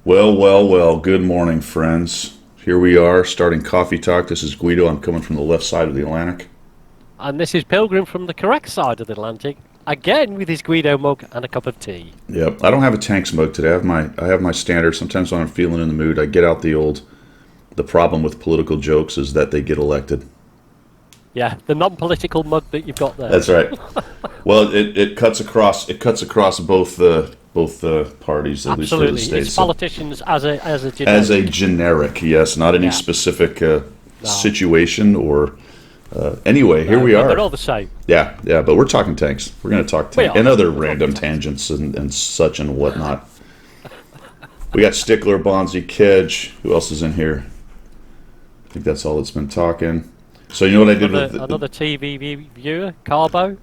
Well, well, well, good morning, friends. Here we are, starting Coffee Talk. This is Guido. I'm coming from the left side of the Atlantic. And this is Pilgrim from the correct side of the Atlantic, again with his Guido mug and a cup of tea. Yep, I don't have a tank mug today. I have my standard. Sometimes when I'm feeling in the mood, I get out the problem with political jokes is that they get elected. Yeah, the non-political mug that you've got there. That's right. Well, it cuts across both the parties, at least for the Absolutely, states. it's politicians as a generic. As a generic, yes, not any specific situation or. Anyway, here we are. They're all the same. Yeah, but we're talking tanks. We're going to talk tanks and other random tangents and such and whatnot. We got Stickler, Bonzi, Kedge. Who else is in here? I think that's all that's been talking. So you know what I did with another TV viewer, Carbo.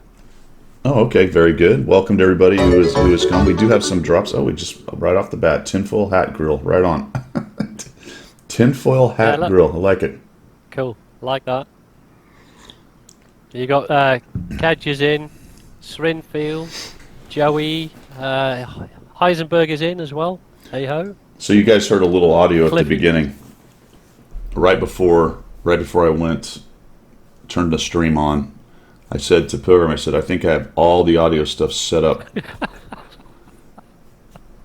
Oh, okay, very good. Welcome to everybody who has come. We do have some drops. Oh, we just right off the bat, tinfoil hat grill, right on. Tinfoil hat grill. I like it. Cool, like that. You got Kedge is in, Srinfield, Joey, Heisenberg is in as well. Hey ho. So you guys heard a little audio at the beginning, right before I turned the stream on. I said to Pilgrim, I think I have all the audio stuff set up.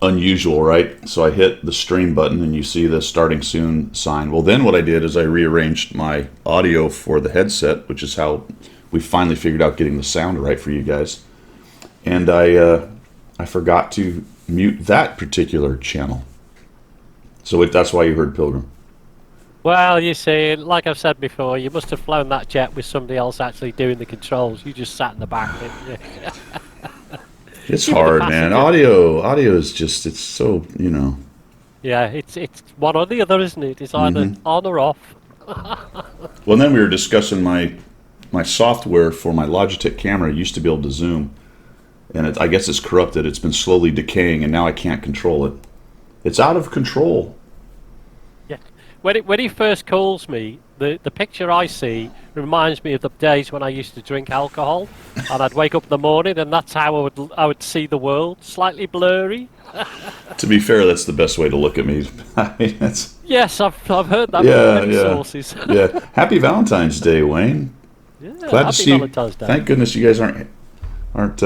Unusual, right? So I hit the stream button and you see the starting soon sign. Well, then what I did is I rearranged my audio for the headset, which is how we finally figured out getting the sound right for you guys. And I forgot to mute that particular channel. So that's why you heard Pilgrim. Well, you see, like I've said before, you must have flown that jet with somebody else actually doing the controls. You just sat in the back, didn't you? It's hard, man. Audio is just, it's so, you know. Yeah, it's one or the other, isn't it? It's either on or off. Well, then we were discussing my software for my Logitech camera. I used to be able to zoom, and I guess it's corrupted. It's been slowly decaying, and now I can't control it. It's out of control. Yeah. When he first calls me, the picture I see reminds me of the days when I used to drink alcohol, and I'd wake up in the morning, and that's how I would see the world, slightly blurry. To be fair, that's the best way to look at me. I mean, yes, I've heard that from many sources. Yeah. Happy Valentine's Day, Wayne. Yeah, glad to see. Valentine's Day. Thank goodness you guys aren't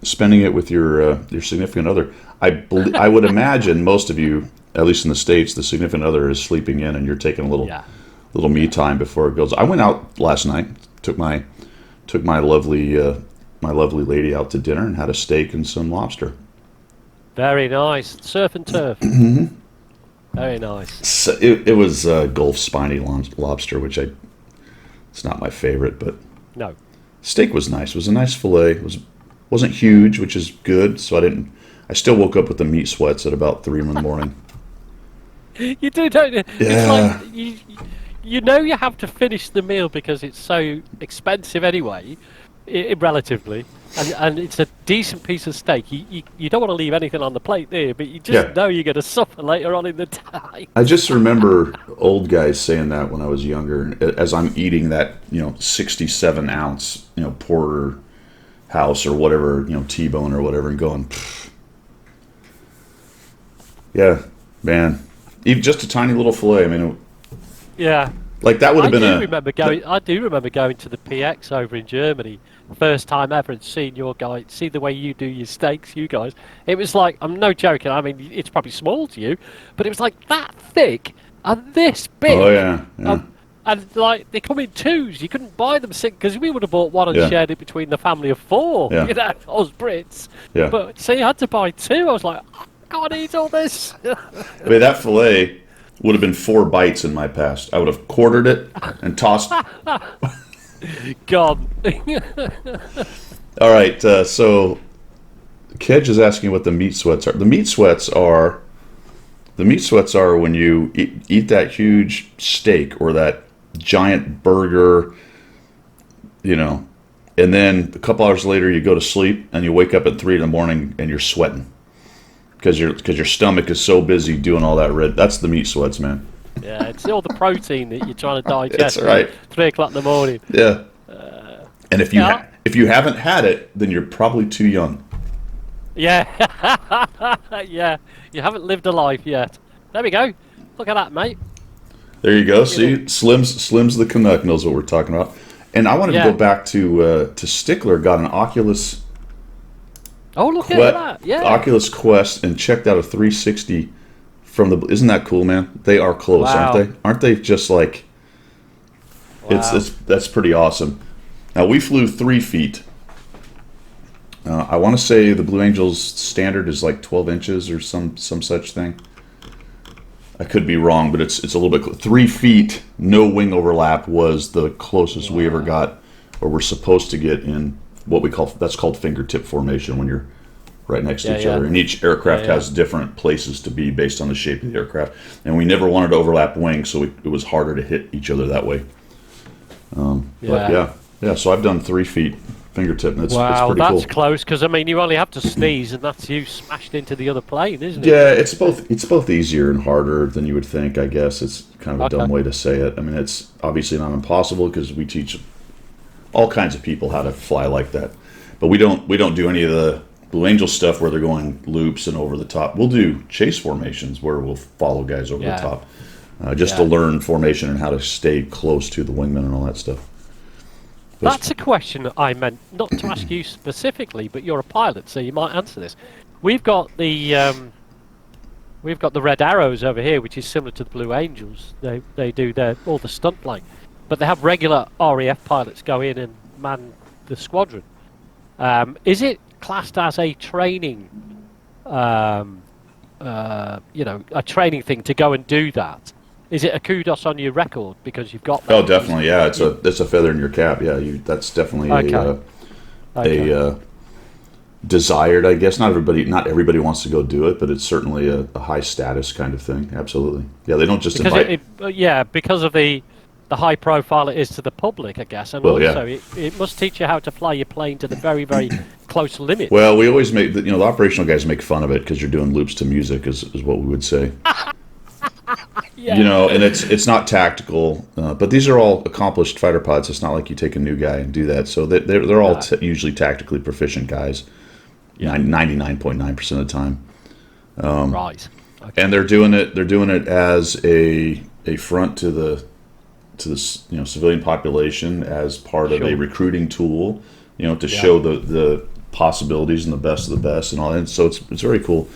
spending it with your significant other. I would imagine most of you, at least in the States, the significant other is sleeping in, and you're taking a little me time before it goes. I went out last night, took my lovely lady out to dinner, and had a steak and some lobster. Very nice, surf and turf. Very nice. So it was Gulf spiny lobster, which it's not my favorite, but no. Steak was nice. It was a nice fillet. It wasn't huge, which is good. So I still woke up with the meat sweats at about 3 in the morning. You do, don't you? Yeah. It's like you know you have to finish the meal because it's so expensive anyway, relatively, and it's a decent piece of steak. You don't want to leave anything on the plate there, but you just know you're going to suffer later on in the day. I just remember old guys saying that when I was younger, as I'm eating that 67 ounce porterhouse or whatever, T-bone or whatever, and going, pfft. Yeah, man. Even just a tiny little fillet. I mean, yeah. Like that would have been I do remember going to the PX over in Germany, first time ever, and seeing your guy, see the way you do your steaks, you guys. It was like, I'm no joking. I mean, it's probably small to you, but it was like that thick and this big. Oh yeah. And like they come in twos. You couldn't buy them because we would have bought one and shared it between the family of four. Yeah. Us Brits. Yeah. But so you had to buy two. I was like, I can't eat all this. I mean, that fillet would have been 4 bites in my past. I would have quartered it and tossed. Gone. All right, so Kedge is asking what the meat sweats are. The meat sweats are when you eat that huge steak or that giant burger, and then a couple hours later you go to sleep and you wake up at 3 in the morning and you're sweating. Because your stomach is so busy doing all that red. That's the meat sweats, man. Yeah, it's all the protein that you're trying to digest. That's right. At 3 o'clock in the morning. Yeah. And if you haven't had it, then you're probably too young. Yeah. Yeah. You haven't lived a life yet. There we go. Look at that, mate. There you go. See, Slim's the Canuck knows what we're talking about. And I wanted to go back to Stickler. Got an Oculus. Oh, look at that! Yeah, Oculus Quest, and checked out a 360 from the. Isn't that cool, man? They are close, Wow. aren't they? Aren't they just like? Wow. That's pretty awesome. Now we flew 3 feet. I want to say the Blue Angels standard is like 12 inches or some such thing. I could be wrong, but it's a little bit 3 feet. No wing overlap was the closest we ever got, or we're supposed to get in what we call that's called fingertip formation when you're right next to each other, and each aircraft has different places to be based on the shape of the aircraft. And we never wanted to overlap wings, so it was harder to hit each other that way. But yeah. So I've done 3 feet fingertip, and it's pretty cool. That's close, because I mean you only have to sneeze, and that's you smashed into the other plane, isn't it? Yeah, it's both easier and harder than you would think. I guess it's kind of a dumb way to say it. I mean, it's obviously not impossible because we teach all kinds of people how to fly like that, but we don't do any of the Blue Angel stuff where they're going loops and over the top. We'll do chase formations where we'll follow guys over the top, just to learn formation and how to stay close to the wingman and all that stuff. That's a question I meant not to ask you specifically, but you're a pilot, so you might answer this. We've got the Red Arrows over here, which is similar to the Blue Angels. They do all the stunt flying, but they have regular RAF pilots go in and man the squadron. Is it classed as a training, a training thing to go and do that? Is it a kudos on your record because you've got that? Oh, definitely, yeah. It's a feather in your cap. Yeah, that's definitely a desired, I guess. Not everybody wants to go do it, but it's certainly a high status kind of thing. Absolutely. Yeah, they don't just invite. Because of the high profile it is to the public, I guess, and it must teach you how to fly your plane to the very, very close limit. Well, we always make the operational guys make fun of it because you're doing loops to music, is what we would say. And it's not tactical, but these are all accomplished fighter pilots. It's not like you take a new guy and do that. So they're all usually tactically proficient guys, 99.9% of the time. Right. Okay. And they're doing it as a front to the civilian population, as part of a recruiting tool, to show the possibilities and the best of the best and all. And so it's very cool.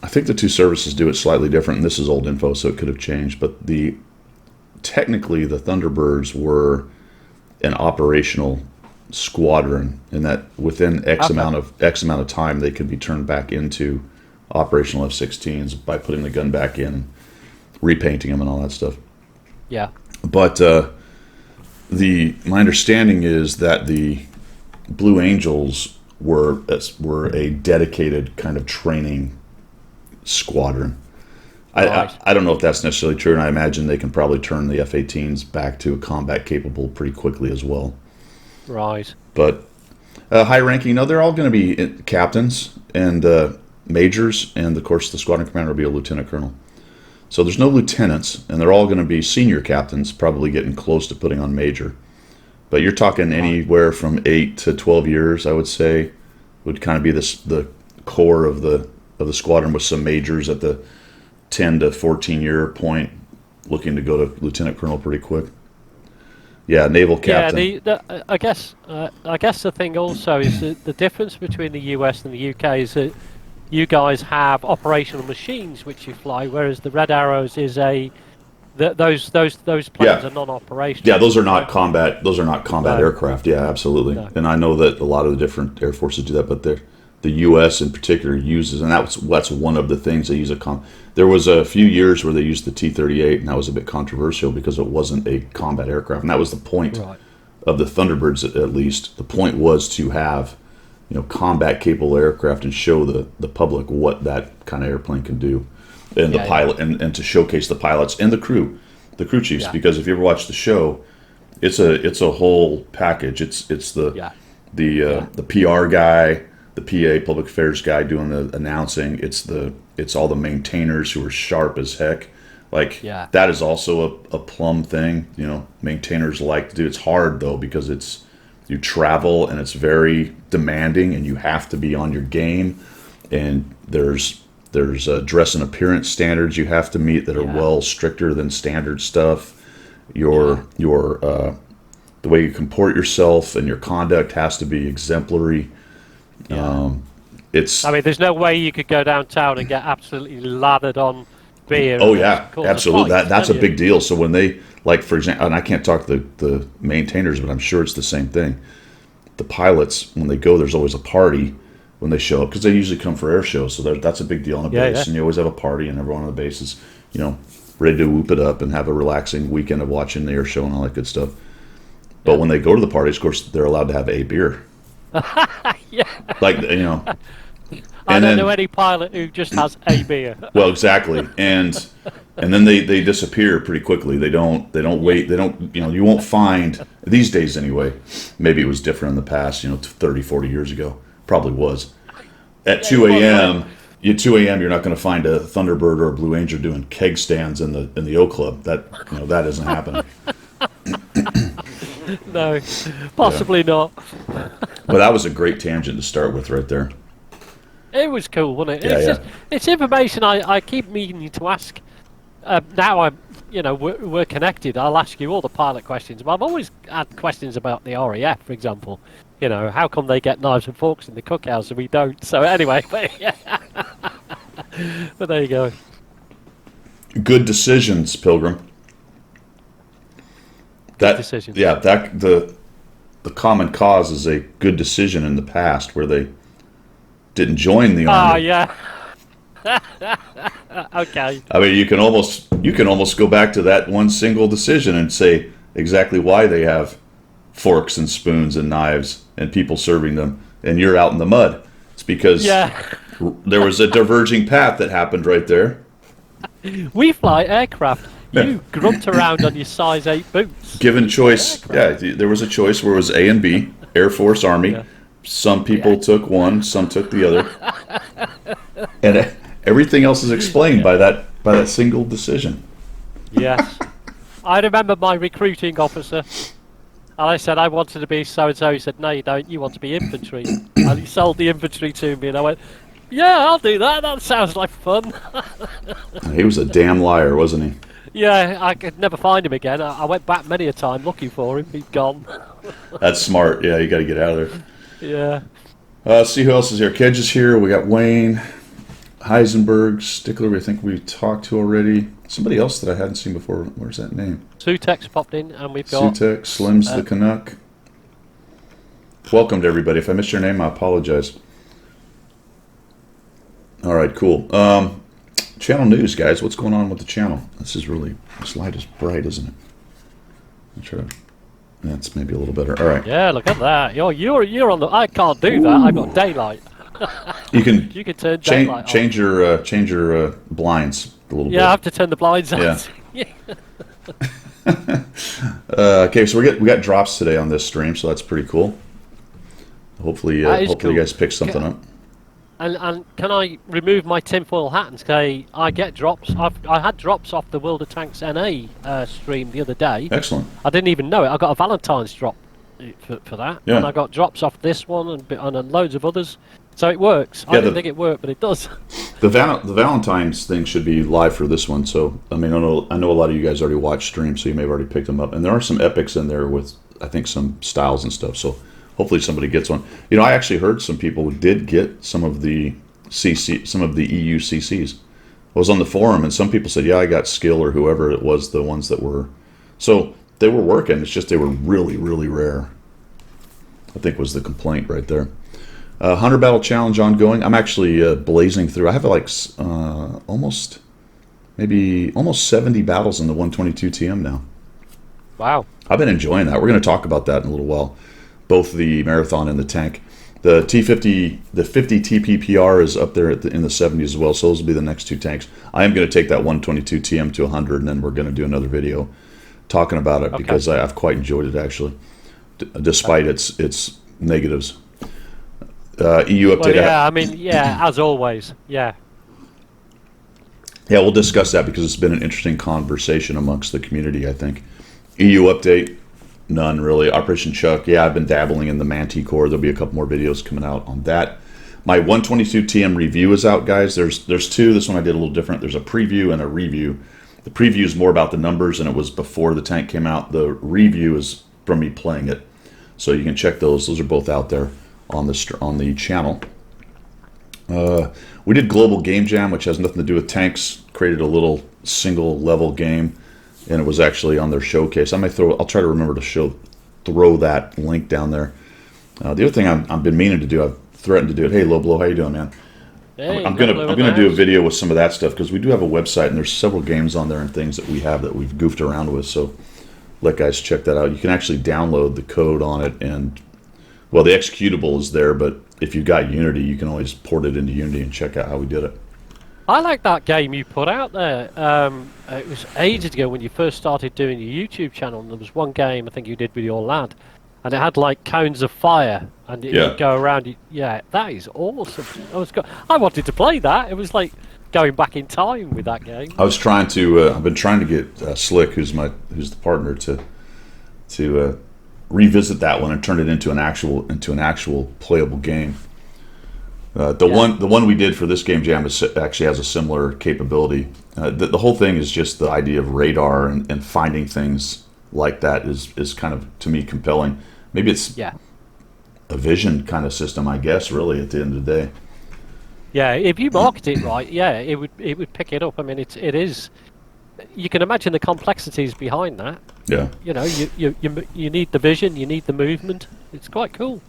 I think the two services do it slightly different, and this is old info, so it could have changed. But technically, the Thunderbirds were an operational squadron, in that within X amount of time, they could be turned back into operational F-16s by putting the gun back in, repainting them, and all that stuff. Yeah. But my understanding is that the Blue Angels were a dedicated kind of training squadron. I don't know if that's necessarily true, and I imagine they can probably turn the F-18s back to combat capable pretty quickly as well. Right. But high ranking, they're all going to be captains and majors, and of course the squadron commander will be a lieutenant colonel. So there's no lieutenants, and they're all going to be senior captains, probably getting close to putting on major. But you're talking anywhere from 8 to 12 years, I would say, would kind of be the core of the squadron, with some majors at the 10 to 14 year point, looking to go to lieutenant colonel pretty quick. Yeah, naval captain. Yeah, I guess the thing also is that the difference between the US and the UK is that you guys have operational machines which you fly, whereas the Red Arrows is those planes are non-operational. Yeah, those are not combat. Those are not combat aircraft. Yeah, absolutely. No. And I know that a lot of the different air forces do that, but the U.S. in particular uses, and that's one of the things they use There was a few years where they used the T-38, and that was a bit controversial because it wasn't a combat aircraft, and that was the point of the Thunderbirds. At least the point was to have combat capable aircraft and show the public what that kind of airplane can do, and the pilot and to showcase the pilots and the crew chiefs. Because if you ever watch the show, it's a whole package. It's the PR guy, the PA, public affairs guy, doing the announcing. It's all the maintainers who are sharp as heck. That is also a plum thing. Maintainers like to do. It's hard though, because you travel and it's very demanding, and you have to be on your game. And there's There's dress and appearance standards you have to meet that are Yeah. well stricter than standard stuff. Your the way you comport yourself and your conduct has to be exemplary. It's I mean, there's no way you could go downtown and get absolutely lathered on beer. oh and yeah, cause a absolutely. fight, That's a can you? big deal. So when they, like, for example, and I can't talk to the maintainers, but I'm sure it's the same thing. The pilots, when they go, there's always a party when they show up because they usually come for air shows. So that's a big deal on a Yeah, base, yeah. and you always have a party, and everyone on the base is, ready to whoop it up and have a relaxing weekend of watching the air show and all that good stuff. But when they go to the parties, of course, they're allowed to have a beer. Yeah. Like, I and don't then- know any pilot who just has a beer. Well, exactly, and then they disappear pretty quickly. They don't wait. They don't. You won't find these days anyway. Maybe it was different in the past. 30, 40 years ago, probably was. At 2 a.m. At 2 a.m. You're not going to find a Thunderbird or a Blue Angel doing keg stands in the O Club. That isn't happening. No, possibly not. But that was a great tangent to start with, right there. It was cool, wasn't it? Yeah, It's yeah. just it's information I keep meaning to ask. Now I'm we're connected. I'll ask you all the pilot questions, but I've always had questions about the RAF, for example. How come they get knives and forks in the cookhouse and we don't? So anyway, but there you go. Good decisions, Pilgrim. Decisions. Yeah, the common cause is a good decision in the past where they didn't join the Ah, army. yeah. Okay. I mean, you can almost go back to that one single decision and say exactly why they have forks and spoons and knives and people serving them, and you're out in the mud. It's because Yeah. there was a diverging path that happened right there. We fly aircraft. You grunt around on your size 8 boots. Given choice, yeah, there was a choice where it was A and B, Air Force, Army. Yeah. Some people took one, some took the other, and everything else is explained by that single decision. Yes. I remember my recruiting officer. And I said I wanted to be so and so. He said, "No, you don't. You want to be infantry." And he sold the infantry to me, and I went, "Yeah, I'll do that. That sounds like fun." He was a damn liar, wasn't he? Yeah, I could never find him again. I went back many a time looking for him. He'd gone. That's smart. Yeah, you got to get out of there. Yeah. Let's see who else is here. Kedge is here. We got Wayne, Heisenberg, Stickler. I think we talked to already. Somebody else that I hadn't seen before. Where's that name? Sutek's popped in, and we've got. Sutek, Slim's the Canuck. Welcome to everybody. If I missed your name, I apologize. All right, cool. Channel news, guys. What's going on with the channel? This light is bright, isn't it? I'll try to. That's maybe a little better. All right. Yeah, look at that. You're on the. I can't do that. I've got daylight. You can You can turn daylight on. change your blinds a little bit. Yeah, I have to turn the blinds out. Yeah. Okay, so we got drops today on this stream, so that's pretty cool. Hopefully, That is hopefully cool. you guys pick something up. And can I remove my tinfoil hat and say I get drops? I had drops off the World of Tanks NA stream the other day. Excellent. I didn't even know it. I got a Valentine's drop for that, Yeah. and I got drops off this one and loads of others. So it works. I Yeah, didn't think it worked, but it does. The Valentine's thing should be live for this one. So I mean, I know a lot of you guys already watch streams, so you may have already picked them up. And there are some epics in there with I think some styles and stuff. So hopefully somebody gets one. I actually heard some people did get some of the EU CCs. I was on the forum and some people said, yeah, I got Skill or whoever it was, the ones that were. So they were working. It's just they were really, really rare, I think was the complaint right there. 100 Battle Challenge ongoing. I'm actually blazing through. I have like almost 70 battles in the 122 TM now. Wow. I've been enjoying that. We're going to talk about that in a little while. Both the marathon and the tank. The T50, the 50 TPPR is up there in the 70s as well. So those will be the next two tanks. I am going to take that 122 TM to 100, and then we're going to do another video talking about it because I've quite enjoyed it actually, despite its negatives. EU update. Well, yeah, I mean, yeah, as always, yeah. Yeah, we'll discuss that because it's been an interesting conversation amongst the community, I think. EU update, none really. Operation Chuck, yeah, I've been dabbling in the Manticore. There'll be a couple more videos coming out on that. My 122 TM review is out, guys. There's two. This one I did a little different. There's a preview and a review. The preview is more about the numbers, and it was before the tank came out. The review is from me playing it, so you can check those. Those are both out there on the channel. We did Global Game Jam, which has nothing to do with tanks. Created a little single level game, and it was actually on their showcase. I'll try to remember to throw that link down there. The other thing I've been meaning to do, I've threatened to do it. Hey, Low Blow, how you doing, man? Hey, I'm gonna do a video with some of that stuff because we do have a website and there's several games on there and things that we have that we've goofed around with. So let guys check that out. You can actually download the code on it, and well, the executable is there, but if you've got Unity, you can always port it into Unity and check out how we did it. I like that game you put out there. It was ages ago when you first started doing your YouTube channel, and there was one game I think you did with your lad, and it had like cones of fire, and you'd go around. Yeah, that is awesome. I wanted to play that. It was like going back in time with that game. I was trying to. I've been trying to get Slick, who's the partner, to revisit that one and turn it into an actual playable game. The one we did for this game jam actually has a similar capability. The whole thing is just the idea of radar and finding things like that is kind of, to me, compelling. Maybe it's a vision kind of system, I guess, really, at the end of the day. Yeah, if you market it right, it would pick it up. I mean, it is. You can imagine the complexities behind that. Yeah. You know, you need the vision, you need the movement. It's quite cool.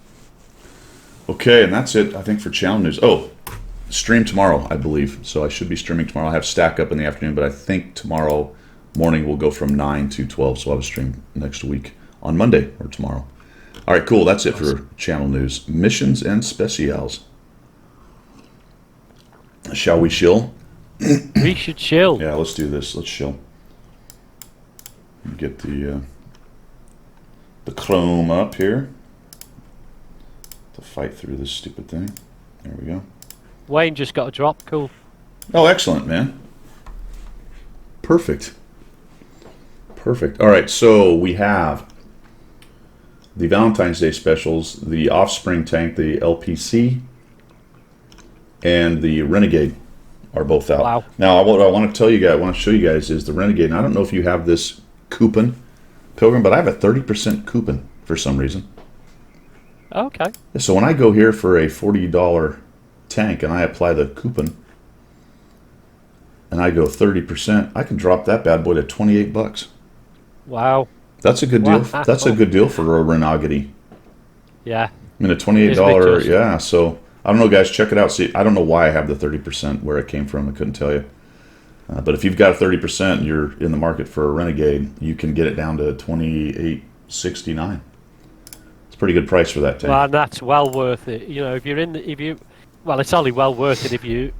Okay, and that's it, I think, for channel news. Oh, stream tomorrow, I believe. So I should be streaming tomorrow. I have Stack Up in the afternoon, but I think tomorrow morning will go from 9 to 12, so I'll have a stream next week on Monday or tomorrow. All right, cool. That's it for channel news. Missions and specials. Shall we chill? We should chill. Yeah, let's do this. Let's chill. Get the Chrome up here to fight through this stupid thing. There we go. Wayne just got a drop. Cool. Oh, excellent, man. Perfect. Perfect. All right, so we have the Valentine's Day specials, the Offspring tank, the LPC, and the Renegade are both out. Wow. Now, what I want to tell you guys, I want to show you guys is the Renegade. And I don't know if you have this coupon, Pilgrim, but I have a 30% coupon for some reason. Okay. So when I go here for a $40 tank and I apply the coupon and I go 30%, I can drop that bad boy to $28. Wow. That's a good deal. That's a good deal for a Renegade. Yeah. I mean, a $28, yeah. So I don't know, guys. Check it out. See, I don't know why I have the 30%, where it came from. I couldn't tell you. But if you've got a 30% and you're in the market for a Renegade, you can get it down to $28.69. It's a pretty good price for that tank. Well, and that's well worth it. You know, well, it's only well worth it if you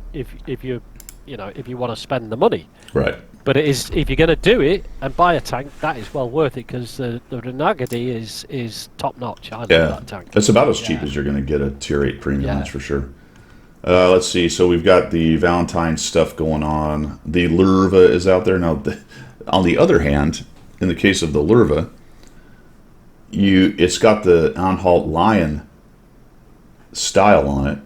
want to spend the money. Right. But it is, if you're going to do it and buy a tank, that is well worth it, because the Renegade is top notch. I love that tank. It's about as cheap as you're going to get a Tier 8 premium, that's for sure. Let's see. So we've got the Valentine stuff going on. The Lurva is out there now. On the other hand, in the case of the Lurva, it's got the Anhalt Lion style on it,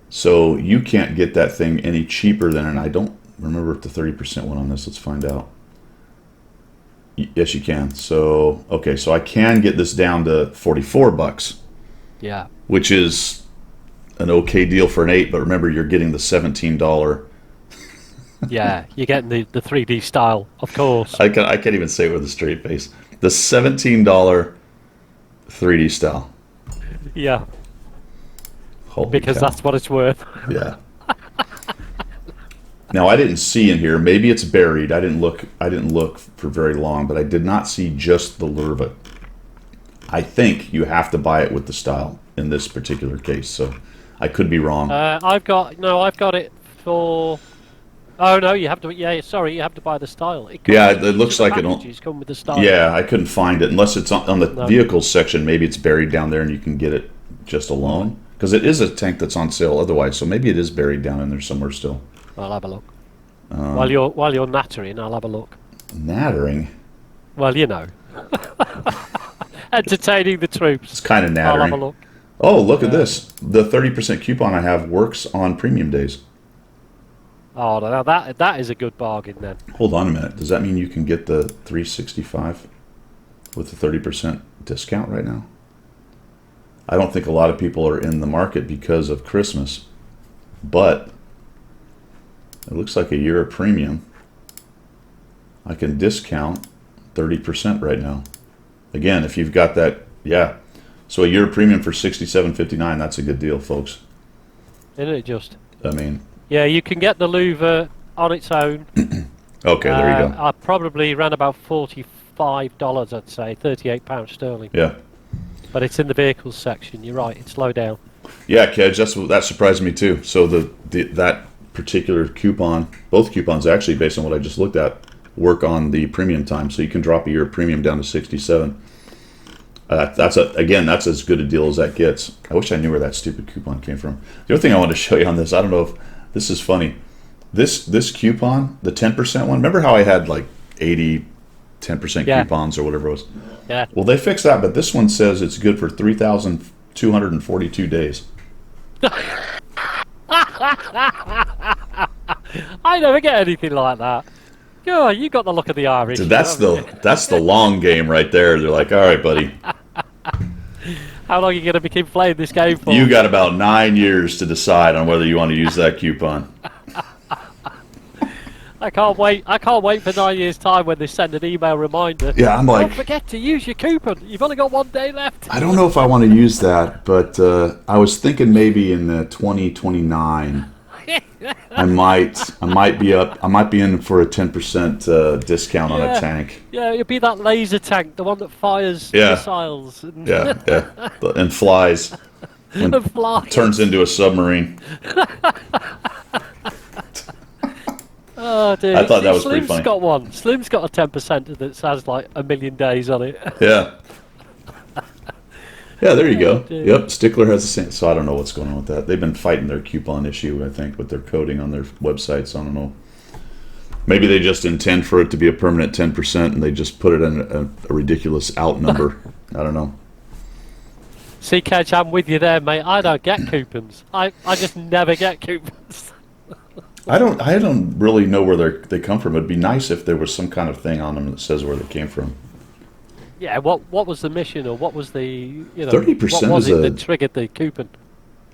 so you can't get that thing any cheaper than, and I don't remember if the 30% went on this. Let's find out. Yes, you can. So, okay, so I can get this down to $44. Yeah. Which is an okay deal for an 8, but remember, you're getting the $17. Yeah, you're getting the 3D style, of course. I can't even say it with a straight face. The $17 3D style. Yeah. Holy because cow. that's what it's worth. Yeah. Now, I didn't see in here, maybe it's buried. I didn't look for very long, but I did not see just the Lurva. I think you have to buy it with the style in this particular case, so I could be wrong. I've got it for. Oh no, you have to. Yeah, sorry, you have to buy the style. It looks like it don't. Come with the style. Yeah, I couldn't find it unless it's on the vehicles section. Maybe it's buried down there, and you can get it just alone, because it is a tank that's on sale otherwise. So maybe it is buried down in there somewhere still. I'll have a look. While you're nattering, I'll have a look. Nattering? Well, you know. Entertaining the troops. It's kind of nattering. I'll have a look. Oh, look at this. The 30% coupon I have works on premium days. Oh, now that is a good bargain then. Hold on a minute. Does that mean you can get the 365 with the 30% discount right now? I don't think a lot of people are in the market because of Christmas, but it looks like a year of premium. I can discount 30% right now. Again, if you've got that, yeah. So a year of premium for $67.59, that's a good deal, folks. Isn't it just? I mean, Yeah, you can get the louver on its own. okay, there you go. I probably ran about $45, I'd say, £38 sterling. Yeah. But it's in the vehicles section. You're right. It's low down. Yeah, Kedge, that surprised me too. So that particular coupon, both coupons actually, based on what I just looked at, work on the premium time. So you can drop a year of premium down to 67. That's as good a deal as that gets. I wish I knew where that stupid coupon came from. The other thing I wanted to show you on this, I don't know if this is funny. This coupon, the 10% one. Remember how I had like 80 10% coupons or whatever it was? Yeah. Well, they fixed that, but this one says it's good for 3,242 days. I never get anything like that. God, you got the look of the Irish. So that's the long game right there. They're like, all right, buddy. How long are you going to keep playing this game for? You got about 9 years to decide on whether you want to use that coupon. I can't wait. I can't wait for 9 years' time when they send an email reminder. Yeah, I'm like, don't forget to use your coupon. You've only got 1 day left. I don't know if I want to use that, but I was thinking maybe in 2029. I might be in for a 10% discount on a tank. Yeah, it'll be that laser tank, the one that fires missiles. And And flies. And flies. Turns into a submarine. Oh, dude. I thought that was pretty Slim's funny. got one. Slim's got a 10% that has like 1 million days on it. Yeah. Yeah, there you go. Dude. Yep, Stickler has the same. So I don't know what's going on with that. They've been fighting their coupon issue, I think, with their coding on their websites. I don't know. Maybe they just intend for it to be a permanent 10% and they just put it in a ridiculous out number. I don't know. See, Kedge, I'm with you there, mate. I don't get coupons. I just never get coupons. I don't really know where they come from. It'd be nice if there was some kind of thing on them that says where they came from. Yeah, what was the mission, or what was the 30% what was is it that triggered the coupon?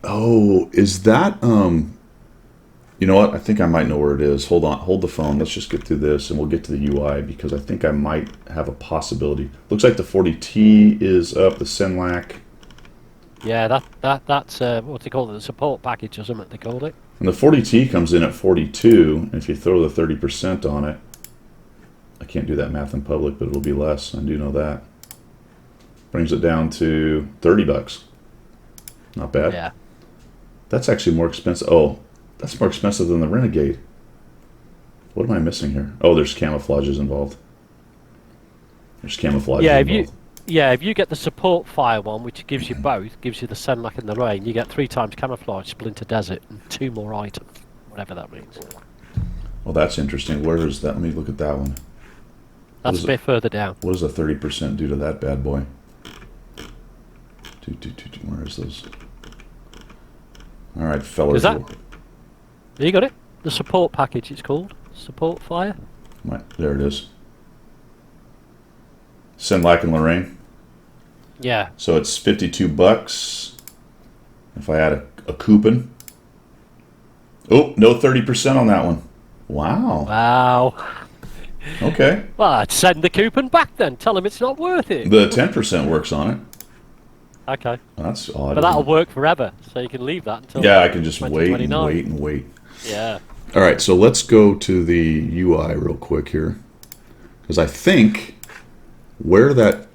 Oh, is that you know what? I think I might know where it is. Hold on, hold the phone. Let's just get through this and we'll get to the UI because I think I might have a possibility. Looks like the 40T is up, the Senlac. Yeah, that's what they call it, the support package or something they called it. And the 40T comes in at 42, and if you throw the 30% on it, I can't do that math in public, but it'll be less. I do know that. Brings it down to $30. Not bad. Yeah. That's actually more expensive. Oh, that's more expensive than the Renegade. What am I missing here? Oh, there's camouflages involved. There's camouflages involved. If you get the support fire one, which gives you both, gives you the Senlac and the Rain, you get 3 times camouflage, Splinter Desert, and 2 more items, whatever that means. Well, that's interesting. Where is that? Let me look at that one. That's a bit further down. What does a 30% do to that bad boy? Where is those? All right, fellas. Is that? You got it? The support package, it's called. Support fire. There it is. Senlac and Lorraine. Yeah. So it's $52. If I add a coupon. Oh, no 30% on that one. Wow. Wow. Okay. Well, I'd send the coupon back then. Tell them it's not worth it. The 10% works on it. Okay. Well, that's odd. But that'll work forever, so you can leave that until. Yeah, I can just wait and 2029. wait and wait. Yeah. All right, so let's go to the UI real quick here, because I think where that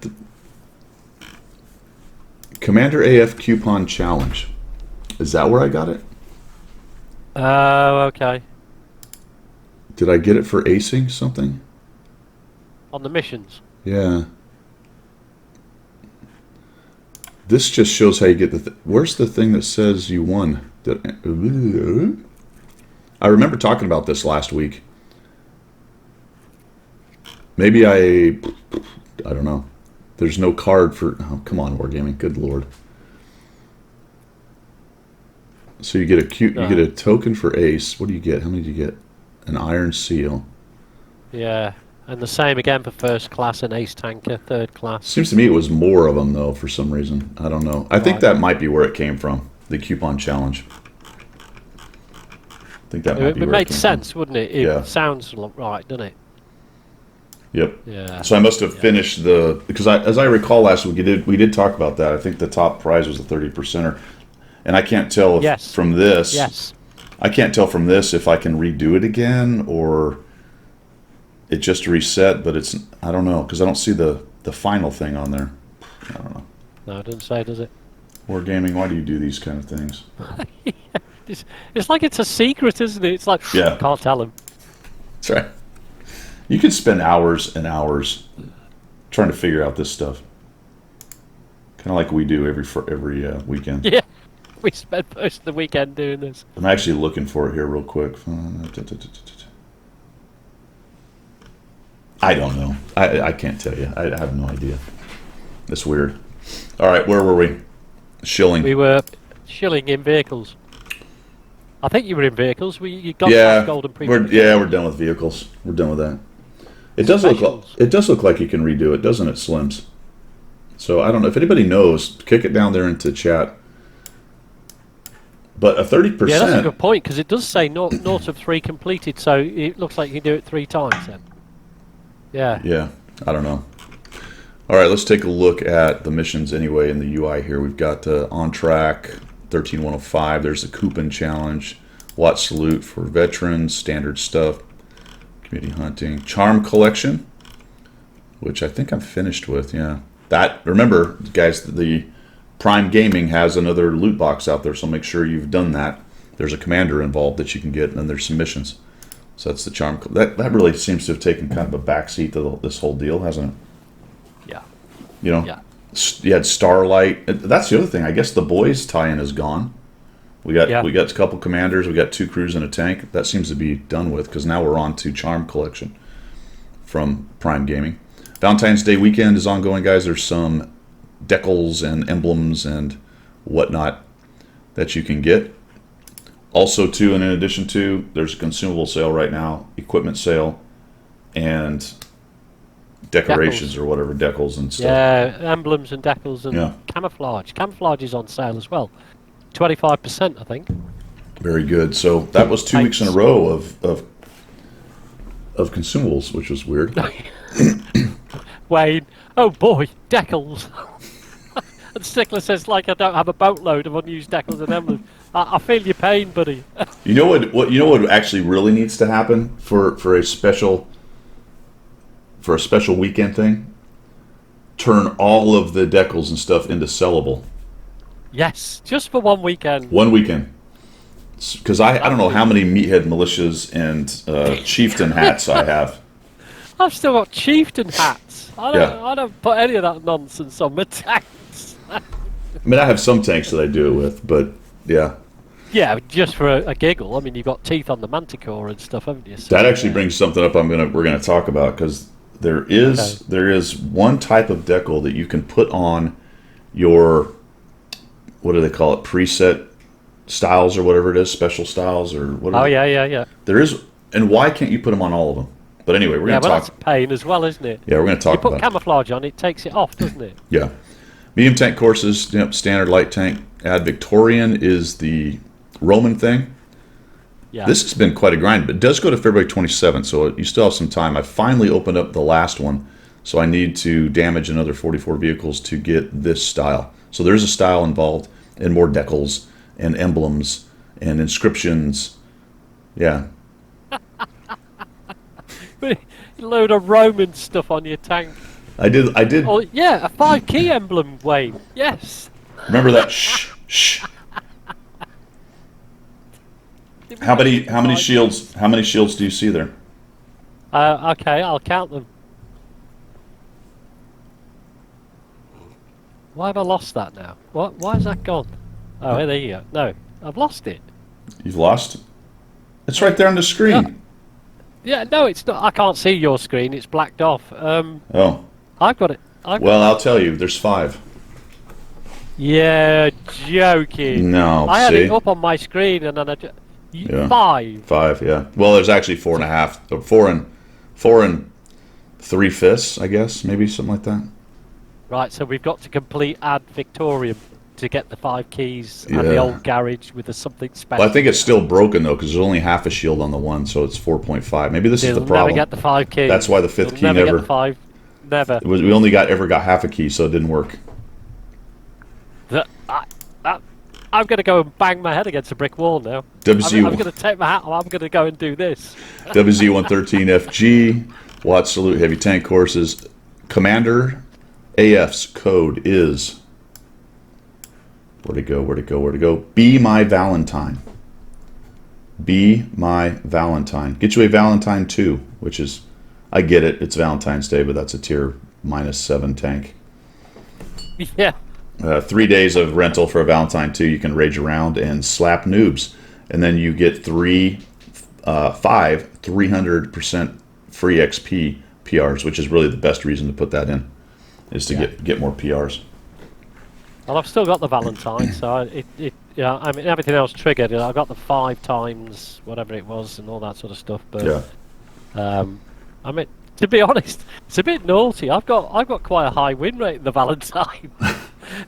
Commander AF coupon challenge, is that where I got it? Oh, okay. Did I get it for acing something? On the missions. Yeah. This just shows how you get the. Where's the thing that says you won? I remember talking about this last week. Maybe I don't know. There's no card for. Oh, come on, Wargaming. Good lord. So you get a cute, No. you get a token for ace. What do you get? How many do you get? An iron seal. Yeah, and the same again for first class and ace tanker, third class. Seems to me it was more of them though for some reason. I don't know. I think Right. that might be where it came from. The coupon challenge. I think that might It be where makes came sense, wouldn't it? It Yeah. sounds right, doesn't it? Yep. Yeah. So I must have finished the because as I recall last week we did talk about that. I think the top prize was a 30%er, and I can't tell if Yes. from this. Yes. I can't tell from this if I can redo it again or it just reset. But it's I don't know because I don't see the final thing on there. I don't know. No, it doesn't say, does it? Wargaming, why do you do these kind of things? It's like it's a secret, isn't it? It's like, Yeah. can't tell them. That's right. You could spend hours and hours trying to figure out this stuff. Kind of like we do every weekend. Yeah, we spent most of the weekend doing this. I'm actually looking for it here real quick. I don't know. I can't tell you. I have no idea. It's weird. All right, where were we? Shilling. We were shilling in vehicles. I think you were in vehicles. You got Yeah, past golden premium. we're done with vehicles. We're done with that. It does look like you can redo it, doesn't it, Slims? So I don't know if anybody knows. Kick it down there into chat. But a 30%. Yeah, that's a good point because it does say naught of 3 completed, so it looks like you can do it 3 times then. Yeah. Yeah, I don't know. All right, let's take a look at the missions anyway in the UI here. We've got On Track, 13105. There's the Coupon Challenge, Watt Salute for veterans, standard stuff, community hunting, Charm Collection, which I think I'm finished with, yeah. That, remember, guys, the Prime Gaming has another loot box out there, so make sure you've done that. There's a commander involved that you can get, and then there's some missions. So that's the Charm. That really seems to have taken kind of a backseat to this whole deal, hasn't it? Yeah. You know, Yeah. you had Starlight. That's the other thing. I guess the boys tie-in is gone. We got a couple commanders. We got 2 crews and a tank. That seems to be done with because now we're on to Charm Collection from Prime Gaming. Valentine's Day weekend is ongoing, guys. There's some decals and emblems and whatnot that you can get. Also, too, and in addition to, there's a consumable sale right now, equipment sale, and decorations or whatever, decals and stuff. Yeah, emblems and decals and Yeah. camouflage. Camouflage is on sale as well. 25%, I think. Very good. So that was 2 weeks in a row of consumables, which was weird. Wayne, oh boy, decals. And Stickler says, like, I don't have a boatload of unused decals and emblems. I feel your pain, buddy. You know what actually really needs to happen for a special weekend thing? Turn all of the decals and stuff into sellable. Yes, just for one weekend. One weekend. Because I don't know how many meathead militias and chieftain hats I have. I've still got chieftain hats. I Yeah. don't put any of that nonsense on my tanks. I mean, I have some tanks that I do it with, but yeah. Yeah, just for a giggle. I mean, you've got teeth on the Manticore and stuff, haven't you? So, That actually brings something up we're gonna talk about because there is one type of decal that you can put on your, what do they call it, preset styles or whatever it is, special styles or whatever. Oh yeah. There is, and why can't you put them on all of them? But anyway, we're Yeah, gonna well, talk. that's a pain as well, isn't it? Yeah, we're gonna talk You put about it. camouflage on, it takes it off, doesn't it? Yeah. Medium tank courses, standard light tank. Add Victorian is the Roman thing. Yeah. This has been quite a grind, but it does go to February 27th, so you still have some time. I finally opened up the last one, so I need to damage another 44 vehicles to get this style. So there's a style involved, and more decals, and emblems, and inscriptions. Yeah. Load of Roman stuff on your tank. I did. Oh yeah, a 5 key emblem, Wayne. Yes. Remember that? Shh. How many shields? How many shields do you see there? Okay, I'll count them. Why have I lost that now? What? Why has that gone? Oh, there you go. No, I've lost it. You've lost? It's right there on the screen. Yeah, no, it's not. I can't see your screen. It's blacked off. Oh. I've got it. Well, I'll tell you. There's 5. Yeah, joking. No, I had see? it up on my screen and then Yeah. 5. 5, yeah. Well, there's actually 4.5, 4 3/5, I guess, maybe something like that. Right, so we've got to complete Ad Victorium to get the 5 keys and the Yeah. old garage with the something special. Well, I think it's still broken though, because there's only half a shield on the one, so it's 4.5. Maybe this is You'll the problem. never get the 5 keys. That's why the 5th You'll key never never. get the 5. Never. We only ever got half a key, so it didn't work. I'm going to go and bang my head against a brick wall now. WZ, I'm going to take my hat off. I'm going to go and do this. WZ113FG, Watt Salute Heavy Tank Courses. Commander AF's code is. Where'd it go? Be my Valentine. Be my Valentine. Get you a Valentine 2, which is, I get it, it's Valentine's Day, but that's a tier -7 tank. Yeah. 3 days of rental for a Valentine 2. You can rage around and slap noobs. And then you get 300% free XP PRs, which is really the best reason to put that in, is to get more PRs. Well, I've still got the Valentine, so yeah, I mean, everything else triggered. I got the 5 times, whatever it was, and all that sort of stuff. But Yeah. I mean, to be honest, it's a bit naughty. I've got quite a high win rate in the Valentine.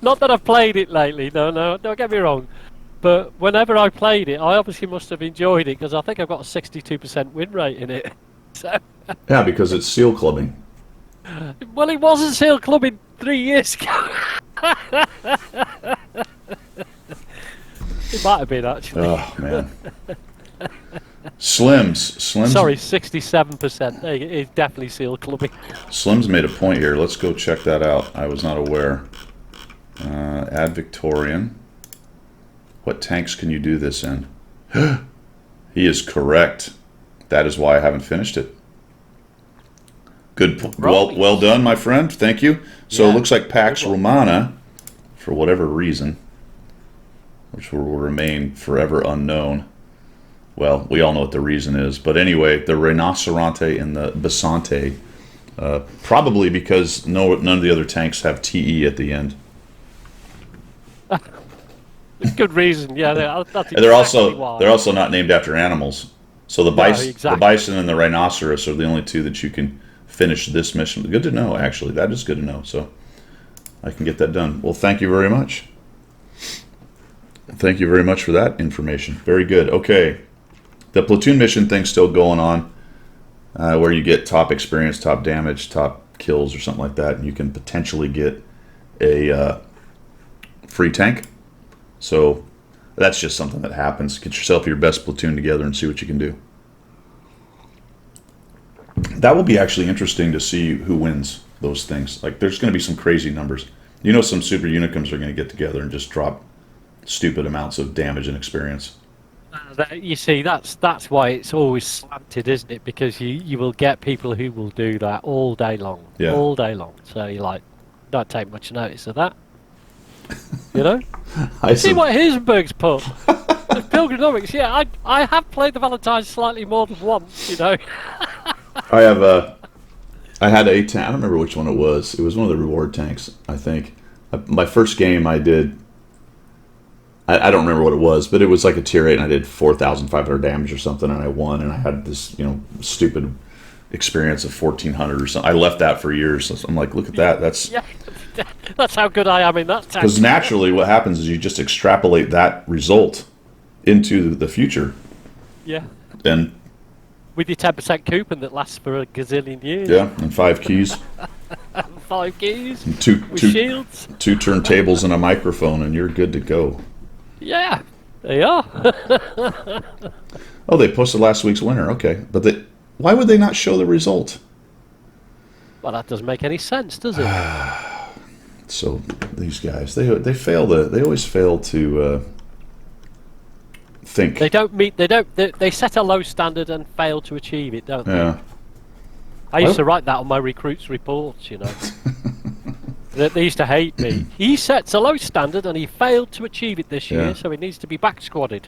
Not that I've played it lately. No, don't get me wrong. But whenever I played it, I obviously must have enjoyed it because I think I've got a 62% win rate in it. So. Yeah, because it's seal clubbing. Well, it wasn't Seal Clubbing 3 years ago. It might have been, actually. Oh, man. Slims. Sorry, 67%. It's definitely Seal Clubbing. Slims made a point here. Let's go check that out. I was not aware. Add Victorian. What tanks can you do this in? He is correct. That is why I haven't finished it. Good. Well done, my friend. Thank you. So Yeah, it looks like Pax Romana, for whatever reason, which will remain forever unknown. Well, we all know what the reason is. But anyway, the Rinocerante and the Basante, probably because none of the other tanks have TE at the end. Good reason, yeah. That's exactly They're why. also not named after animals. So the bison and the rhinoceros are the only two that you can finish this mission. Good to know, actually. That is good to know. So I can get that done. Well, thank you very much. Thank you very much for that information. Very good. Okay. The Platoon Mission thing's still going on, where you get top experience, top damage, top kills, or something like that, and you can potentially get a free tank. So that's just something that happens. Get yourself your best platoon together and see what you can do. That will be actually interesting to see who wins those things. Like, there's going to be some crazy numbers. You know, some super unicums are going to get together and just drop stupid amounts of damage and experience. You see, that's why it's always slanted, isn't it? Because you will get people who will do that all day long. Yeah. All day long. So you're like, don't take much notice of that. You know? See what Hirsenberg's put. The Pilgrinomics, yeah, I have played the Valentine slightly more than once, you know. I had a tank. I don't remember which one it was. It was one of the reward tanks, I think. My first game I did, I don't remember what it was, but it was like a tier 8 and I did 4,500 damage or something and I won and I had this, stupid experience of 1,400 or something. I left that for years. So I'm like, look at that. That's how good I am in that tank. Because naturally what happens is you just extrapolate that result into the future. Yeah. And with your 10% coupon that lasts for a gazillion years. Yeah, and 5 keys. 5 keys. And two shields. 2 turntables and a microphone, and you're good to go. Yeah, they are. Oh, they posted last week's winner. Okay, but why would they not show the result? Well, that doesn't make any sense, does it? So these guys, they always fail to think. They set a low standard and fail to achieve it, don't they? Yeah. I used to write that on my recruits' reports, you know. They used to hate me. He sets a low standard and he failed to achieve it this year, so he needs to be back squadded.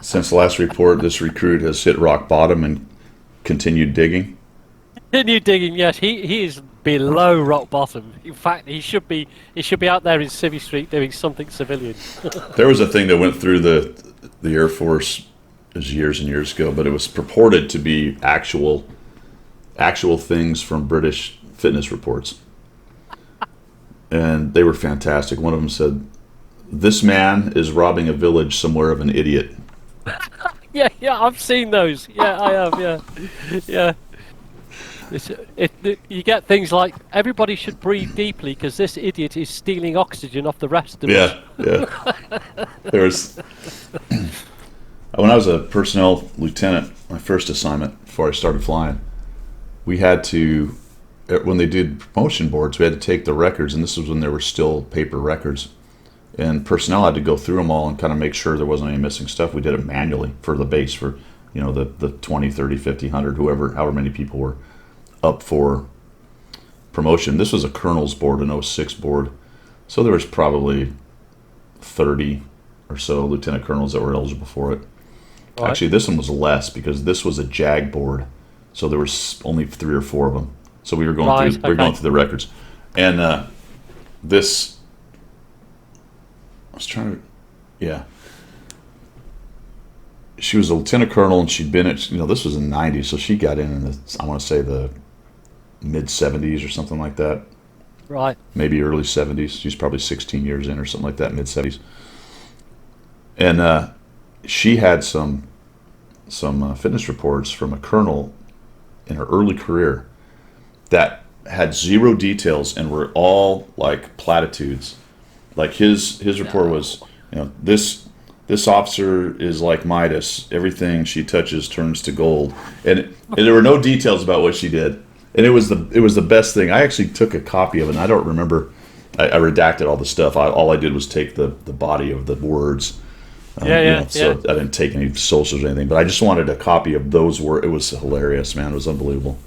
Since the last report, this recruit has hit rock bottom and continued digging. Continued digging, yes. He is below rock bottom. In fact, he should be out there in Civvy Street doing something civilian. There was a thing that went through the Air Force, it was years and years ago, but it was purported to be actual things from British fitness reports, and they were fantastic. One of them said, "This man is robbing a village somewhere of an idiot." Yeah, I've seen those. Yeah, I have. Yeah. You get things like, everybody should breathe deeply because this idiot is stealing oxygen off the rest of us. Yeah. There was when I was a personnel lieutenant, my first assignment before I started flying, we had to, when they did promotion boards, we had to take the records, and this was when there were still paper records, and personnel had to go through them all and kind of make sure there wasn't any missing stuff. We did it manually for the base, for the 20, 30, 50, 100, however many people were up for promotion. This was a colonel's board, an 06 board, so there was probably 30 or so lieutenant colonels that were eligible for it. Right. Actually, this one was less because this was a JAG board, so there was only 3 or 4 of them. So we were going through the records, and this, I was trying to, yeah. She was a lieutenant colonel, and she'd been at, this was in the 90s, so she got in the, I want to say, the mid-70s or something like that. Right. Maybe early 70s. She's probably 16 years in or something like that, mid-70s. And she had some fitness reports from a colonel in her early career that had 0 details and were all like platitudes. Like his report was, this officer is like Midas. Everything she touches turns to gold, and there were no details about what she did. And it was the best thing. I actually took a copy of it, and I don't remember. I redacted all the stuff. All I did was take the body of the words. So I didn't take any socials or anything, but I just wanted a copy of those words. It was hilarious, man. It was unbelievable.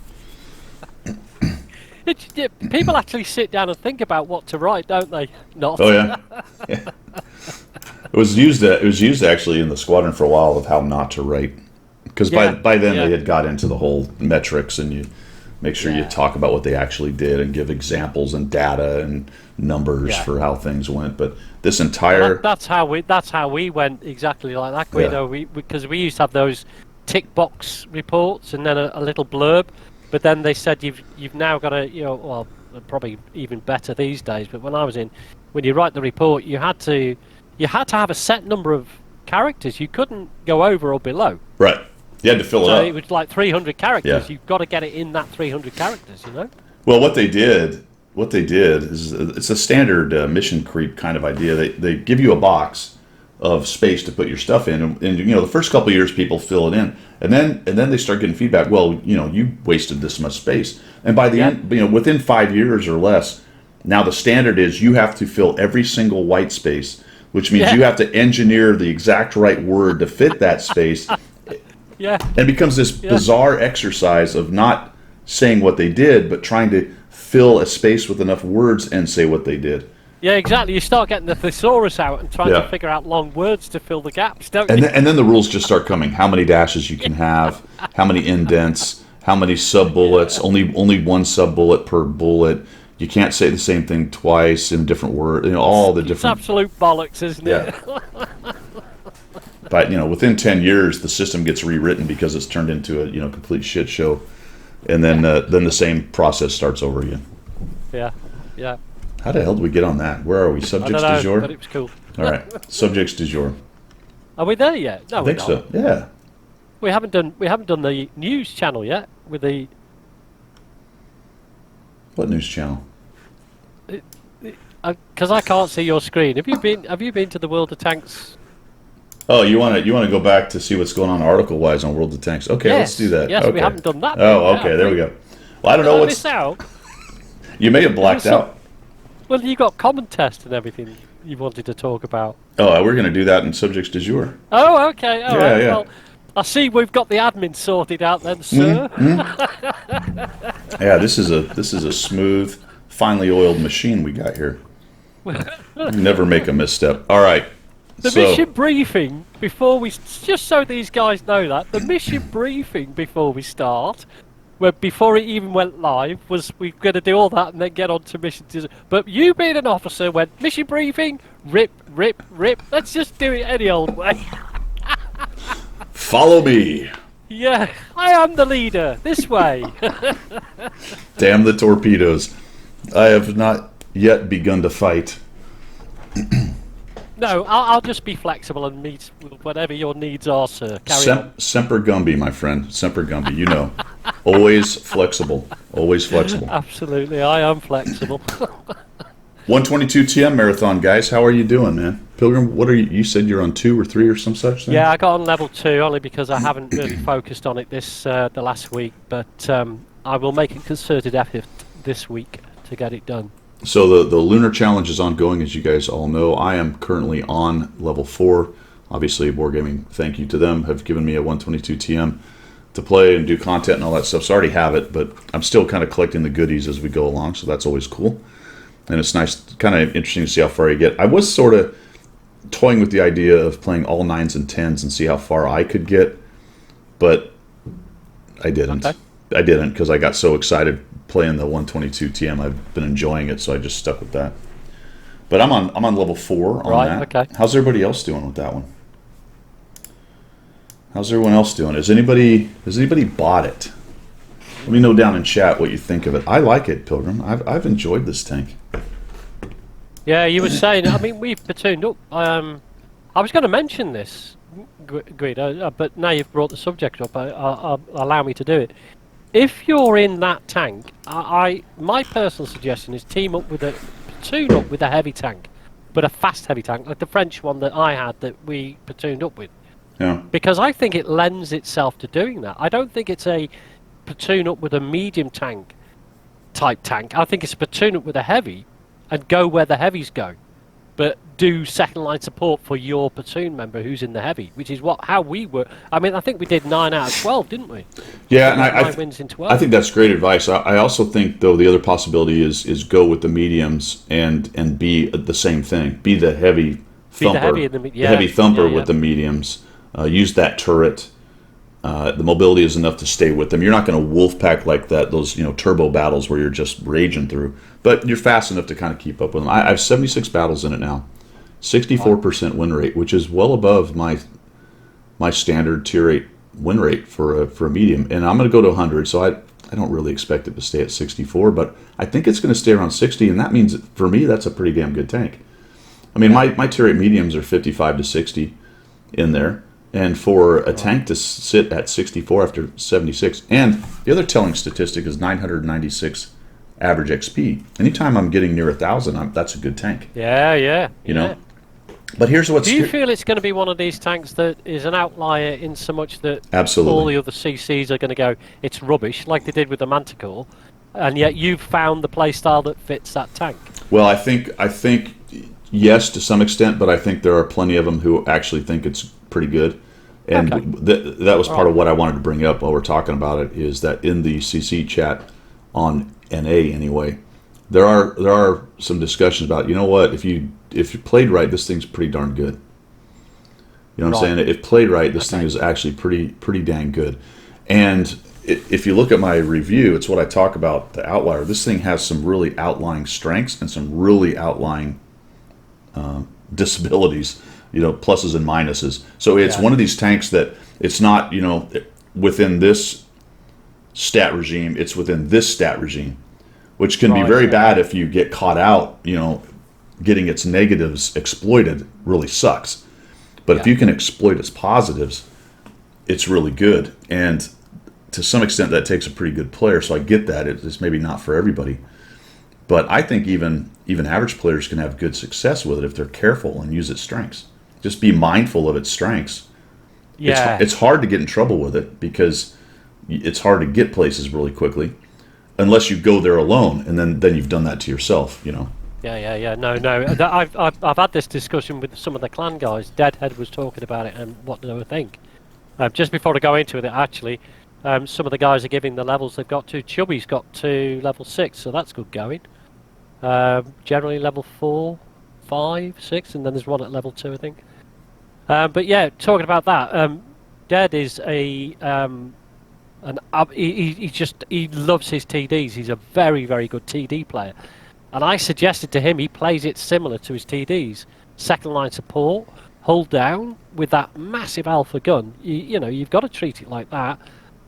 People actually sit down and think about what to write, don't they? Not. Oh yeah. Yeah. It was used actually in the squadron for a while of how not to write, because by then they had got into the whole metrics, and you make sure you talk about what they actually did and give examples and data and numbers for how things went. But this entire that's how we went exactly like that, Guido. Because we used to have those tick box reports and then a little blurb, but then they said you've now got to probably even better these days. But when you write the report, you had to have a set number of characters. You couldn't go over or below. Right. You had to fill it up. So it was like 300 characters. Yeah. You've got to get it in that 300 characters, Well, what they did is, it's a standard mission creep kind of idea. They give you a box of space to put your stuff in, and the first couple of years people fill it in, and then they start getting feedback. Well, you wasted this much space, and by the end, within 5 years or less, now the standard is you have to fill every single white space, which means you have to engineer the exact right word to fit that space. Yeah. And it becomes this bizarre exercise of not saying what they did, but trying to fill a space with enough words and say what they did. Yeah, exactly. You start getting the thesaurus out and trying to figure out long words to fill the gaps, don't you? And then the rules just start coming. How many dashes you can have, how many indents, how many sub-bullets, only one sub-bullet per bullet. You can't say the same thing twice in different words. All the different... It's absolute bollocks, isn't it? But within 10 years, the system gets rewritten because it's turned into a complete shit show, and then the same process starts over again. Yeah. How the hell did we get on that? Where are we? Subjects du jour? But it was cool. All right, subjects du jour. Are we there yet? No, I think so. Yeah. We haven't done the news channel yet with the. What news channel? Because I can't see your screen. Have you been to the World of Tanks? Oh, you want to go back to see what's going on article-wise on World of Tanks? Okay, yes. Let's do that. Yes, okay. We haven't done that. Oh, okay, there we go. Well, I don't know what's... Miss out? You may have blacked out. Well, you got common test and everything you wanted to talk about. Oh, we're going to do that in subjects du jour. Oh, okay. All right. Yeah. Well, I see we've got the admin sorted out then, sir. Mm-hmm. Yeah, this is a smooth, finely oiled machine we got here. Never make a misstep. All right. The mission briefing before we, just so these guys know that, the mission briefing before we start where before it even went live was we're going to do all that and then get on to mission. But you being an officer went mission briefing, rip, rip, rip. Let's just do it any old way. Follow me. Yeah, I am the leader. This way. Damn the torpedoes. I have not yet begun to fight. No, I'll just be flexible and meet whatever your needs are, sir. Carry on. Semper Gumby, my friend. Semper Gumby, you know. Always flexible. Always flexible. Absolutely, I am flexible. 122 TM marathon, guys. How are you doing, man? Pilgrim, what are you? You said you're on 2 or 3 or some such thing? Yeah, I got on level 2 only because I haven't really focused on it the last week, but I will make a concerted effort this week to get it done. So the lunar challenge is ongoing, as you guys all know. I am currently on level 4. Obviously, Wargaming, thank you to them, have given me a 122 TM to play and do content and all that stuff. So I already have it, but I'm still kind of collecting the goodies as we go along, so that's always cool. And it's nice, kind of interesting to see how far you get. I was sort of toying with the idea of playing all 9s and 10s and see how far I could get, but I didn't. Okay. I didn't because I got so excited playing the 122 TM. I've been enjoying it, so I just stuck with that. But I'm on level 4 on that. Okay. How's everybody else doing with that one? How's everyone else doing? Has anybody bought it? Let me know down in chat what you think of it. I like it, Pilgrim. I've enjoyed this tank. Yeah, you were saying. I mean, we've platooned up. I was going to mention this, Guido, but now you've brought the subject up. Allow me to do it. If you're in that tank, my personal suggestion is team up with platoon up with a heavy tank, but a fast heavy tank, like the French one that I had that we platooned up with. Yeah. Because I think it lends itself to doing that. I don't think it's a platoon up with a medium tank type tank. I think it's a platoon up with a heavy and go where the heavies go, but do second line support for your platoon member who's in the heavy, which is how we were. I mean, I think we did 9 out of 12, didn't we? Yeah, and 9 wins in 12. I think that's great advice. I also think, though, the other possibility is go with the mediums and be the same thing. Be the heavy thumper. The heavy thumper with the mediums. Use that turret. The mobility is enough to stay with them. You're not going to wolf pack like that. Those turbo battles where you're just raging through. But you're fast enough to kind of keep up with them. I have 76 battles in it now, 64% win rate, which is well above my standard tier 8 win rate for a medium. And I'm going to go to 100, so I don't really expect it to stay at 64, but I think it's going to stay around 60, and that means for me that's a pretty damn good tank. I mean, my tier 8 mediums are 55 to 60 in there. And for a tank to sit at 64 after 76, and the other telling statistic is 996 average XP. Anytime I'm getting near 1,000, that's a good tank. Yeah. You know. But here's what's. Do you feel it's going to be one of these tanks that is an outlier in so much that Absolutely. all the other CCs are going to go, it's rubbish, like they did with the Manticore, and yet you've found the playstyle that fits that tank? Well, I think yes, to some extent, but I think there are plenty of them who actually think it's pretty good. And Okay. that was part of what I wanted to bring up while we're talking about it, is that in the CC chat on NA anyway, there are some discussions about, what, if you played right, this thing's pretty darn good. You know what I'm saying? If played right, this thing is actually pretty dang good. And if you look at my review, it's what I talk about, the outlier. This thing has some really outlying strengths and some really outlying disabilities, pluses and minuses. So it's one of these tanks that it's not, within this stat regime, it's within this stat regime, which can be very bad if you get caught out, getting its negatives exploited really sucks. But if you can exploit its positives, it's really good. And to some extent, that takes a pretty good player. So I get that. It's maybe not for everybody. But I think even average players can have good success with it if they're careful and use its strengths. Just be mindful of its strengths. Yeah. It's hard to get in trouble with it because it's hard to get places really quickly unless you go there alone, and then you've done that to yourself, Yeah. No. I've had this discussion with some of the clan guys. Deadhead was talking about it and what do they think. Just before I go into it, actually, some of the guys are giving the levels they've got to. Chubby's got to level 6, so that's good going. Generally level 4, 5, 6, and then there's one at level 2, I think. But yeah, talking about that, Dead is a And he loves his TDs. He's a very, very good TD player. And I suggested to him he plays it similar to his TDs. Second line support, hold down with that massive alpha gun. You've got to treat it like that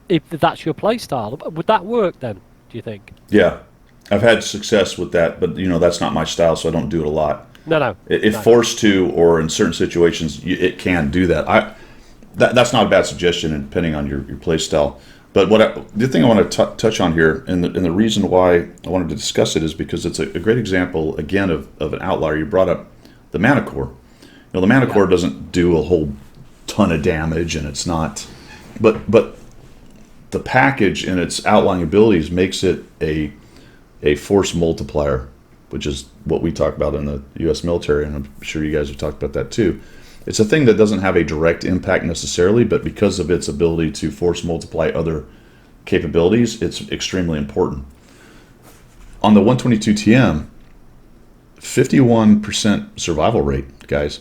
if that's your play style. Would that work then, do you think? Yeah, I've had success with that, but that's not my style, so I don't do it a lot. No. If No. forced to, or in certain situations, it can do that. That's not a bad suggestion, depending on your play style. But the thing I want to touch on here, and the reason why I wanted to discuss it is because it's a great example, again, of an outlier. You brought up the Mana Core. The Mana Core doesn't do a whole ton of damage, and it's not... But the package and its outlying abilities makes it a force multiplier, which is what we talk about in the U.S. military, and I'm sure you guys have talked about that too. It's a thing that doesn't have a direct impact necessarily, but because of its ability to force multiply other capabilities, it's extremely important. On the 122 TM, 51% survival rate, guys.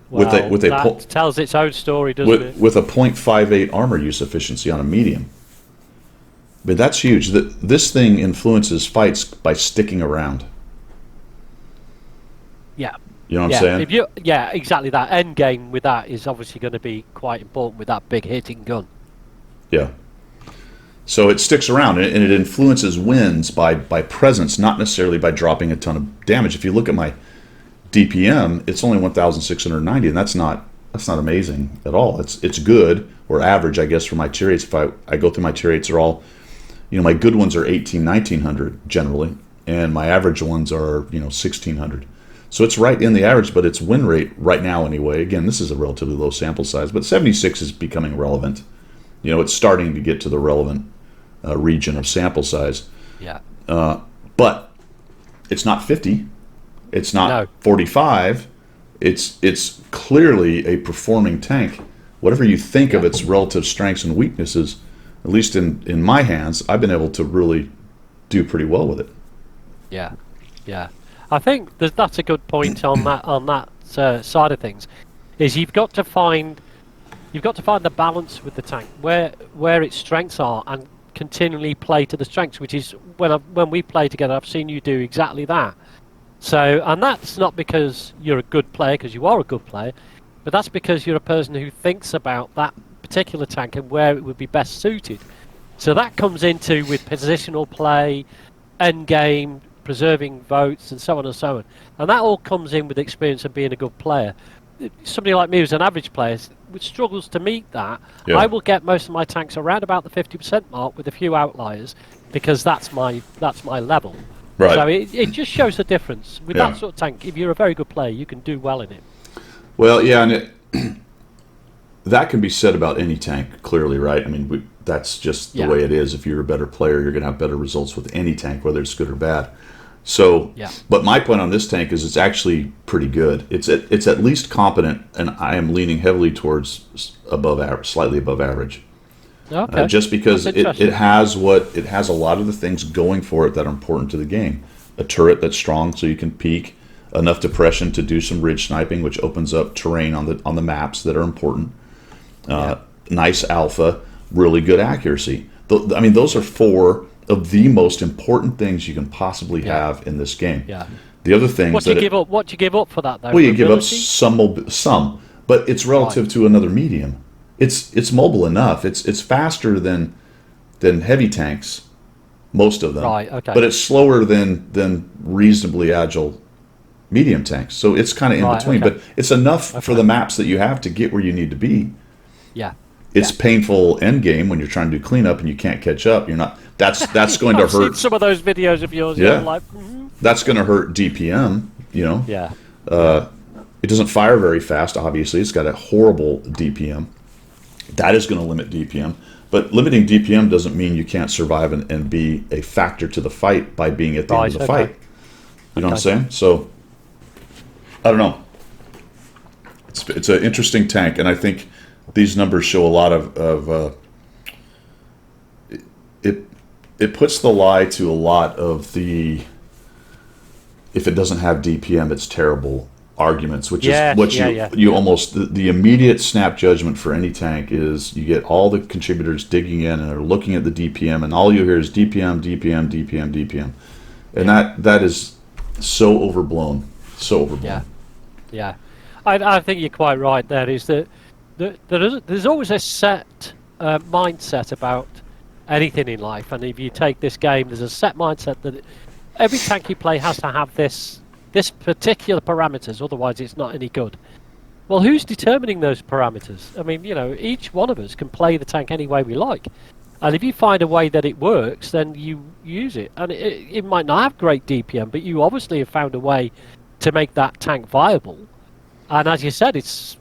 Well, that tells its own story, doesn't it? With a 0.58 armor use efficiency on a medium. But that's huge. This thing influences fights by sticking around. Yeah. You know what I'm saying? Exactly that. End game with that is obviously going to be quite important with that big hitting gun. Yeah. So it sticks around, and it influences wins by presence, not necessarily by dropping a ton of damage. If you look at my DPM, it's only 1,690, and that's not amazing at all. It's good, or average, I guess, for my tier rates. If I go through my tier rates, are all, my good ones are 1,1900 generally, and my average ones are 1,600. So it's right in the average, but its win rate right now anyway. Again, this is a relatively low sample size, but 76 is becoming relevant. It's starting to get to the relevant region of sample size. Yeah. But it's not 50. It's not 45. It's clearly a performing tank. Whatever you think of its relative strengths and weaknesses, at least in my hands, I've been able to really do pretty well with it. Yeah. I think that's a good point on that side of things. Is you've got to find the balance with the tank where its strengths are, and continually play to the strengths. Which is when we play together, I've seen you do exactly that. So, and that's not because you're a good player, because you are a good player, but that's because you're a person who thinks about that particular tank and where it would be best suited. So that comes into with positional play, end game, preserving votes, and so on and so on. And that all comes in with experience of being a good player. Somebody like me who's an average player which struggles to meet that. Yeah. I will get most of my tanks around about the 50% mark with a few outliers, because that's my level. Right. So it just shows the difference. With that sort of tank, if you're a very good player, you can do well in it. Well, yeah, and that can be said about any tank, clearly, right? I mean, that's just the way it is. If you're a better player, you're going to have better results with any tank, whether it's good or bad. So, but my point on this tank is it's actually pretty good. It's at least competent, and I am leaning heavily towards above average, slightly above average. Okay. Just because it has a lot of the things going for it that are important to the game. A turret that's strong, so you can peek, enough depression to do some ridge sniping, which opens up terrain on the maps that are important. Nice alpha, really good accuracy. I mean, those are four of the most important things you can possibly have in this game. Yeah. The other things what do you give up for that, though? Well, you give up some, but it's relative to another medium. It's mobile enough. It's faster than heavy tanks, most of them. Right. Okay. But it's slower than reasonably agile medium tanks. So it's kind of in between. Okay. But it's enough for the maps that you have to get where you need to be. Yeah. It's painful end game when you're trying to do cleanup and you can't catch up. You're not. That's going to I've hurt. seen some of those videos of yours. Yeah. Like, That's going to hurt DPM. Yeah. It doesn't fire very fast. Obviously, it's got a horrible DPM. That is going to limit DPM. But limiting DPM doesn't mean you can't survive and be a factor to the fight by being at the end of the fight. You know what I'm saying? So, I don't know. It's an interesting tank, and I think these numbers show a lot of it puts the lie to a lot of the, if it doesn't have DPM, it's terrible arguments, which Yes, is what yeah. you almost the immediate snap judgment for any tank is you get all the contributors digging in and are looking at the DPM, and all you hear is DPM, DPM, DPM, DPM, and that is so overblown, so overblown. Yeah. I think you're quite right. There is that there's always a set mindset about anything in life, and if you take this game, there's a set mindset that every tank you play has to have this particular parameters, otherwise it's not any good. Well, who's determining those parameters? I mean, each one of us can play the tank any way we like, and if you find a way that it works, then you use it. And it might not have great DPM, but you obviously have found a way to make that tank viable. And as you said, it's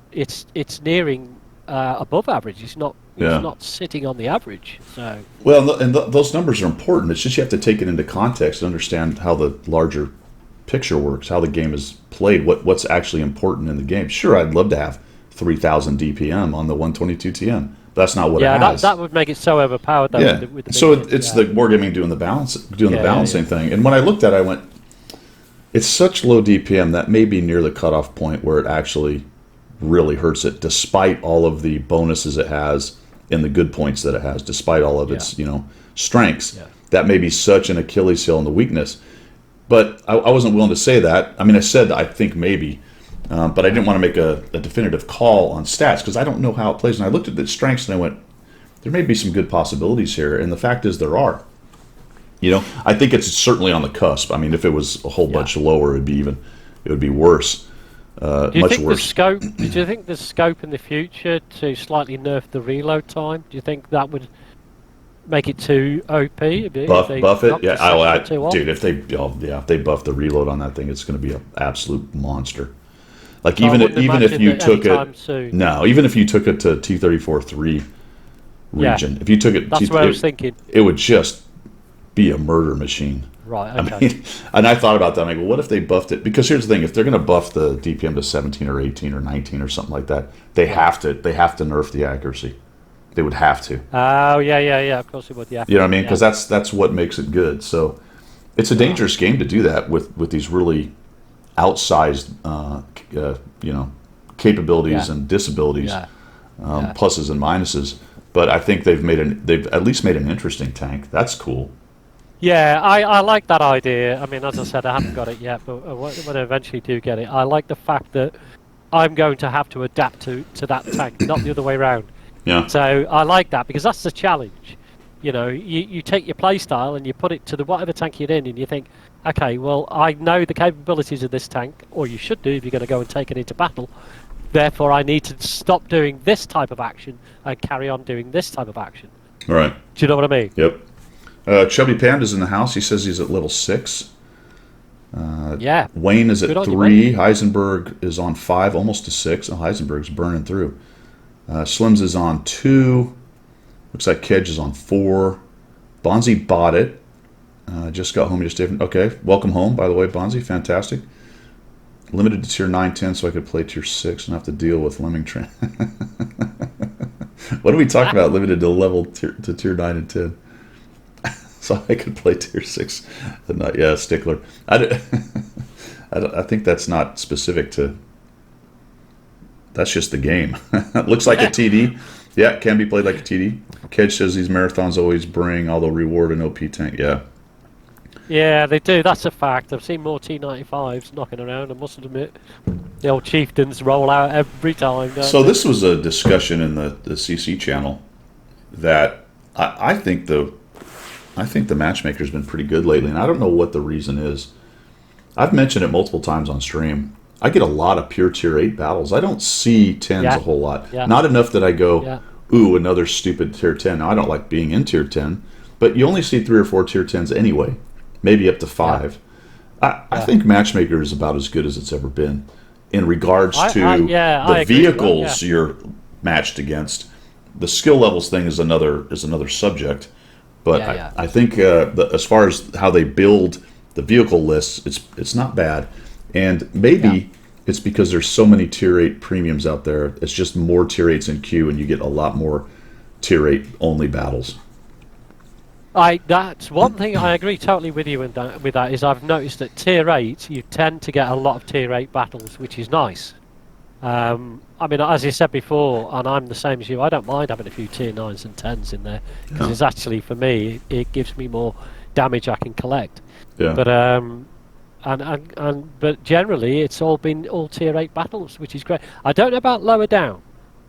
nearing above average. It's not sitting on the average. So Those numbers are important. It's just you have to take it into context and understand how the larger picture works, how the game is played, what's actually important in the game. Sure, I'd love to have 3,000 DPM on the 122 TM. That's not what it has. That would make it so overpowered. Though, yeah. with the so it's the wargaming doing the balancing thing. And when I looked at it, I went, it's such low DPM that may be near the cutoff point where it actually really hurts it, despite all of the bonuses it has and the good points that it has, despite all of its strengths. Yeah. That may be such an Achilles heel and the weakness. But I wasn't willing to say that. I mean, I said I think maybe, but I didn't want to make a definitive call on stats because I don't know how it plays. And I looked at the strengths and I went, there may be some good possibilities here. And the fact is there are. I think it's certainly on the cusp. I mean, if it was a whole bunch lower, it would be worse. Do you much think worse. Do you think there's scope in the future to slightly nerf the reload time? Do you think that would make it too OP? Buff it? Yeah, dude, if they buff the reload on that thing, it's going to be an absolute monster. Like So I even wouldn't if imagine you that took anytime it, soon. no, even if you took it to T34-3 region, if you took it, That's what I was thinking. it would just be a murder machine. Right. I Okay. mean, and I thought about that. I go, what if they buffed it? Because here's the thing: if they're going to buff the DPM to 17 or 18 or 19 or something like that, they have to nerf the accuracy. They would have to. Oh yeah. Of course it would. Yeah. You know what I mean? Because that's what makes it good. So it's a dangerous game to do that with these really outsized, capabilities and disabilities, pluses and minuses. But I think they've at least made an interesting tank. That's cool. Yeah, I like that idea. I mean, as I said, I haven't got it yet, but when I eventually do get it, I like the fact that I'm going to have to adapt to that tank, not the other way around. Yeah. So I like that because that's the challenge. You take your play style and you put it to the whatever tank you're in, and you think, okay, well, I know the capabilities of this tank, or you should do if you're going to go and take it into battle. Therefore, I need to stop doing this type of action and carry on doing this type of action. All right. Do you know what I mean? Yep. Chubby Panda's in the house. He says he's at level 6. Wayne is at 3. Heisenberg is on 5, almost to 6. Oh, Heisenberg's burning through. Slims is on 2. Looks like Kedge is on 4. Bonzi bought it. Just got home just different. Okay, welcome home, by the way, Bonzi. Fantastic. Limited to tier 9, 10, so I could play tier 6 and have to deal with Lemming Train. What did we talk about? Limited to tier 9 and 10. So I could play tier 6. But not, Stickler. I think that's not specific to... That's just the game. Looks like a TD. Yeah, can be played like a TD. Kedge says these marathons always bring, although reward an OP tank. Yeah. Yeah, they do. That's a fact. I've seen more T95s knocking around, I must admit. The old chieftains roll out every time. So this was a discussion in the CC channel that I think the matchmaker's been pretty good lately, and I don't know what the reason is. I've mentioned it multiple times on stream. I get a lot of pure tier 8 battles. I don't see 10s a whole lot. Yeah. Not enough that I go, ooh, another stupid tier 10. Now, I don't like being in tier 10, but you only see 3 or 4 tier 10s anyway, maybe up to 5. I think matchmaker is about as good as it's ever been in regards to the vehicles you're matched against. The skill levels thing is another subject, but I think as far as how they build the vehicle lists, it's not bad. And maybe it's because there's so many tier 8 premiums out there. It's just more tier 8s in queue, and you get a lot more tier 8 only battles. That's one thing I agree totally with you with that is I've noticed that tier 8 you tend to get a lot of tier 8 battles, which is nice. I mean, as you said before, and I'm the same as you, I don't mind having a few tier 9s and 10s in there because it's actually, for me, it gives me more damage I can collect. Yeah. But but generally it's all been all tier 8 battles, which is great. I don't know about lower down.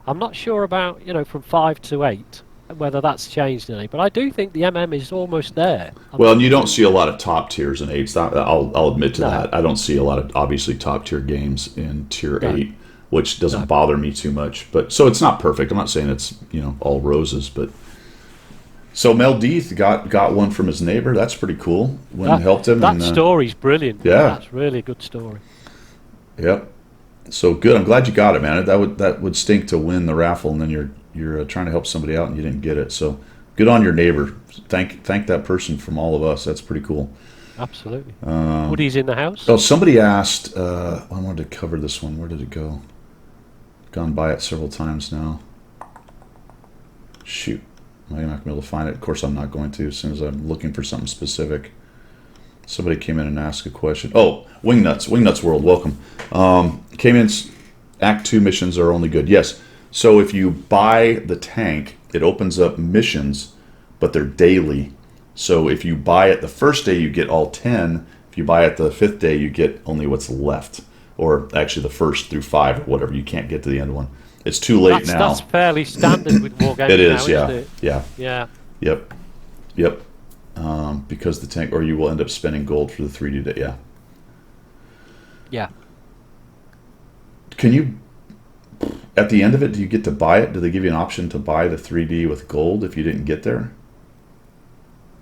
I'm not sure about from 5 to 8 whether that's changed any, but I do think the MM is almost there. Well, and you don't see a lot of top tiers in 8s. I'll admit to No. that. I don't see a lot of obviously top tier games in tier No. 8, which doesn't No. bother me too much. But so it's not perfect. I'm not saying it's all roses, but so Mel Deeth got one from his neighbor. That's pretty cool. Went and helped him. That story's brilliant. Yeah. That's really a good story. Yep. So good. I'm glad you got it, man. That would stink to win the raffle and then you're trying to help somebody out and you didn't get it. So good on your neighbor. Thank that person from all of us. That's pretty cool. Absolutely. Woody's in the house. Oh, somebody asked. I wanted to cover this one. Where did it go? Gone by it several times now. Shoot. I'm not going to be able to find it. Of course, I'm not going to as soon as I'm looking for something specific. Somebody came in and asked a question. Oh, Wingnuts. Wingnuts World, welcome. Came in, Act 2 missions are only good. Yes. So if you buy the tank, it opens up missions, but they're daily. So if you buy it the first day, you get all 10. If you buy it the 5th day, you get only what's left. Or actually the 1st through 5 or whatever. You can't get to the end one. It's too late now. That's fairly standard with wargaming. It is, now, isn't it? Yeah. Yeah. Yep. Because the tank, or you will end up spending gold for the 3D day. Yeah. Yeah. Can you, at the end of it, do you get to buy it? Do they give you an option to buy the 3D with gold if you didn't get there?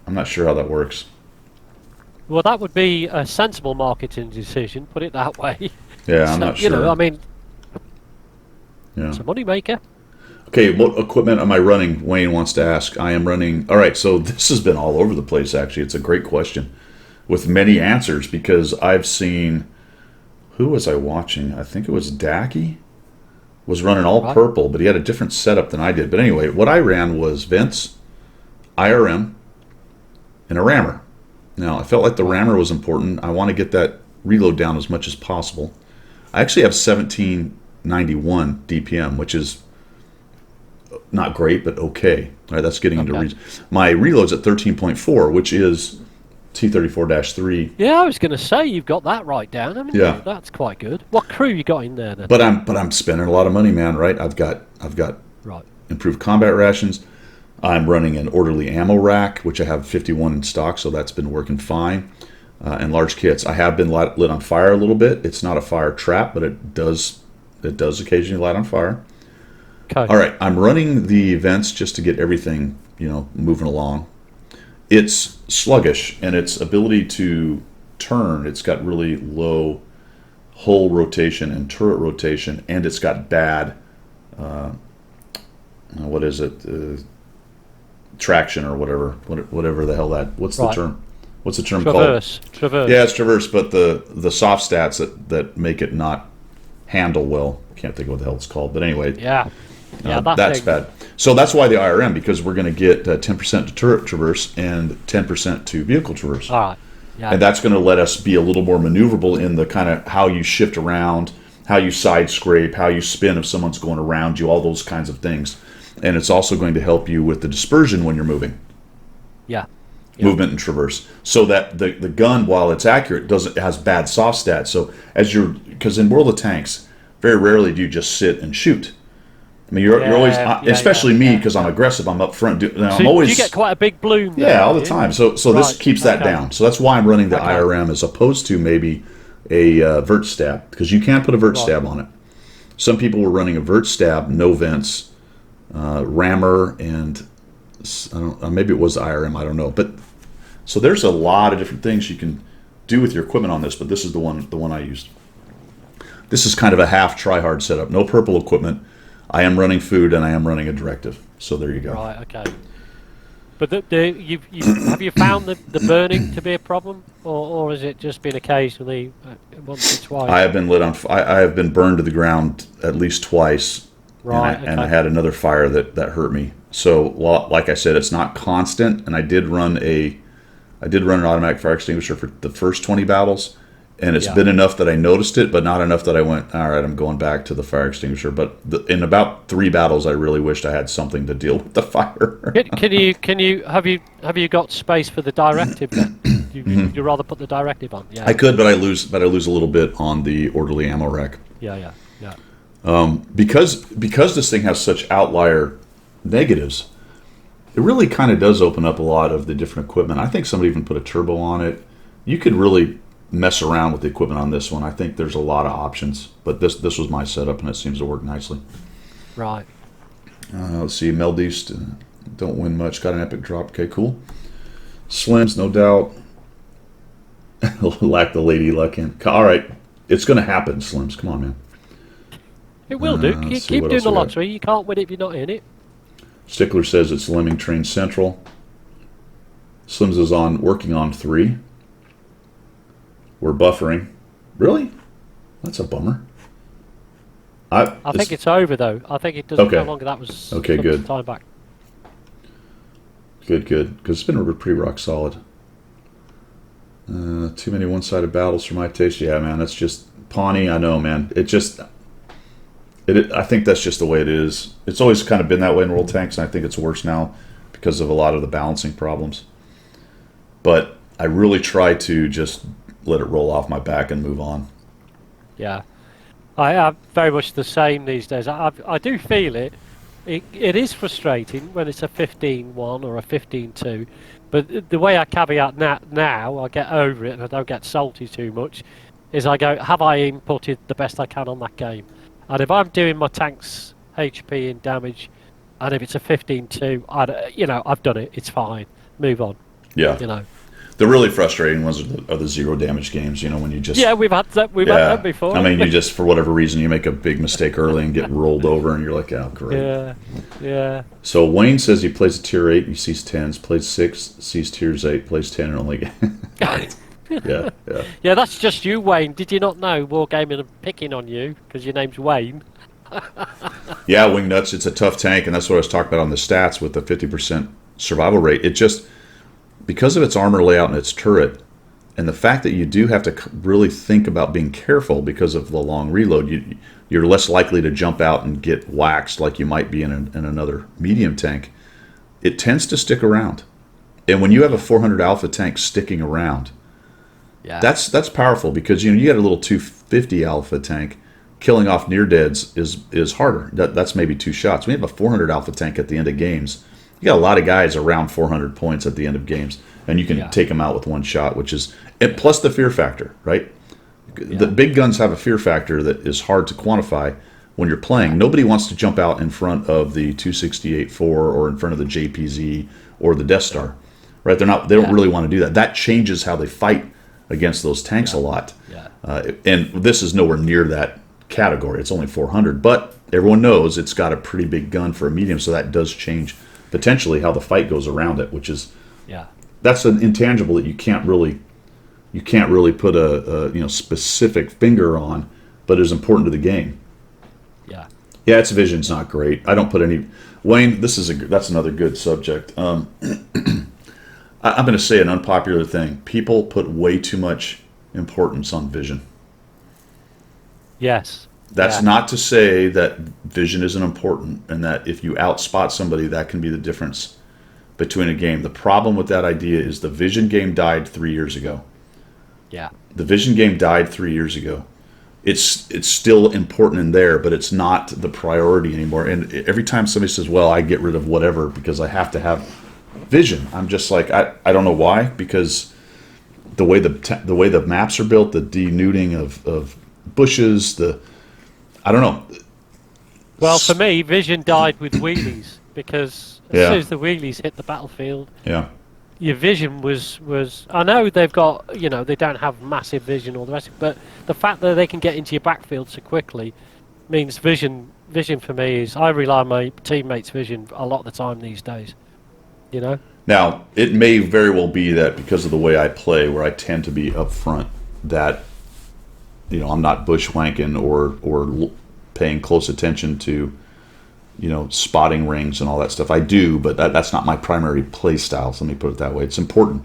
I'm not sure how that works. Well, that would be a sensible marketing decision, put it that way. Yeah, I'm not sure. I mean, Yeah. it's a money maker. Okay, what equipment am I running? Wayne wants to ask. I am running. All right, so this has been all over the place, actually. It's a great question with many answers because I've seen. Who was I watching? I think it was Dacky. Was running all purple, but he had a different setup than I did. But anyway, what I ran was Vince, IRM, and a rammer. Now, I felt like the rammer was important. I want to get that reload down as much as possible. I actually have 1791 DPM, which is not great, but okay. All right, that's getting into reason. My reload's at 13.4, which is T34-3. Yeah, I was going to say you've got that right down. I mean, Yeah. that's quite good. What crew you got in there then? But I'm spending a lot of money, man. Right? I've got Right. improved combat rations. I'm running an orderly ammo rack, which I have 51 in stock, so that's been working fine. And large kits. I have been lit on fire a little bit. It's not a fire trap, but it does occasionally light on fire. Okay. All right, I'm running the events just to get everything moving along. It's sluggish, and its ability to turn, it's got really low hull rotation and turret rotation, and it's got bad, what is it, traction or whatever the hell what's the term? What's the term Traverse. called? Traverse. Yeah, it's traverse, but the soft stats that make it not handle well. I can't think of what the hell it's called, but anyway. Yeah. Yeah, that's bad. So that's why the IRM, because we're going to get 10% to turret traverse and 10% to vehicle traverse. All right. Yeah. And that's going to let us be a little more maneuverable in the kind of how you shift around, how you side scrape, how you spin if someone's going around you, all those kinds of things. And it's also going to help you with the dispersion when you're moving. Yeah. Movement and traverse, so that the gun, while it's accurate, it has bad soft stats. So because in World of Tanks, very rarely do you just sit and shoot. I mean, you're always, especially me, because I'm aggressive. I'm up front. I'm always. You get quite a big bloom. Yeah, all the time. So this keeps that down. So that's why I'm running the Okay. IRM as opposed to maybe a vert stab, because you can put a vert stab on it. Some people were running a vert stab, no vents, rammer, and maybe it was IRM. I don't know. But so there's a lot of different things you can do with your equipment on this. But this is the one I used. This is kind of a half try-hard setup. No purple equipment. I am running food and I am running a directive. So there you go. Right. Okay. But have you found the burning to be a problem, or has it just been occasionally once or twice? I have been lit on. I have been burned to the ground at least twice. Right. And I had another fire that hurt me. So, like I said, it's not constant, and I did run an automatic fire extinguisher for the first 20 battles, and it's been enough that I noticed it, but not enough that I went, all right, I'm going back to the fire extinguisher. But in about 3 battles, I really wished I had something to deal with the fire. Have you got space for the directive then? You rather put the directive on? Yeah. I could, but I lose a little bit on the orderly ammo rack. Yeah. Because this thing has such outlier negatives, it really kind of does open up a lot of the different equipment. I think somebody even put a turbo on it. You could really mess around with the equipment on this one. I think there's a lot of options, but this was my setup, and it seems to work nicely. Right. Let's see, Meldeast, don't win much. Got an epic drop. Okay, cool. Slims, no doubt. Lack the lady luck in. All right, it's going to happen, Slims. Come on, man. It will do. Keep doing the lottery. You can't win it if you're not in it. Stickler says it's Lemming Train Central. Slims is working on 3. We're buffering. Really? That's a bummer. I think it's over though. I think it doesn't no longer. That was okay. Good. Time back. Good. Because it's been pretty rock solid. Too many one-sided battles for my taste. Yeah, man. That's just Pawnee. I know, man. I think that's just the way it is. It's always kind of been that way in World Tanks, and I think it's worse now because of a lot of the balancing problems. But I really try to just let it roll off my back and move on. Yeah. I am very much the same these days. I do feel it. It is frustrating when it's a 15-1 or a 15-2, but the way I caveat now, I get over it and I don't get salty too much, is I go, have I inputted the best I can on that game? And if I'm doing my tank's HP and damage, and if it's a 15-2, I've done it. It's fine. Move on. Yeah. The really frustrating ones are the 0 damage games. When you just we've had that before. I mean, you just for whatever reason you make a big mistake early and get rolled over, and you're like, oh great. Yeah. So Wayne says he plays a tier 8, he sees 10s, plays 6, sees tiers 8, plays 10, and only. Yeah. Yeah, that's just you, Wayne. Did you not know Wargaming are picking on you because your name's Wayne? Yeah, Wingnuts, it's a tough tank, and that's what I was talking about on the stats with the 50% survival rate. It just, because of its armor layout and its turret, and the fact that you do have to really think about being careful because of the long reload, you're less likely to jump out and get waxed like you might be in another medium tank. It tends to stick around. And when you have a 400 alpha tank sticking around, that's powerful because you got a little 250 alpha tank. Killing off near deads is harder. That's maybe 2 shots. We have a 400 alpha tank at the end of games. You got a lot of guys around 400 points at the end of games, and you can take them out with 1 shot, which is plus the fear factor, right? The big guns have a fear factor that is hard to quantify when you're playing. Nobody wants to jump out in front of the 268-4 or in front of the JPZ or the Death Star, right? They don't really want to do that. That changes how they fight against those tanks a lot. And this is nowhere near that category. It's only 400, but everyone knows it's got a pretty big gun for a medium, so that does change potentially how the fight goes around it, which is that's an intangible that you can't really put a specific finger on, but is important to the game. Yeah, its vision's not great. I don't put any. Wayne, that's another good subject. I'm going to say an unpopular thing. People put way too much importance on vision. Yes. That's not to say that vision isn't important and that if you outspot somebody, that can be the difference between a game. The problem with that idea is the vision game died 3 years ago. Yeah. The vision game died 3 years ago. It's still important in there, but it's not the priority anymore. And every time somebody says, well, I get rid of whatever because I have to have vision, I'm just like, I don't know why, because the way the maps are built, the denuding of bushes, I don't know. Well, for me, vision died with wheelies because as soon as the wheelies hit the battlefield, your vision was. I know they've got, they don't have massive vision or the rest, but the fact that they can get into your backfield so quickly means vision. Vision for me is I rely on my teammates' vision a lot of the time these days. Now, it may very well be that because of the way I play, where I tend to be up front, that I'm not bushwanking or paying close attention to spotting rings and all that stuff. I do, but that's not my primary play style. So let me put it that way. It's important.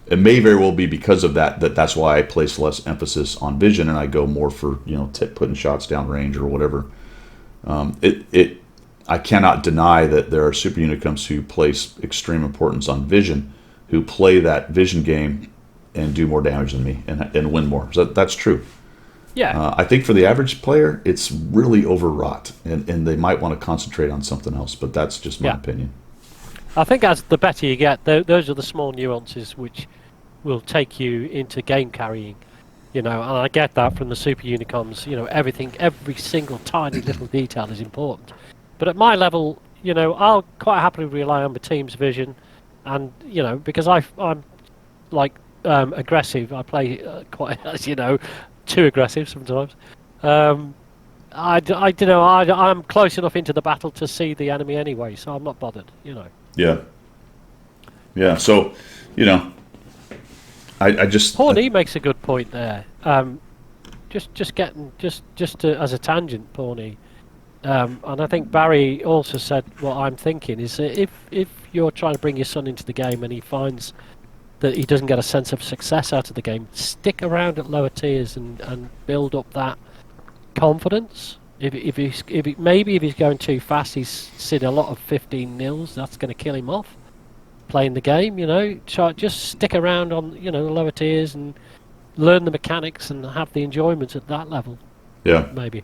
It may very well be because of that's why I place less emphasis on vision and I go more for putting shots down range or whatever. I cannot deny that there are super unicums who place extreme importance on vision, who play that vision game and do more damage than me and win more. So that's true. Yeah. I think for the average player, it's really overwrought, and they might want to concentrate on something else. But that's just my opinion. I think as the better you get, those are the small nuances which will take you into game carrying. And I get that from the super unicorns. Everything, every single tiny little detail is important. But at my level, I'll quite happily rely on the team's vision, and because I'm like aggressive. I play quite, as you know, too aggressive sometimes. I don't know. I'm close enough into the battle to see the enemy anyway, so I'm not bothered. Yeah. Yeah. So, I just. Pawnee makes a good point there. Just as a tangent, Pawnee. And I think Barry also said what I'm thinking is that if you're trying to bring your son into the game and he finds that he doesn't get a sense of success out of the game, stick around at lower tiers and build up that confidence. If he's going too fast, he's seen a lot of 15 nils. That's going to kill him off playing the game. Just stick around on the lower tiers and learn the mechanics and have the enjoyment at that level. Yeah, maybe.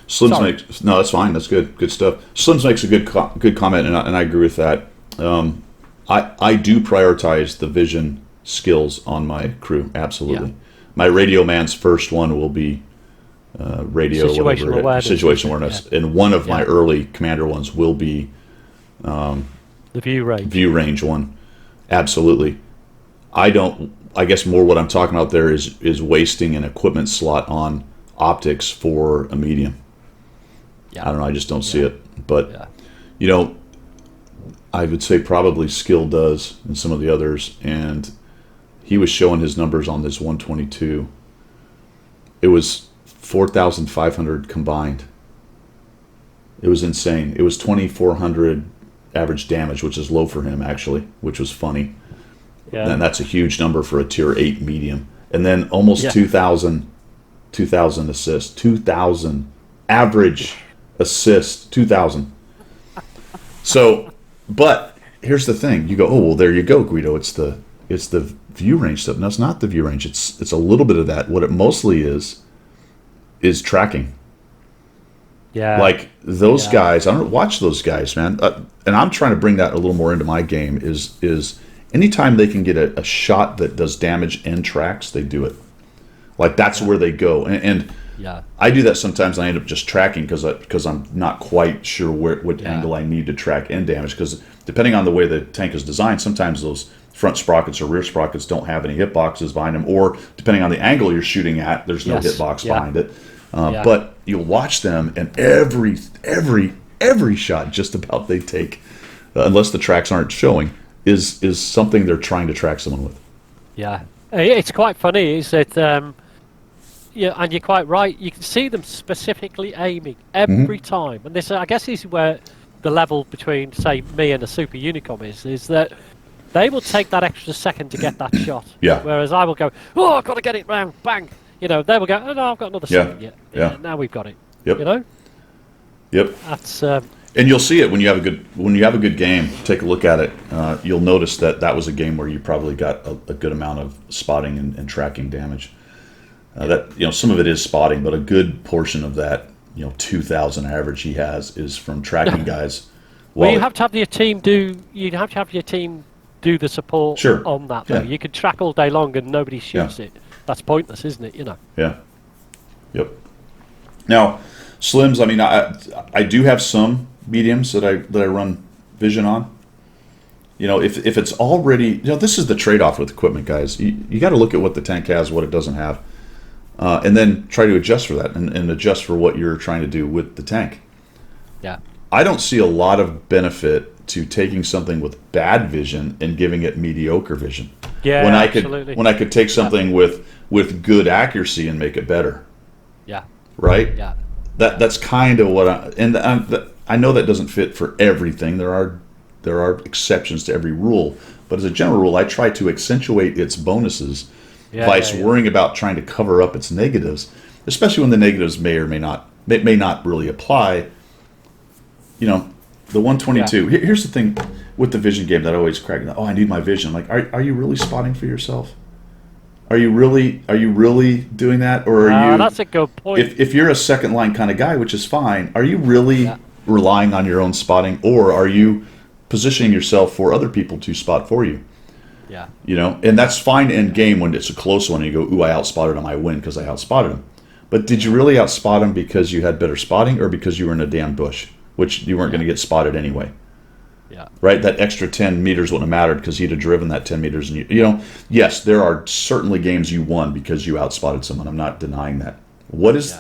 Slims makes that's fine. That's good stuff. Slims makes a good comment, and I agree with that. I do prioritize the vision skills on my crew. Absolutely, my radio man's first one will be radio situational awareness, and one of my early commander ones will be the view range one. Absolutely. I guess more what I'm talking about there is wasting an equipment slot on optics for a medium. I don't know. I just don't see it. But I would say probably skill does, and some of the others. And he was showing his numbers on this 122. It was 4,500 combined. It was insane. It was 2,400 average damage, which is low for him actually, which was funny. Yeah. And that's a huge number for a tier 8 medium. And then almost 2,000 assists. 2,000 average assists. 2,000. So, but here's the thing. You go, oh well, there you go, Guido. It's the view range stuff. No, it's not the view range. It's a little bit of that. What it mostly is tracking. Yeah. Like those guys. I don't watch those guys, man. And I'm trying to bring that a little more into my game. Is anytime they can get a shot that does damage and tracks, they do it. Like that's where they go. And I do that sometimes. I end up just tracking because I'm not quite sure what angle I need to track and damage. Because depending on the way the tank is designed, sometimes those front sprockets or rear sprockets don't have any hitboxes behind them, or depending on the angle you're shooting at, there's no hitbox behind it. But you'll watch them, and every shot just about they take, unless the tracks aren't showing, is something they're trying to track someone with. Yeah, it's quite funny, is that and you're quite right. You can see them specifically aiming every time, and this, I guess, is where the level between, say, me and a super unicom is that they will take that extra second to get that shot. Yeah. Whereas I will go, oh, I've got to get it round, bang. They will go, oh no, I've got another second yet. Yeah. Now we've got it. Yep. Yep. That's. And you'll see it when you have a good game. Take a look at it. You'll notice that was a game where you probably got a good amount of spotting and tracking damage. That some of it is spotting, but a good portion of that 2,000 average he has is from tracking guys. Well, you have to have your team do. You'd have to have your team do the support on that. Though you could track all day long and nobody shoots it. That's pointless, isn't it? Yeah. Yep. Now, Slims. I mean, I do have some mediums that I run vision on. If it's already, this is the trade-off with equipment, guys. You got to look at what the tank has, what it doesn't have, and then try to adjust for that and adjust for what you're trying to do with the tank. Yeah. I don't see a lot of benefit to taking something with bad vision and giving it mediocre vision. Yeah, absolutely. When I could take something with good accuracy and make it better. Yeah. Right? Yeah. That's kind of what I I know that doesn't fit for everything. There are exceptions to every rule, but as a general rule, I try to accentuate its bonuses, vice worrying about trying to cover up its negatives, especially when the negatives may or may not really apply. You know, the 122. Here's the thing with the vision game that I always crack. Oh, I need my vision. Like, are you really spotting for yourself? Are you really doing that, or are you? That's a good point. If you're a second line kind of guy, which is fine, are you really relying on your own spotting, or are you positioning yourself for other people to spot for you? Yeah. You know, and that's fine in game when it's a close one and you go, ooh, I outspotted him, I win because I outspotted him. But did you really outspot him because you had better spotting, or because you were in a damn bush, which you weren't going to get spotted anyway? Yeah. Right? That extra 10 meters wouldn't have mattered because he'd have driven that 10 meters. And you know, yes, there are certainly games you won because you outspotted someone. I'm not denying that. What is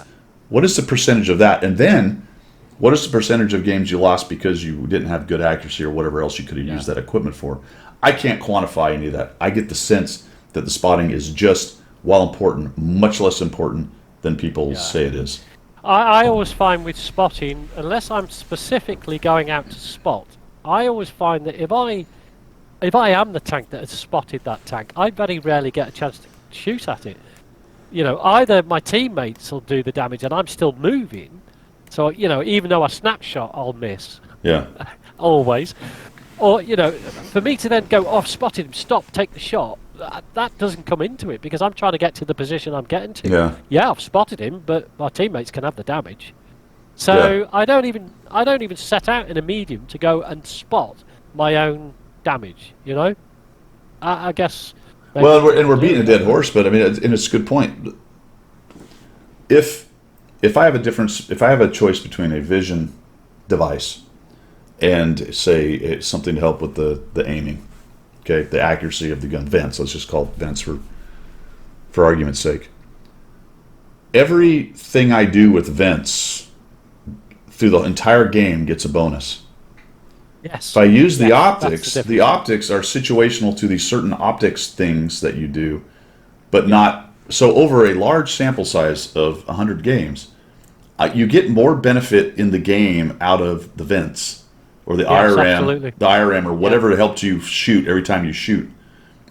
the percentage of that? And then what is the percentage of games you lost because you didn't have good accuracy or whatever else you could have used that equipment for? I can't quantify any of that. I get the sense that the spotting is just, while important, much less important than people say it is. I always find with spotting, unless I'm specifically going out to spot, I always find that if I am the tank that has spotted that tank, I very rarely get a chance to shoot at it. You know, either my teammates will do the damage and I'm still moving, so, you know, even though I snapshot, I'll miss. Yeah. Always. Or, you know, for me to then go, I've spotted him, stop, take the shot, that doesn't come into it because I'm trying to get to the position I'm getting to. Yeah, I've spotted him, but my teammates can have the damage. So I don't even set out in a medium to go and spot my own damage. You know, I guess. Well, we're beating a dead horse, but I mean, and it's a good point. If I have a choice between a vision device and say something to help with the aiming, okay, the accuracy of the gun, vents. Let's just call it vents for argument's sake. Everything I do with vents through the entire game gets a bonus. Yes. If I use the optics are situational to these certain optics things that you do, but not so over a large sample size of 100 games, you get more benefit in the game out of the vents or the IRM or whatever helped you shoot every time you shoot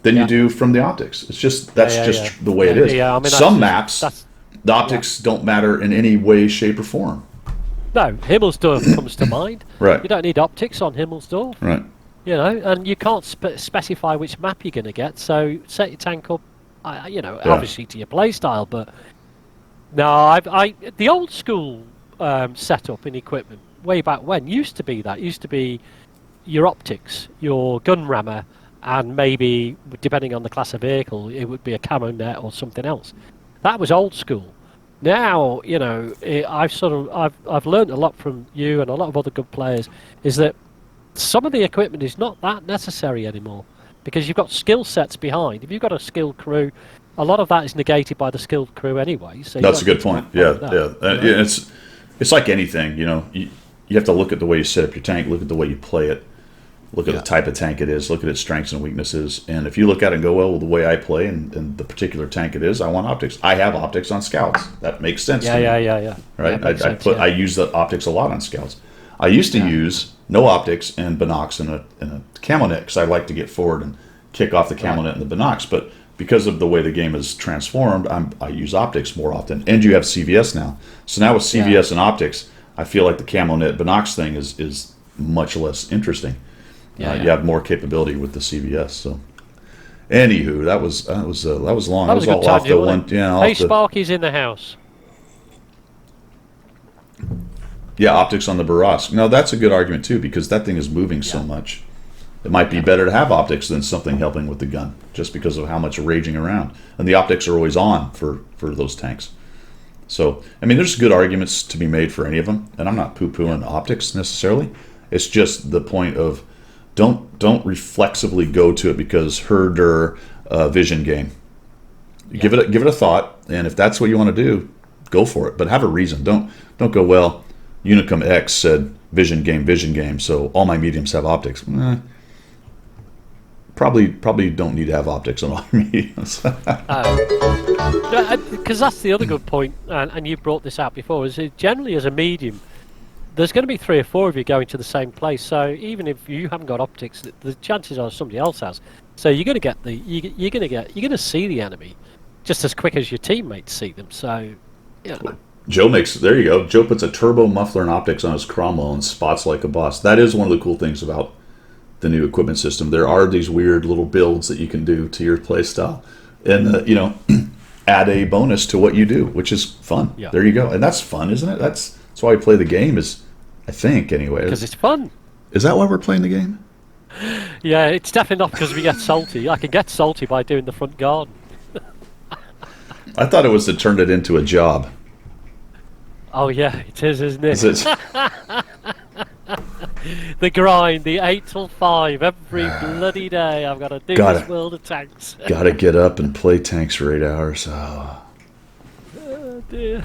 than you do from the optics. It's just just the way it is. I mean, some maps, the optics don't matter in any way, shape, or form. No, Himmelsdorf comes to mind. Right. You don't need optics on Himmelsdorf. Right. You know, and you can't specify which map you're going to get, so set your tank up, obviously to your play style, but no, the old school setup in equipment way back when used to be your optics, your gun rammer, and maybe, depending on the class of vehicle, it would be a camo net or something else. That was old school. Now, you know, I've learned a lot from you and a lot of other good players, is that some of the equipment is not that necessary anymore because you've got skill sets behind. If you've got a skilled crew, a lot of that is negated by the skilled crew anyway. So that's a good point. It's like anything, you know. You have to look at the way you set up your tank, look at the way you play it, look at the type of tank it is, look at its strengths and weaknesses. And if you look at it and go, well, the way I play and the particular tank it is, I want optics. I have optics on scouts. That makes sense to me. Right? I use the optics a lot on scouts. I used to use no optics and binocs in a camo net because I like to get forward and kick off the camo net and the binocs. But because of the way the game is transformed, I use optics more often. And you have CVS now. So now with CVS and optics, I feel like the camo net binocs thing is much less interesting. You have more capability with the CVS. So, anywho, that was long. That was all off the one. Hey, Sparky's in the house. Yeah, optics on the Barras. No, that's a good argument too because that thing is moving so much. It might be better to have optics than something helping with the gun, just because of how much raging around. And the optics are always on for those tanks. So, I mean, there's good arguments to be made for any of them, and I'm not poo-pooing optics necessarily. It's just the point of don't reflexively go to it because herder vision game. Give it a thought, and if that's what you want to do, go for it. But have a reason. Don't go, well, Unicum X said vision game, so all my mediums have optics. Probably don't need to have optics on all your mediums. Because that's the other good point, and you brought this out before, is generally as a medium, there's going to be 3 or 4 of you going to the same place. So even if you haven't got optics, the chances are somebody else has. So you're going to get you're going to see the enemy just as quick as your teammates see them. So, you know. Joe makes, there you go. Joe puts a turbo muffler and optics on his Cromwell and spots like a boss. That is one of the cool things about the new equipment system. There are these weird little builds that you can do to your play style, and add a bonus to what you do, which is fun. Yeah. There you go, and that's fun, isn't it? That's why we play the game. Is I think anyway. Because it's fun. Is that why we're playing the game? Yeah, it's definitely not because we get salty. I can get salty by doing the front garden. I thought it was to turn it into a job. Oh yeah, it is, isn't it? Is it? The grind, the 8 till 5 every bloody day. I've got to do this World of Tanks. Gotta get up and play tanks for 8 hours. Oh dear.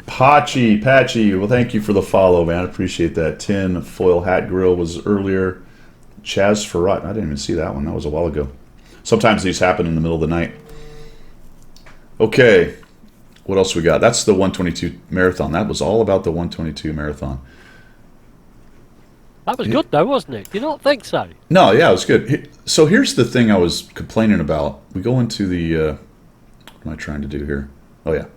Patchy, well, thank you for the follow, man. I appreciate that. Tin Foil Hat Grill was earlier. Chaz Farrat, I didn't even see that one. That was a while ago. Sometimes these happen in the middle of the night. Okay, what else we got? That's the 122 marathon. That was all about the 122 marathon. That was good, though, wasn't it? Do you not think so? No, yeah, it was good. So here's the thing I was complaining about. We go into the... what am I trying to do here? Oh, yeah.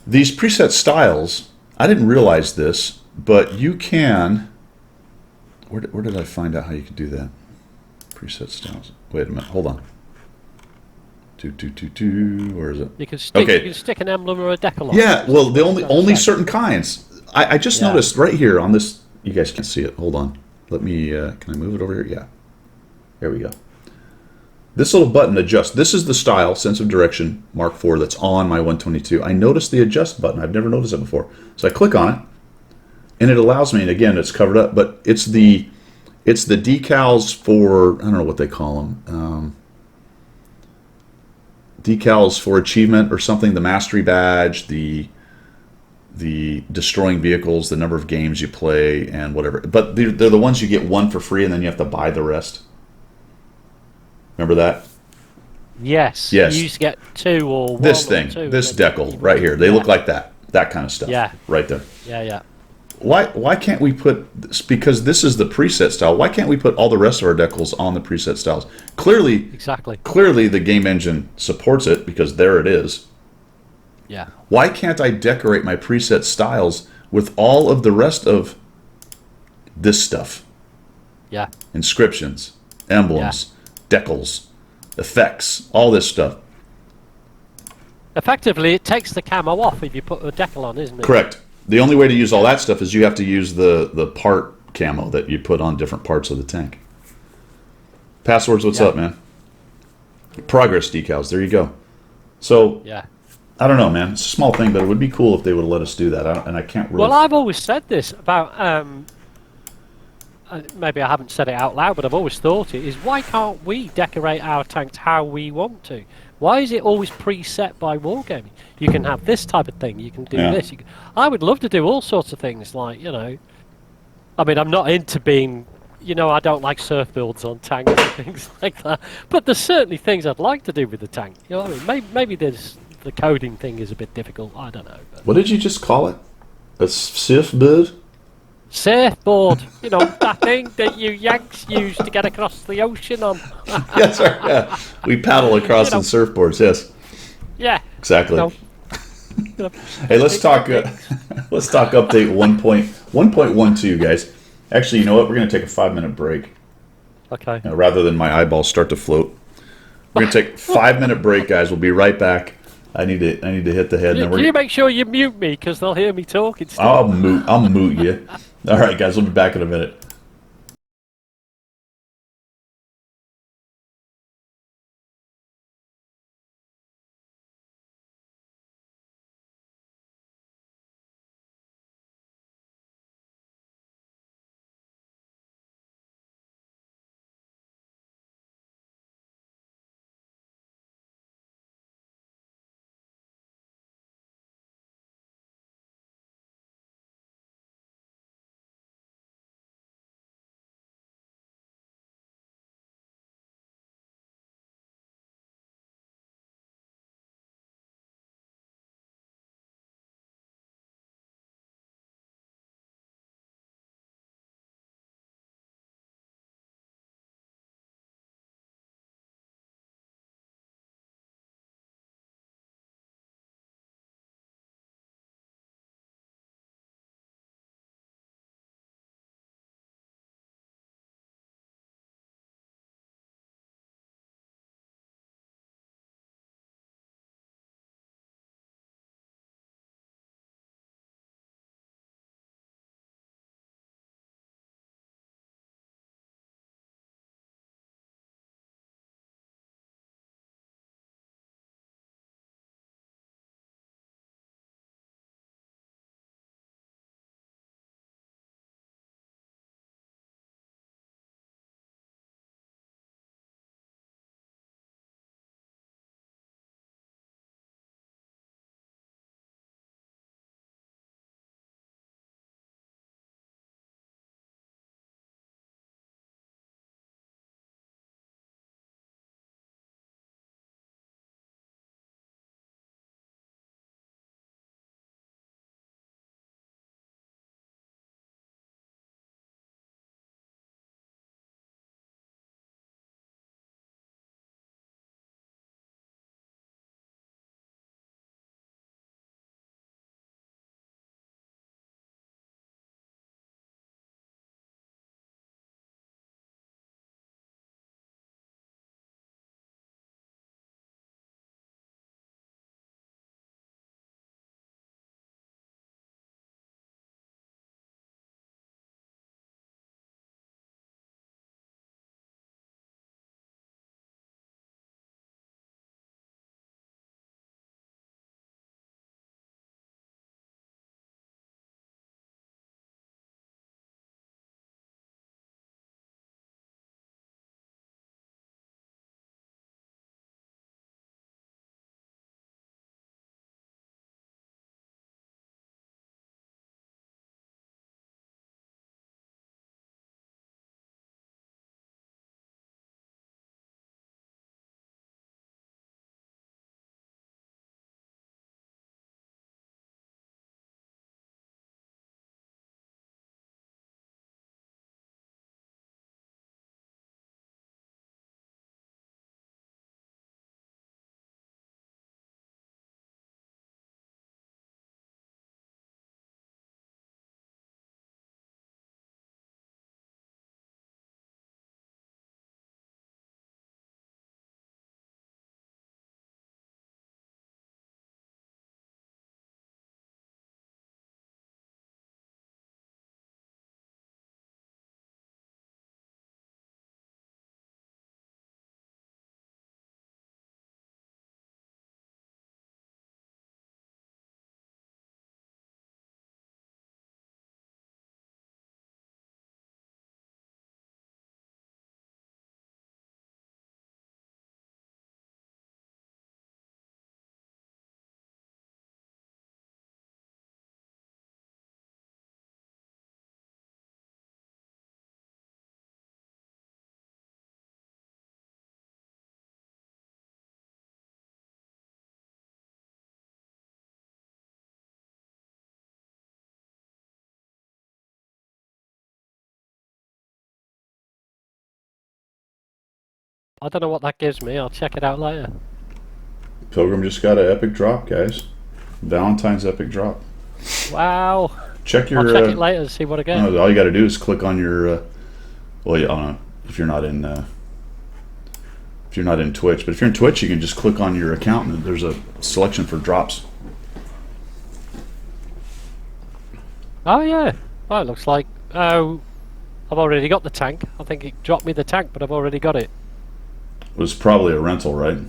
These preset styles, I didn't realize this, but you can... Where did I find out how you could do that? Preset styles. Wait a minute, hold on. Where is it? You can stick, okay. You can stick an emblem or a decal on. Yeah, well, the only certain kinds. I just noticed right here on this... You guys can't see it. Hold on. Let me... can I move it over here? Yeah. There we go. This little button adjusts. This is the style, sense of direction, Mark IV, that's on my 122. I noticed the adjust button. I've never noticed it before. So I click on it, and it allows me, and again, it's covered up, but it's the decals for, I don't know what they call them, decals for achievement or something, the mastery badge, the destroying vehicles, the number of games you play, and whatever. But they're the ones you get one for free, and then you have to buy the rest. Remember that? Yes. Yes. You used to get 2 or 1 this or thing, 2, this decal right here. They look like that kind of stuff. Yeah. Right there. Yeah. Why can't we put this, because this is the preset style, why can't we put all the rest of our decals on the preset styles? Clearly the game engine supports it because there it is. Yeah. Why can't I decorate my preset styles with all of the rest of this stuff? Yeah. Inscriptions, emblems, decals, effects, all this stuff. Effectively, it takes the camo off if you put a decal on, isn't it? Correct. The only way to use all that stuff is you have to use the part camo that you put on different parts of the tank. Passwords, what's up, man? Progress decals, there you go. So, yeah. I don't know, man. It's a small thing, but it would be cool if they would have let us do that. I can't really... Well, I've always said this about... maybe I haven't said it out loud, but I've always thought it, is why can't we decorate our tanks how we want to? Why is it always preset by Wargaming? You can have this type of thing, you can do this. I would love to do all sorts of things, like, I mean, I'm not into being... I don't like surf builds on tanks and things like that. But there's certainly things I'd like to do with the tank. You know what I mean? Maybe there's... The coding thing is a bit difficult. I don't know. But. What did you just call it? A surfboard? Surfboard. That thing that you Yanks use to get across the ocean on. Yes, sir. Yeah. We paddle across on surfboards, yes. Yeah. Exactly. Hey, let's talk update 1.12, guys. Actually, you know what? We're going to take a 5-minute break. Okay. Rather than my eyeballs start to float. We're going to take a 5-minute break, guys. We'll be right back. I need to hit the head. Can you make sure you mute me, because they'll hear me talking still. I'll mute you. All right, guys. We'll be back in a minute. I don't know what that gives me. I'll check it out later. Pilgrim just got an epic drop, guys. Valentine's epic drop. Wow. Check your. I'll check it later and see what I get. No, all you got to do is click on your. Well, I don't know if you're not in. If you're not in Twitch, but if you're in Twitch, you can just click on your account and there's a selection for drops. Oh yeah. Well, it looks like. Oh, I've already got the tank. I think it dropped me the tank, but I've already got it. It was probably a rental, right?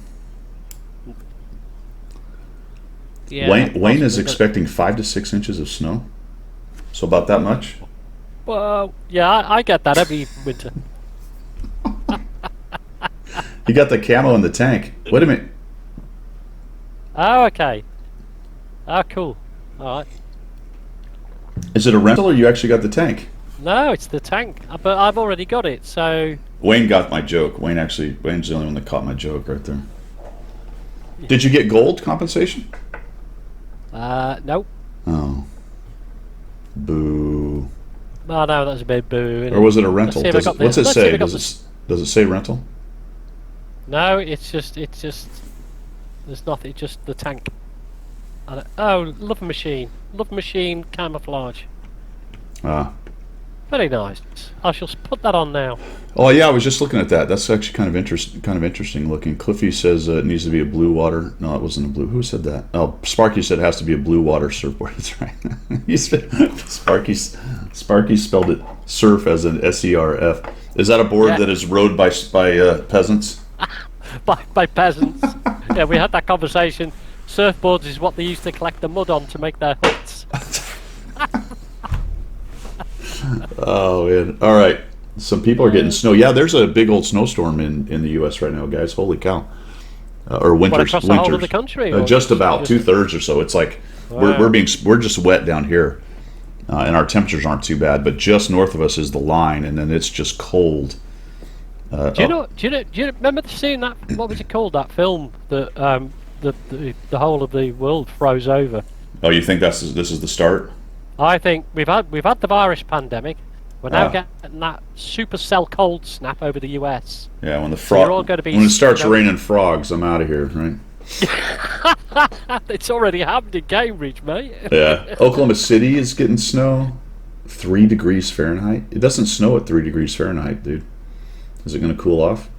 Yeah. Wayne is expecting 5 to 6 inches of snow. So about that much. Well, yeah, I get that every winter. You got the camo in the tank. Wait a minute. Oh, okay. Oh, cool. All right. Is it a rental or you actually got the tank? No, it's the tank, but I've already got it. So Wayne got my joke. Wayne's the only one that caught my joke right there. Did you get gold compensation? nope. Oh. Boo. Oh no, that's a bit boo. Or was it a rental? Let's see if I got What's this. it Let's see if say? I got Does it say rental? No, it's just. There's nothing. It's just the tank. Oh, love machine camouflage. Ah. Very nice. I shall put that on now. Oh yeah, I was just looking at that. That's actually kind of interesting looking. Cliffy says it needs to be a blue water. No, it wasn't a blue. Who said that? Oh, Sparky said it has to be a blue water surfboard. That's right. Sparky spelled it surf as an SERF. Is that a board that is rowed by peasants? by peasants. Yeah, we had that conversation. Surfboards is what they used to collect the mud on to make their huts. Oh man! All right, some people are getting snow. Yeah, there's a big old snowstorm in the U.S. right now, guys. Holy cow! Or winters, across the whole of the country, or just about 2/3 or so. It's like Wow. we're just wet down here, and our temperatures aren't too bad. But just north of us is the line, and then it's just cold. Do you remember seeing that? What was it called? That film that the whole of the world froze over. Oh, you think this is the start? I think we've had the virus pandemic. We're now getting that supercell cold snap over the US. Yeah, when you're all gonna be, when it starts raining frogs, I'm out of here, right? It's already happened in Cambridge, mate. Yeah, Oklahoma City is getting snow, 3 degrees Fahrenheit. It doesn't snow at 3 degrees Fahrenheit, dude. Is it going to cool off?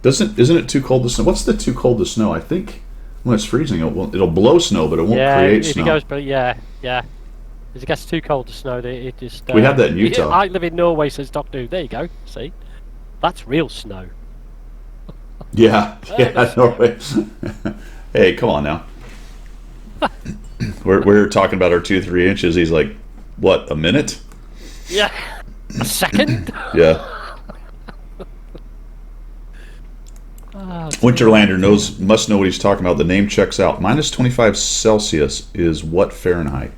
Isn't it too cold to snow? What's the too cold to snow? I think when it's freezing, it'll blow snow, but it won't create snow. It goes, but yeah. If it gets too cold to snow, it just. We had that in Utah. I live in Norway, says Doctor Who. There you go. See, that's real snow. Yeah, Norway. Hey, come on now. we're talking about our 2-3 inches. He's like, what, a minute? Yeah, a second. Yeah. Winterlander must know what he's talking about. The name checks out. Minus 25 Celsius is what Fahrenheit?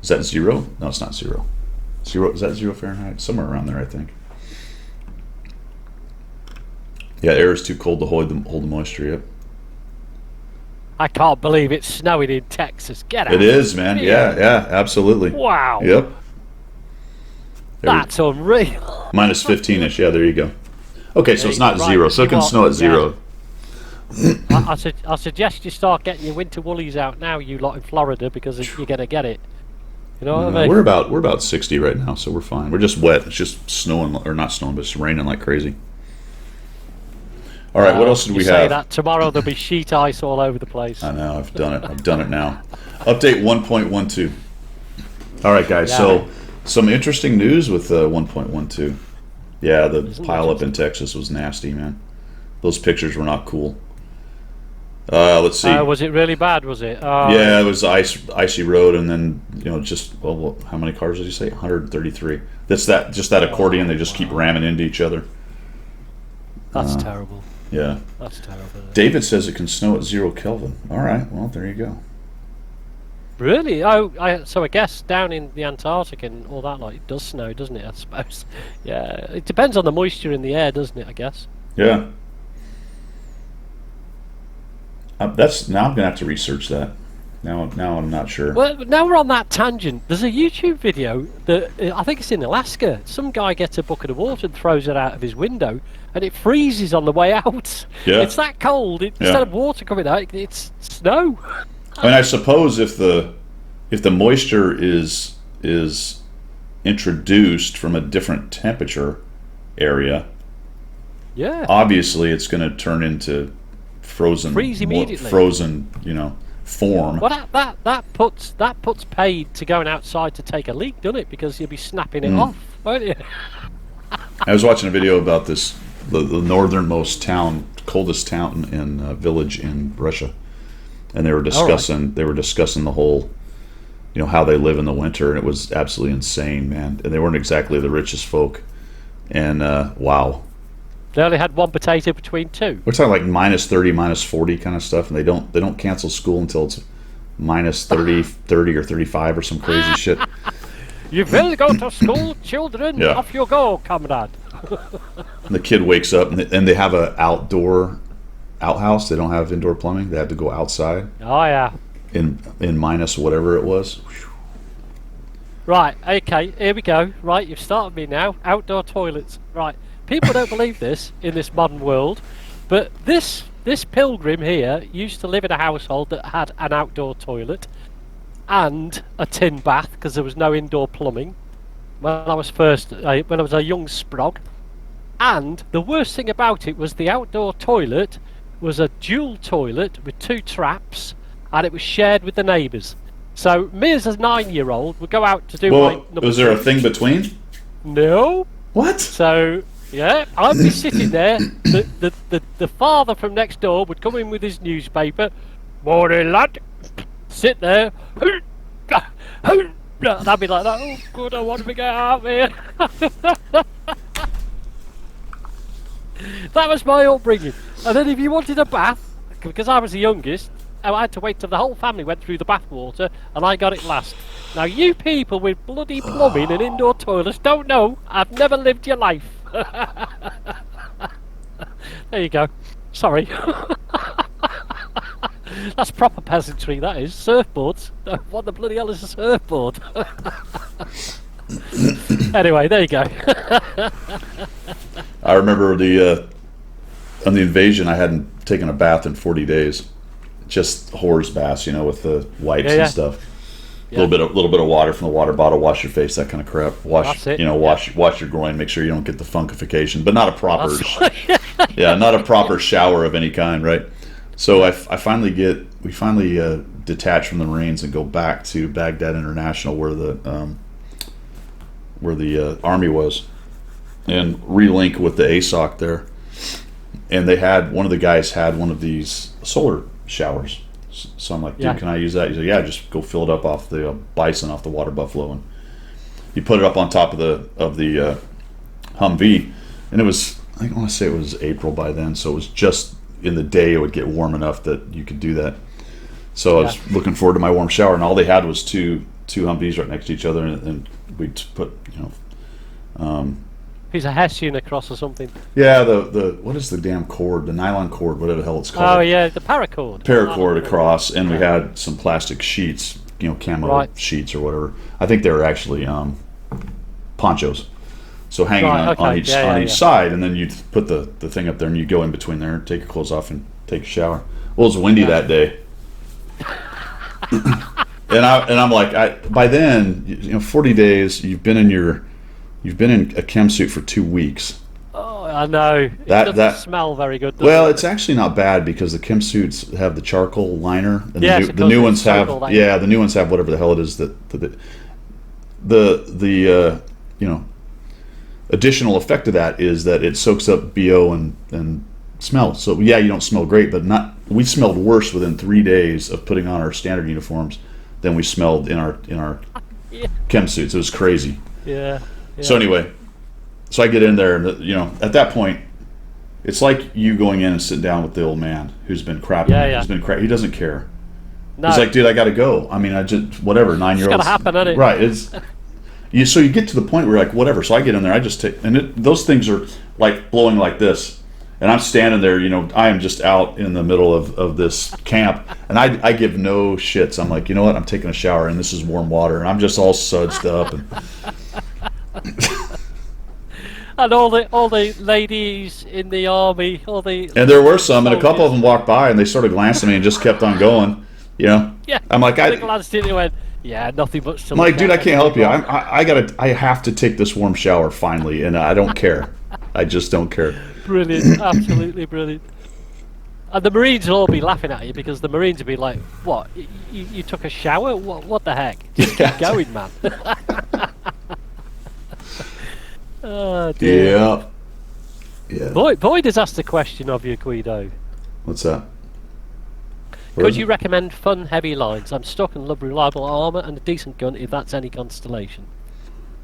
Is that 0? No, it's not 0. Is that 0 Fahrenheit? Somewhere around there, I think. Yeah, air is too cold to hold the moisture. Yep. I can't believe it's snowing in Texas. Get out. It is, man. Yeah, absolutely. Wow. Yep. That's unreal. Minus 15-ish. Yeah, there you go. Okay, so it's not 0, so it can snow at 0. I suggest you start getting your winter woolies out now, you lot in Florida, because you're gonna get it. You know what I mean? We're about 60 right now, so we're fine. We're just wet. It's just snowing, or not snowing, but it's raining like crazy. All right, what else did we have? That tomorrow there'll be sheet ice all over the place. I know. I've done it. I've done it now. Update 1.12. All right, guys. So some interesting news with 1.12. Yeah, the pileup in Texas was nasty, man. Those pictures were not cool. Let's see. Was it really bad? Was it? Yeah, it was icy road, and then just how many cars did you say? 133. That's that accordion. They just keep ramming into each other. That's terrible. Yeah. That's terrible. David says it can snow at 0 Kelvin. All right. Well, there you go. Really? Oh, so I guess down in the Antarctic and all that, like, it does snow, doesn't it? I suppose. Yeah. It depends on the moisture in the air, doesn't it? I guess. Yeah. Now I'm gonna have to research that. Now I'm not sure. Well, now we're on that tangent. There's a YouTube video that I think it's in Alaska. Some guy gets a bucket of water and throws it out of his window, and it freezes on the way out. Yeah. It's that cold. Instead of water coming out, it's snow. I mean, I suppose if the moisture is introduced from a different temperature area, Yeah. obviously it's going to turn into frozen, Freeze immediately. frozen, form. Well, that puts paid to going outside to take a leak, doesn't it? Because you'll be snapping it off, won't you? I was watching a video about this, the northernmost town, coldest town in village in Russia, and they were discussing the whole, how they live in the winter, and it was absolutely insane, man. And they weren't exactly the richest folk, and wow. They only had one potato between two. We're talking like minus 30, minus 40 kind of stuff, and they don't cancel school until it's minus 30 or 35 or some crazy shit. You will go to school, children. Yeah. Off you go, comrade. And the kid wakes up, and they have a outdoor outhouse. They don't have indoor plumbing. They have to go outside Oh yeah. in minus whatever it was. Right. Okay. Here we go. Right. You've started me now. Outdoor toilets. Right. People don't believe this in this modern world, but this pilgrim here used to live in a household that had an outdoor toilet and a tin bath because there was no indoor plumbing when I was a young sprog. And the worst thing about it was the outdoor toilet was a dual toilet with two traps, and it was shared with the neighbours. So me as a 9-year-old would go out to do my number was there a six. thing between? No. What? So yeah, I'd be sitting there. The father from next door would come in with his newspaper. Morning, lad. Sit there. And I'd be like, oh, good, I want to get out of here. That was my upbringing. And then if you wanted a bath, because I was the youngest, I had to wait till the whole family went through the bath water, and I got it last. Now, you people with bloody plumbing and indoor toilets don't know. I've never lived your life. There you go. Sorry. That's proper peasantry, that is. Surfboards. What the bloody hell is a surfboard? Anyway, there you go. I remember on the invasion, I hadn't taken a bath in 40 days. Just whores baths, with the wipes and stuff. A little bit of water from the water bottle. Wash your face, that kind of crap. Wash, That's it. Wash your groin. Make sure you don't get the funkification, but not a proper, not a proper shower of any kind, right? So we finally detach from the Marines and go back to Baghdad International, where the Army was, and relink with the ASOC there. And one of the guys had one of these solar showers. So I'm like, dude, can I use that? He's like, yeah, just go fill it up off the Bison, off the water buffalo, and you put it up on top of the Humvee. And it was, I want to say it was April by then, so it was just in the day it would get warm enough that you could do that. So I was looking forward to my warm shower, and all they had was two Humvees right next to each other, and we'd put Piece of Hessian across or something. yeah, the what is the damn cord, the nylon cord, whatever the hell it's called. Oh yeah, the paracord. Paracord across, and we had some plastic sheets, camo sheets or whatever. I think they were actually ponchos. So hanging on each side, and then you'd put the thing up there, and you go in between there, take your clothes off, and take a shower. Well, it was windy that day, and I'm like, by then, 40 days, you've been in a chem suit for 2 weeks. Oh, I know. It doesn't smell very good. Well, it's actually not bad because the chem suits have the charcoal liner, and the new ones have the new ones have whatever the hell it is that the additional effect of that is that it soaks up BO and smell. So you don't smell great, but we smelled worse within 3 days of putting on our standard uniforms than we smelled in our chem suits. It was crazy. Yeah. So anyway, I get in there, and at that point, it's like you going in and sitting down with the old man who's been crapping. He doesn't care. No. He's like, dude, I got to go. I mean, I just whatever. 9-year-old. It's got to happen, isn't it? Right. So you get to the point where you're like, whatever. So I get in there. I just take, and those things are like blowing like this, And I'm standing there, I am just out in the middle of this camp, and I give no shits. I'm like, you know what? I'm taking a shower, and this is warm water, and I'm just all sudsed up. And all the ladies in the army, And there were some, and a couple of them walked by, and they sort of glanced at me and just kept on going. Yeah. I'm like, They glanced in and went, yeah, nothing much to I'm like, dude, I can't help you. I have to take this warm shower finally, and I don't care. I just don't care. Brilliant, absolutely brilliant. And the Marines will all be laughing at you because the Marines will be like, "What? You took a shower? What the heck? Just keep going, man." Oh, dear. Yeah. Boyd has asked a question of you, Guido. What's that? Could you recommend fun heavy lines? I'm stuck and love reliable armor and a decent gun if that's any constellation.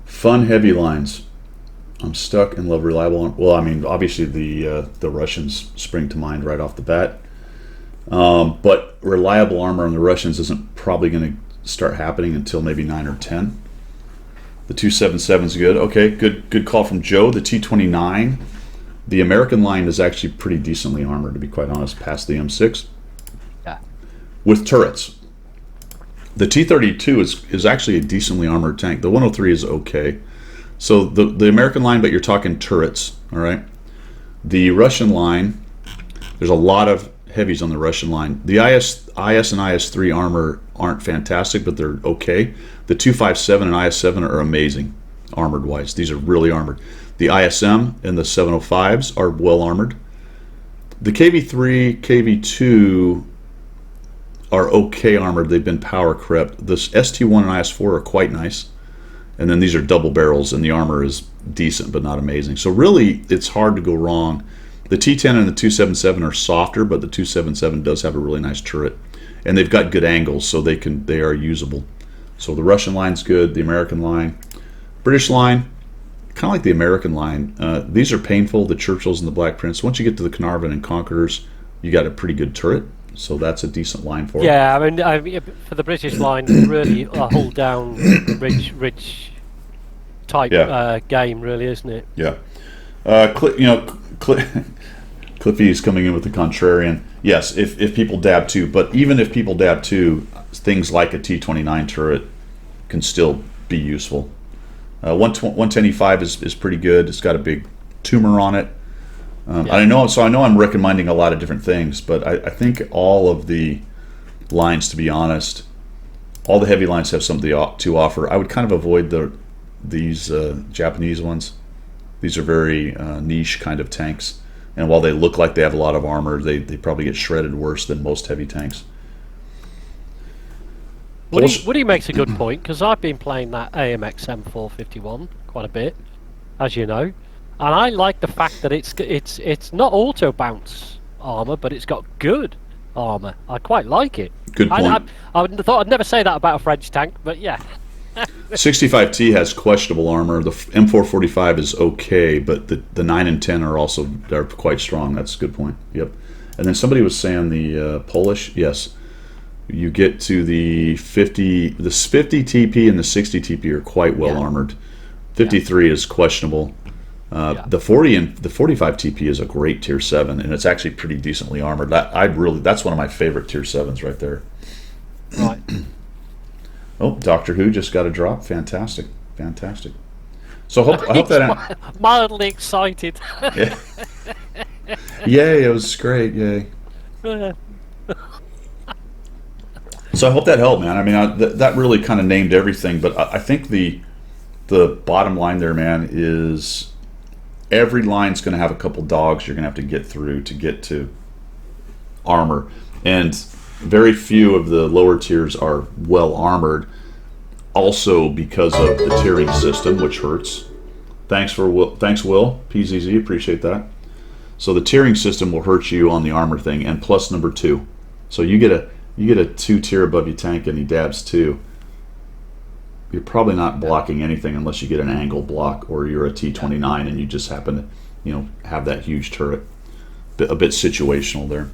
Fun heavy lines. I'm stuck and love reliable. Well, I mean, obviously the Russians spring to mind right off the bat. But reliable armor on the Russians isn't probably going to start happening until maybe 9 or 10. The 277 is good. Okay, good call from Joe. The T-29, the American line is actually pretty decently armored, to be quite honest, past the M6. Yeah. With turrets. The T-32 is actually a decently armored tank. The 103 is okay. So the American line, but you're talking turrets, all right? The Russian line, there's a lot of heavies on the Russian line. The IS and IS-3 armor aren't fantastic, but they're okay. The 257 and IS-7 are amazing, armored-wise. These are really armored. The ISM and the 705s are well armored. The KV-3, KV-2 are okay armored. They've been power crept. The ST-1 and IS-4 are quite nice. And then these are double barrels, and the armor is decent but not amazing. So really, it's hard to go wrong. The T-10 and the 277 are softer, but the 277 does have a really nice turret, and they've got good angles, so they are usable. So the Russian line's good. The American line, British line, kind of like the American line. These are painful. The Churchills and the Black Prince. Once you get to the Carnarvon and Conquerors, you got a pretty good turret. So that's a decent line for it. Yeah, I mean, for the British line, really a hold down, rich type game, really, isn't it? Yeah. Cliffy's coming in with the contrarian. Yes, if people dab too, but even if people dab too, things like a T-29 turret can still be useful. 110E5 is pretty good. It's got a big tumor on it. I know I'm recommending a lot of different things, but I think all of the lines, to be honest, all the heavy lines have something to offer. I would kind of avoid these Japanese ones. These are very niche kind of tanks, and while they look like they have a lot of armor, they probably get shredded worse than most heavy tanks. Woody makes a good point, because I've been playing that AMX M451 quite a bit, as you know. And I like the fact that it's not auto bounce armor, but it's got good armor. I quite like it. Good point. I thought I'd never say that about a French tank, but yeah. 65T has questionable armor. The M445 is okay, but the 9 and 10 are quite strong. That's a good point. Yep. And then somebody was saying the Polish. Yes, you get to the 50 TP and the 60 TP are quite well armored. 53 is questionable. The 40 and the 45 TP is a great tier 7, and it's actually pretty decently armored. That's one of my favorite tier 7s right there. Right. Oh, Doctor Who just got a drop. Fantastic. So I hope that mildly excited. Yeah. Yay! It was great. Yay. So I hope that helped, man. I mean, that really kind of named everything. But I think the bottom line there, man, is every line's going to have a couple dogs you're going to have to get through to get to armor, and very few of the lower tiers are well armored. Also, because of the tiering system, which hurts. Thanks, Will. PZZ, appreciate that. So the tiering system will hurt you on the armor thing, and plus number 2. So you get a 2 tier above your tank, and he dabs 2. You're probably not blocking anything unless you get an angle block, or you're a T-29 and you just happen to, have that huge turret. A bit situational there.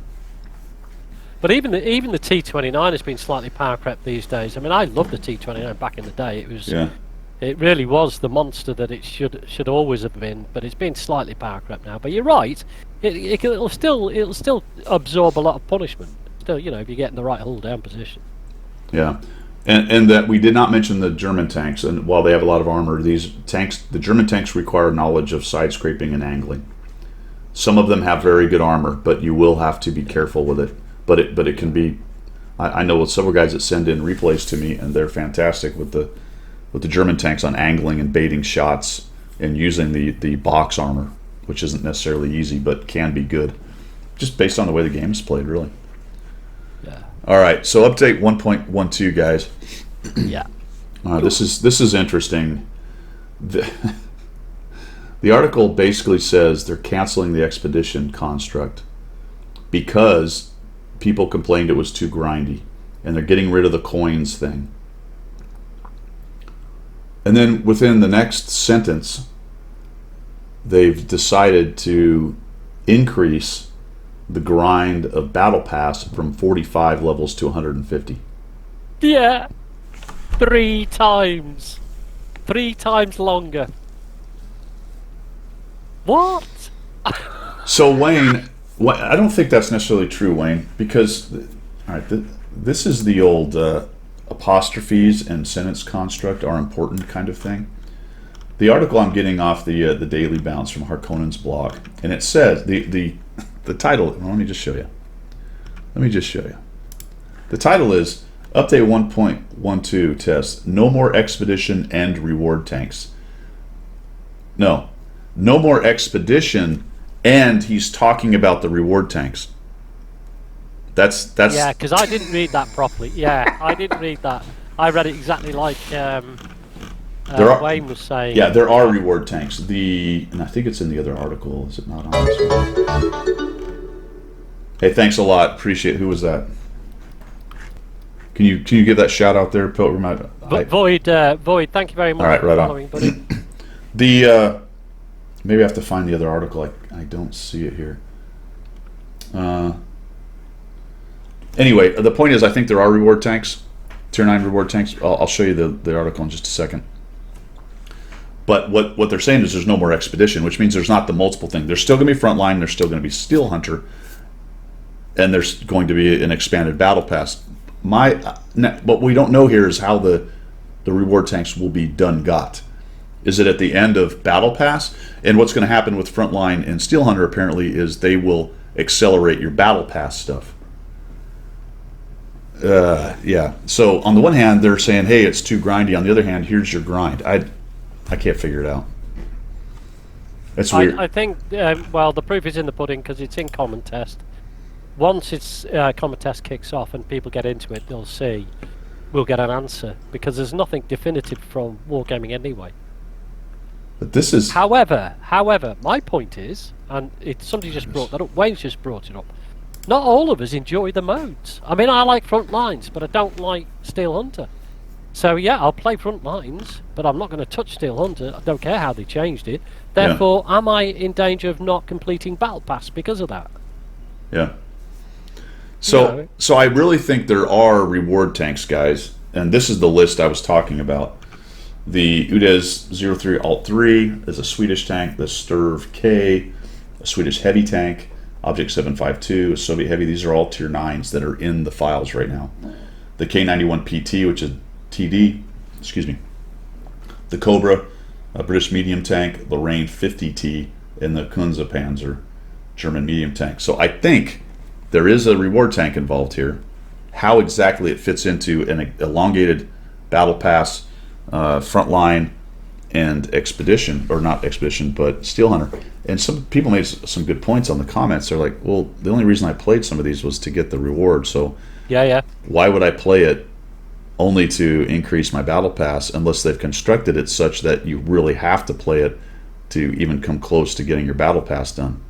But even the T-29 has been slightly power crept these days. I mean, I loved the T-29 back in the day. It really was the monster that it should always have been, but it's been slightly power crept now. But you're right, it'll still absorb a lot of punishment. Still, if you get in the right hull down position. Yeah, and that we did not mention the German tanks. And while they have a lot of armor, these tanks, the German tanks, require knowledge of side scraping and angling. Some of them have very good armor, but you will have to be careful with it. But it can be. I know several guys that send in replays to me, and they're fantastic with the German tanks on angling and baiting shots and using the box armor, which isn't necessarily easy but can be good, just based on the way the game is played, really. Yeah. All right, so update 1.12, guys. Yeah. This is interesting. The article basically says they're canceling the expedition construct because people complained it was too grindy, and they're getting rid of the coins thing. And then within the next sentence, they've decided to increase the grind of Battle Pass from 45 levels to 150. Yeah. 3 times. 3 times longer. What? So Wayne, I don't think that's necessarily true, Wayne, because all right, this is the old apostrophes and sentence construct are important kind of thing. The article I'm getting off the Daily Bounce from Harkonnen's blog, and it says the title. Well, let me just show you. The title is Update 1.12 Test. No more expedition and reward tanks. No more expedition, and he's talking about the reward tanks. That's Yeah, because I didn't read that properly. Yeah, I didn't read that. I read it exactly like Wayne was saying. Yeah, there are reward tanks. And I think it's in the other article. Is it not on this one? Hey, thanks a lot. Appreciate it. Who was that? Can you give that shout out there, Pilgrim? Void, thank you very much. All right, right for on. following, buddy. Maybe I have to find the other article. I don't see it here. Anyway, the point is, I think there are reward tanks, tier 9 reward tanks. I'll show you the article in just a second. But what they're saying is there's no more expedition, which means there's not the multiple thing. There's still going to be frontline. There's still going to be Steel Hunter, and there's going to be an expanded battle pass. What we don't know here is how the reward tanks will be got. Is it at the end of battle pass? And what's going to happen with frontline and Steel Hunter apparently is they will accelerate your battle pass stuff. Yeah. So on the one hand, they're saying, "Hey, it's too grindy." On the other hand, here's your grind. I can't figure it out. It's weird. I think the proof is in the pudding because it's in common test. Once it's common test kicks off and people get into it, they'll see. We'll get an answer because there's nothing definitive from Wargaming anyway. But this is. However, my point is, and somebody just brought that up. Wayne's just brought it up. Not all of us enjoy the modes. I mean, I like front lines, but I don't like Steel Hunter. So yeah, I'll play front lines, but I'm not going to touch Steel Hunter. I don't care how they changed it. Therefore, am I in danger of not completing Battle Pass because of that? Yeah. So I really think there are reward tanks, guys, and this is the list I was talking about. The UDES 03 Alt 3 is a Swedish tank. The Sturv K, a Swedish heavy tank. Object 752, a Soviet heavy. These are all tier 9s that are in the files right now. The K91 PT, which is TD, the Cobra, a British medium tank, Lorraine 50T, and the Kunze Panzer, German medium tank. So I think there is a reward tank involved here. How exactly it fits into an elongated battle pass, frontline, and expedition, or not expedition, but Steel Hunter. And some people made some good points on the comments. They're like, well, the only reason I played some of these was to get the reward. So why would I play it only to increase my battle pass unless they've constructed it such that you really have to play it to even come close to getting your battle pass done?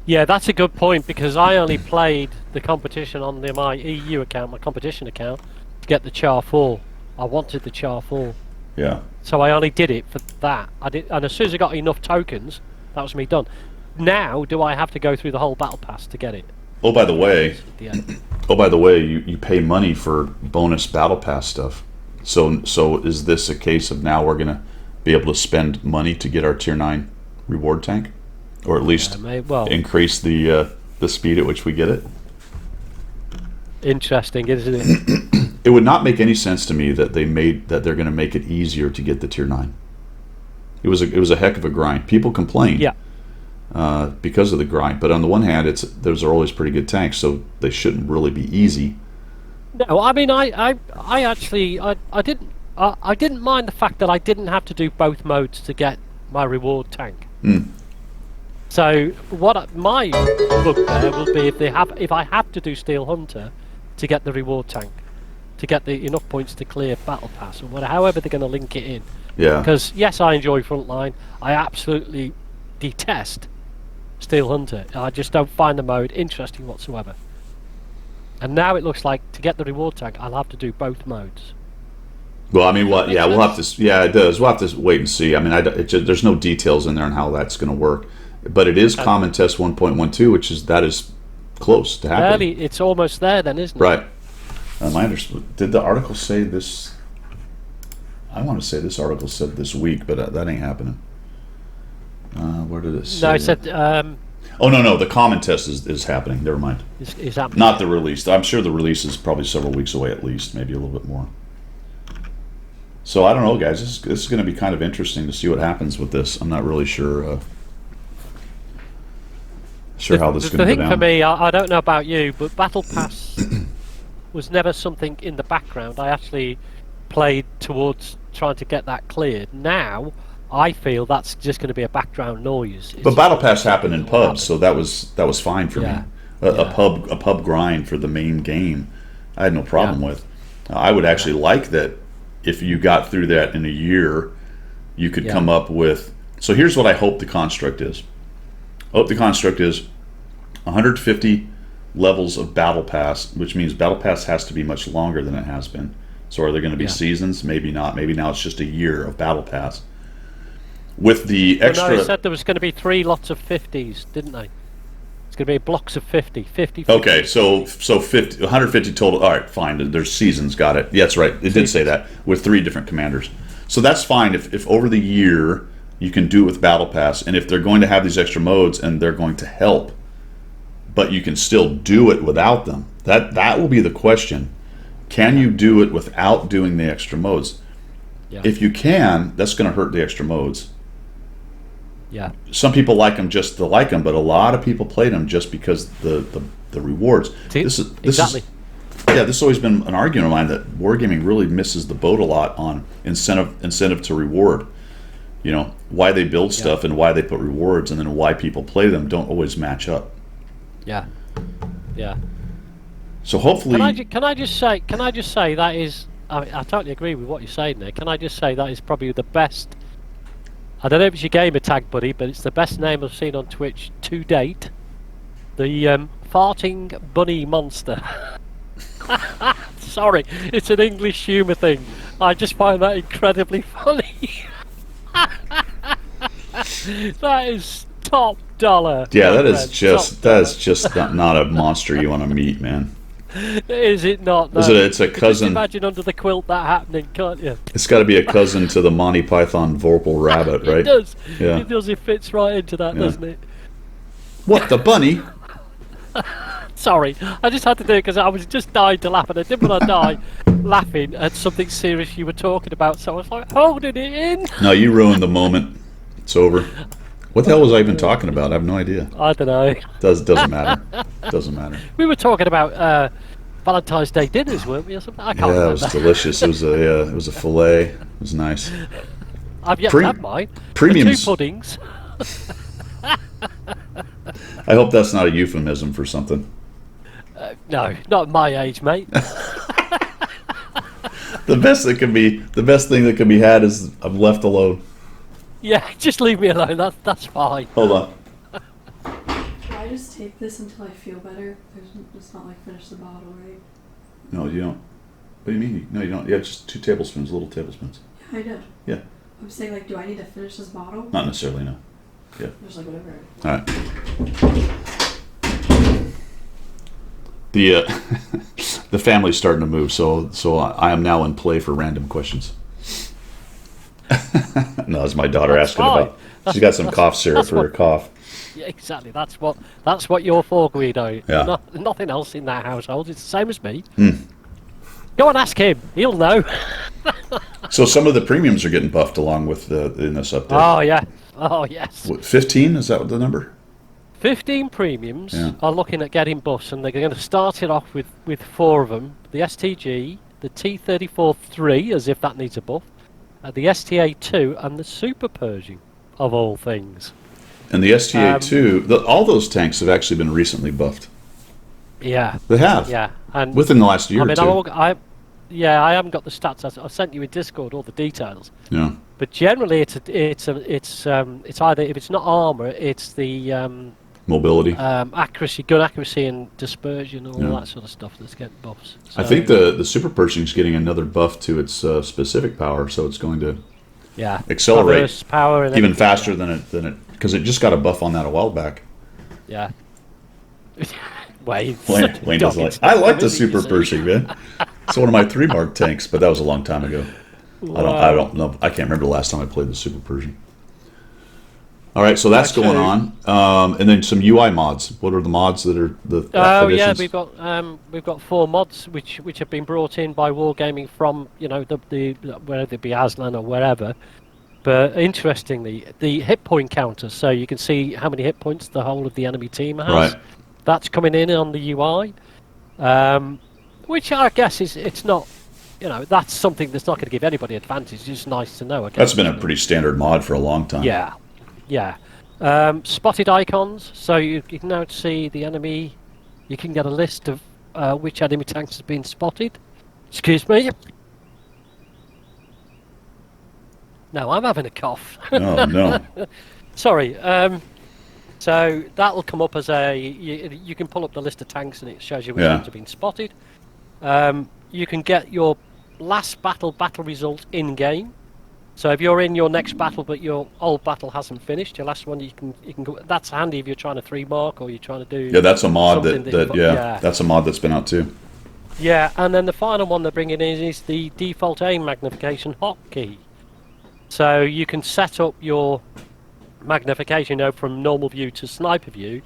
Yeah, that's a good point because I only played the competition on my EU account, my competition account, to get the Char 4. I wanted the Char 4. Yeah. So I only did it for that. And as soon as I got enough tokens, that was me done. Now, do I have to go through the whole battle pass to get it? Oh, by the way, you pay money for bonus battle pass stuff. So is this a case of now we're going to be able to spend money to get our tier 9 reward tank, or at least increase the speed at which we get it? Interesting, isn't it? It would not make any sense to me that they're going to make it easier to get the tier 9. It was a heck of a grind. People complained because of the grind, but on the one hand, those are always pretty good tanks, so they shouldn't really be easy. No, I mean, I actually didn't mind the fact that I didn't have to do both modes to get my reward tank. So my bugbear will be if I have to do Steel Hunter to get the reward tank, to get enough points to clear Battle Pass or whatever, however they're going to link it in. Yeah. Because yes, I enjoy Frontline. I absolutely detest Steel Hunter. I just don't find the mode interesting whatsoever. And now it looks like to get the reward tank, I'll have to do both modes. Well, I mean, yeah, we'll have to. Yeah, it does. We'll have to wait and see. I mean, there's no details in there on how that's going to work, but it is Common Test 1.12, which is close to happening. It's almost there, then, isn't it? Right. Did the article say this? I want to say this article said this week, but that ain't happening. Where did it say? No, it said. Oh no, the Common Test is happening. Never mind. Is happening. Not the release. I'm sure the release is probably several weeks away at least, maybe a little bit more. So I don't know, guys. This is going to be kind of interesting to see what happens with this. I'm not really sure how this is going to go down. The thing for me, I don't know about you, but Battle Pass was never something in the background. I actually played towards trying to get that cleared. Now I feel that's just going to be a background noise. But Battle Pass happened in pubs, so that was fine for me. A pub grind for the main game, I had no problem with. I would actually like that. If you got through that in a year, you could come up with... So here's what I hope the construct is. I hope the construct is 150 levels of Battle Pass, which means Battle Pass has to be much longer than it has been. So are there going to be seasons? Maybe not. Maybe now it's just a year of Battle Pass. With the extra... No, they said there was going to be 3 lots of 50s, didn't they? It's going to be blocks of 50. 50. Okay, so 50, 150 total. All right, fine. There's seasons. Got it. Yeah, that's right. It did say that with 3 different commanders. So that's fine if over the year you can do it with Battle Pass, and if they're going to have these extra modes and they're going to help, but you can still do it without them. That will be the question. Can you do it without doing the extra modes? Yeah. If you can, that's going to hurt the extra modes. Yeah. Some people like them just to like them, but a lot of people play them just because the rewards. This has always been an argument of mine that wargaming really misses the boat a lot on incentive to reward. You know, why they build stuff and why they put rewards, and then why people play them don't always match up. Yeah. Yeah. So hopefully, can I just say that is, I totally agree with what you're saying there. Can I just say that is probably the best. I don't know if it's your gamer tag, buddy, but it's the best name I've seen on Twitch to date. The farting bunny monster. Sorry, it's an English humour thing. I just find that incredibly funny. That is top dollar. Yeah, that is just not a monster you want to meet, man. Is it not? No. It's a cousin. Just imagine under the quilt that happening, can't you? It's got to be a cousin to the Monty Python Vorpal Rabbit, right? It does. Yeah. It does. It fits right into that, doesn't it? What, the bunny? Sorry, I just had to do it because I was just dying to laugh, and I didn't want to die laughing at something serious you were talking about. So I was like holding it in. No, you ruined the moment. It's over. What the hell was I even talking about? I have no idea. I don't know. Doesn't matter. Doesn't matter. We were talking about Valentine's Day dinners, weren't we, or something? I can't remember. It was delicious. It was a fillet. It was nice. I've yet to have mine. Premiums. 2 puddings. I hope that's not a euphemism for something. No, not at my age, mate. The best thing that can be had is I'm left alone. Yeah, just leave me alone. That's fine. Hold on. Should I just take this until I feel better? It's not like finish the bottle, right? No, you don't. What do you mean? No, you don't. Yeah, just 2 tablespoons, little tablespoons. Yeah, I did. Yeah. I'm saying, like, do I need to finish this bottle? Not necessarily, no. Yeah. Just like whatever. All right. The the family's starting to move, so I am now in play for random questions. No, it's my daughter That's asking fine. about. She's got some cough syrup for her cough. Yeah, exactly. That's what you're for, Guido. Yeah. Nothing else in that household. It's the same as me. Go and ask him. He'll know. So some of the premiums are getting buffed along with in this update. Oh yeah. Oh yes. 15, is that the number? 15 premiums Yeah. are looking at getting buffs, and they're going to start it off with 4 of them: the STG, the T34-3, as if that needs a buff, the STA-2, and the Super Pershing, of all things. And the STA-2, all those tanks have actually been recently buffed. Yeah. They have. Yeah. And Within the last year or two. I haven't got the stats. I sent you in Discord all the details. Yeah. But generally, it's either, if it's not armor, it's the Mobility. accuracy, gun accuracy, and dispersion, all that sort of stuff that's getting buffs. So, I think the Super Pershing is getting another buff to its specific power, so it's going to accelerate traverse power and even everything, faster than it because it just got a buff on that a while back. Yeah. Wayne doesn't like. I like the Super Pershing, man. It's one of my 3-mark tanks, but that was a long time ago. I don't know. I can't remember the last time I played the Super Pershing. All right, so that's going on, and then some UI mods. What are the mods that are the? Yeah, we've got 4 mods which have been brought in by Wargaming from the whether it be Aslan or wherever. But interestingly, the hit point counters, so you can see how many hit points the whole of the enemy team has. Right. That's coming in on the UI, which I guess it's not. That's something that's not going to give anybody advantage. It's just nice to know. That's been a pretty standard mod for a long time. Yeah. Yeah. Spotted icons, so you can now see the enemy. You can get a list of which enemy tanks have been spotted. Excuse me. No, I'm having a cough. Oh, no. Sorry. So that'll come up as you can pull up the list of tanks and it shows you which ones have been spotted. You can get your last battle result in game. So if you're in your next battle but your old battle hasn't finished, your last one you can go. That's handy if you're trying to 3-mark or you're trying to do. Yeah, that's a mod that that's a mod that's been out too. Yeah, and then the final one they're bringing in is the default aim magnification hotkey. So you can set up your magnification from normal view to sniper view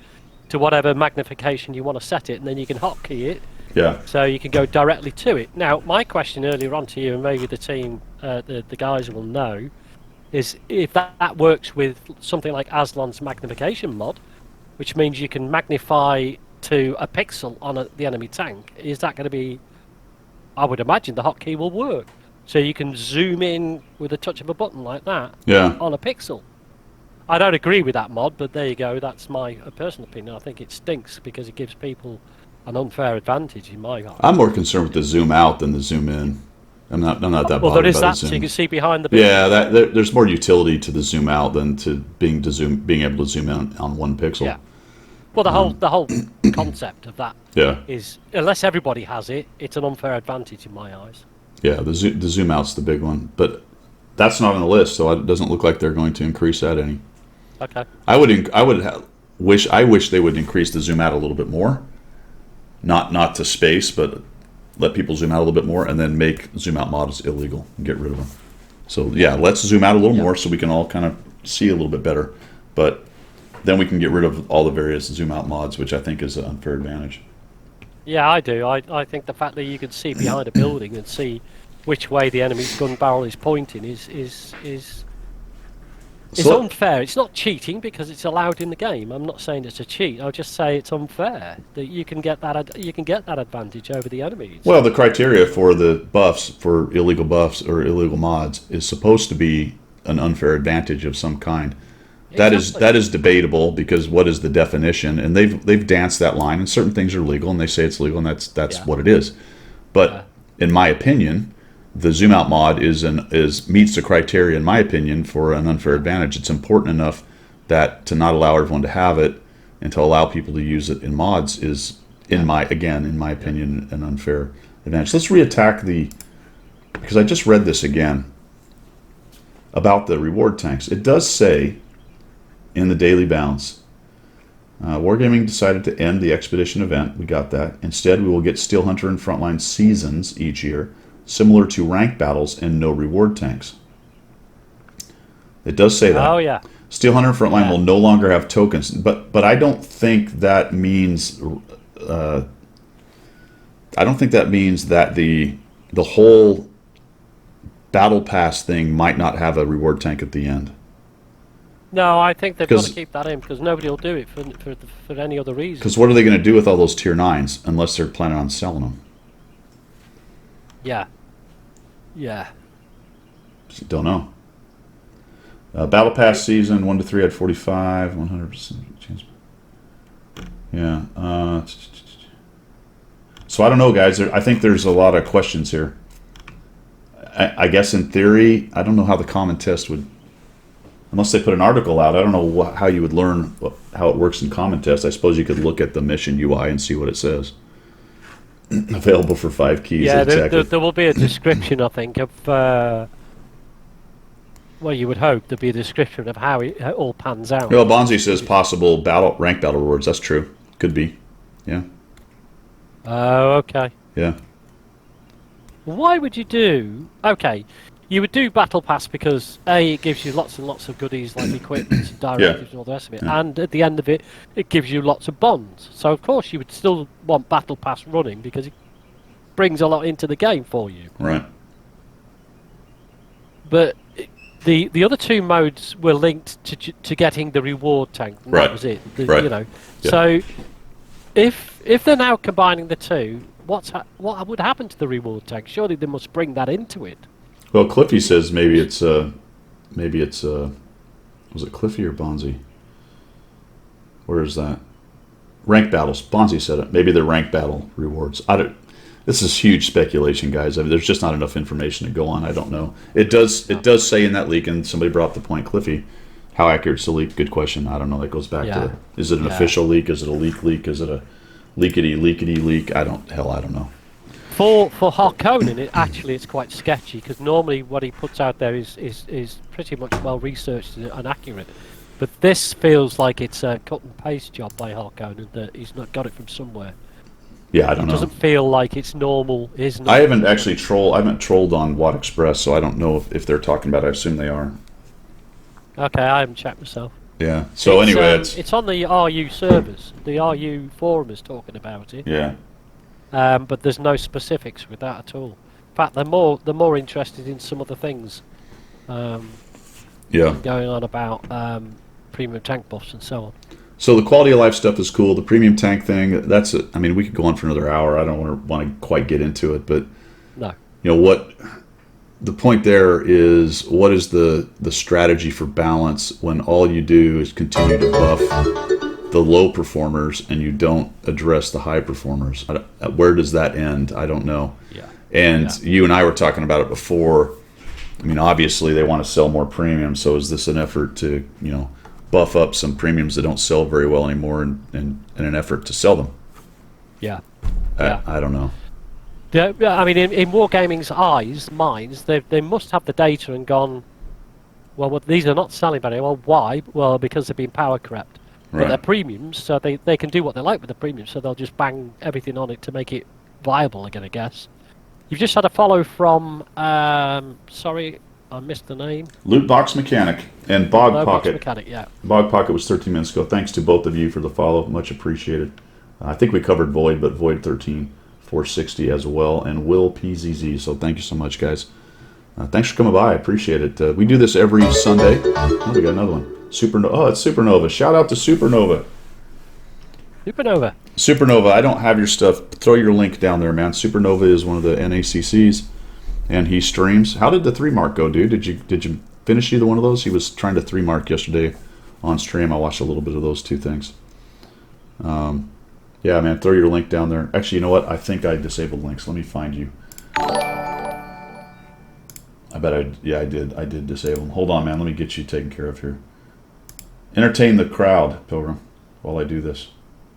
to whatever magnification you want to set it, and then you can hotkey it. Yeah. So you can go directly to it. Now, my question earlier on to you, and maybe the team, the guys will know, is if that works with something like Aslan's magnification mod, which means you can magnify to a pixel on the enemy tank. Is that going to be? I would imagine the hotkey will work, so you can zoom in with a touch of a button like that. Yeah. On a pixel. I don't agree with that mod, but there you go. That's my personal opinion. I think it stinks because it gives people an unfair advantage in my eyes. I'm more concerned with the zoom out than the zoom in. I'm not that bothered. Well, there is by that, the zoom. so you can see behind the building. Yeah, there's more utility to the zoom out than to being able to zoom in on 1 pixel. Yeah. Well, the whole concept of that is, unless everybody has it, it's an unfair advantage in my eyes. Yeah, the zoom out's the big one, but that's not on the list, so it doesn't look like they're going to increase that any. Okay. I wish they would increase the zoom out a little bit more. Not to space, but let people zoom out a little bit more, and then make zoom out mods illegal and get rid of them. So yeah, let's zoom out a little more so we can all kind of see a little bit better. But then we can get rid of all the various zoom out mods, which I think is an unfair advantage. Yeah, I do. I think the fact that you can see behind a building and see which way the enemy's gun barrel is pointing is unfair. It's not cheating because it's allowed in the game. I'm not saying it's a cheat. I'll just say it's unfair that you can get that advantage over the enemies. Well, the criteria for the buffs, for illegal buffs or illegal mods, is supposed to be an unfair advantage of some kind. Exactly. That is debatable because what is the definition? And they've danced that line, and certain things are legal, and they say it's legal, and that's what it is. But in my opinion, the zoom out mod meets the criteria, in my opinion, for an unfair advantage. It's important enough that to not allow everyone to have it and to allow people to use it in mods is, in my opinion, an unfair advantage. Let's reattack because I just read this again about the reward tanks. It does say in the daily bounce, Wargaming decided to end the expedition event. We got that. Instead, we will get Steel Hunter and Frontline seasons each year, similar to rank battles and no reward tanks. It does say that. Oh yeah. Steel Hunter and Frontline will no longer have tokens, but I don't think that means I don't think that means that the whole battle pass thing might not have a reward tank at the end. No, I think they've got to keep that in because nobody will do it for any other reason. Because what are they going to do with all those tier 9s unless they're planning on selling them? Yeah. Yeah. Don't know. Battle Pass season 1 to 3 had 45, 100% chance. Yeah. So I don't know, guys. I think there's a lot of questions here. I guess in theory, I don't know how the common test would, unless they put an article out. I don't know how you would learn how it works in common test. I suppose you could look at the mission UI and see what it says. Available for 5 keys. Yeah, exactly. there will be a description, I think, of. Well, you would hope there'd be a description of how it all pans out. Well, Bonzi says possible rank battle rewards. That's true. Could be. Yeah. Oh, okay. Yeah. Why would you do... Okay, you would do Battle Pass because, A, it gives you lots and lots of goodies like equipment and directives and all the rest of it, and at the end of it, it gives you lots of bonds. So, of course, you would still want Battle Pass running because it brings a lot into the game for you. Right. But the other two modes were linked to getting the reward tank, and that was it. Right. You know. Yeah. So, if they're now combining the two, what would happen to the reward tank? Surely they must bring that into it. Well, Cliffy says maybe it's was it Cliffy or Bonzi? Where is that? Rank battles. Bonzi said it. Maybe they're rank battle rewards. This is huge speculation, guys. I mean, there's just not enough information to go on. I don't know. It does say in that leak, and somebody brought up the point, Cliffy, how accurate is the leak? Good question. I don't know. That goes back to, is it an official leak? Is it a leak? Is it a leakety leak? I don't know. For Harkonnen, it's quite sketchy because normally what he puts out there is pretty much well researched and accurate. But this feels like it's a cut and paste job by Harkonnen, that he's not got it from somewhere. Yeah, I don't know. It doesn't feel like it's normal. I haven't actually trolled on Watt Express, so I don't know if they're talking about it. I assume they are. Okay, I haven't checked myself. Yeah. So anyway, it's on the RU servers. The RU forum is talking about it. Yeah. But there's no specifics with that at all. In fact, they're more interested in some other things. Going on about premium tank buffs and so on. So the quality of life stuff is cool. The premium tank thing, that's it. I mean, we could go on for another hour. I don't want to quite get into it, but no. What the point there is, what is the strategy for balance when all you do is continue to buff the low performers and you don't address the high performers? Where does that end? I don't know. Yeah. And you and I were talking about it before. I mean, obviously they want to sell more premium, so is this an effort to, buff up some premiums that don't sell very well anymore in an effort to sell them? Yeah. I don't know. I mean, in Wargaming's minds, they must have the data and gone, well, these are not selling very well. Why? Well, because they've been power crept. But they're premiums, so they can do what they like with the premiums, so they'll just bang everything on it to make it viable again, I guess. You've just had a follow from, sorry, I missed the name. Loot Box Mechanic and Bog Loot Box Pocket. Mechanic, yeah. Bog Pocket was 13 minutes ago. Thanks to both of you for the follow. Much appreciated. I think we covered Void, but Void 13, 460 as well, and Will PZZ. So thank you so much, guys. Thanks for coming by. I appreciate it. We do this every Sunday. Oh, we got another one. Supernova. Oh, it's Supernova. Shout out to Supernova. Supernova, I don't have your stuff. Throw your link down there, man. Supernova is one of the NACCs, and he streams. How did the 3 mark go, dude? Did you finish either one of those? He was trying to 3 mark yesterday on stream. I watched a little bit of those two things. Yeah, man, throw your link down there. Actually, you know what? I think I disabled links. Let me find you. I bet I did. I did disable them. Hold on, man. Let me get you taken care of here. Entertain the crowd, Pilgrim, while I do this.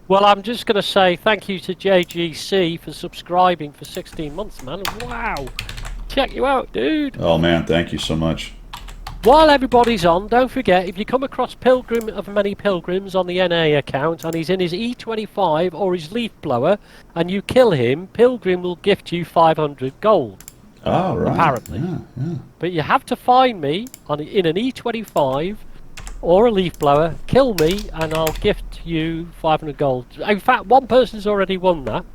Well, I'm just going to say thank you to JGC for subscribing for 16 months, man. Wow. Check you out, dude. Oh, man, thank you so much. While everybody's on, don't forget, if you come across Pilgrim of Many Pilgrims on the NA account and he's in his E25 or his leaf blower and you kill him, Pilgrim will gift you 500 gold. Oh, right. Apparently. Yeah. But you have to find me in an E25 or a leaf blower, kill me, and I'll gift you 500 gold. In fact, one person's already won that.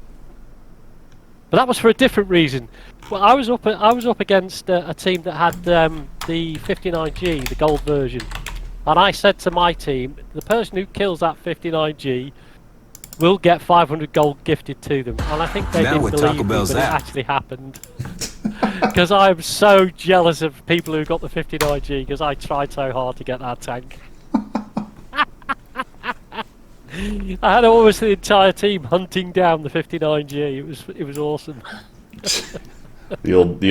But that was for a different reason. Well, I was up against a team that had the 59G, the gold version, and I said to my team, the person who kills that 59G will get 500 gold gifted to them. And I think they didn't believe me, but it actually happened. Because I'm so jealous of people who got the 59G, because I tried so hard to get that tank. I had almost the entire team hunting down the 59G. It was awesome. The old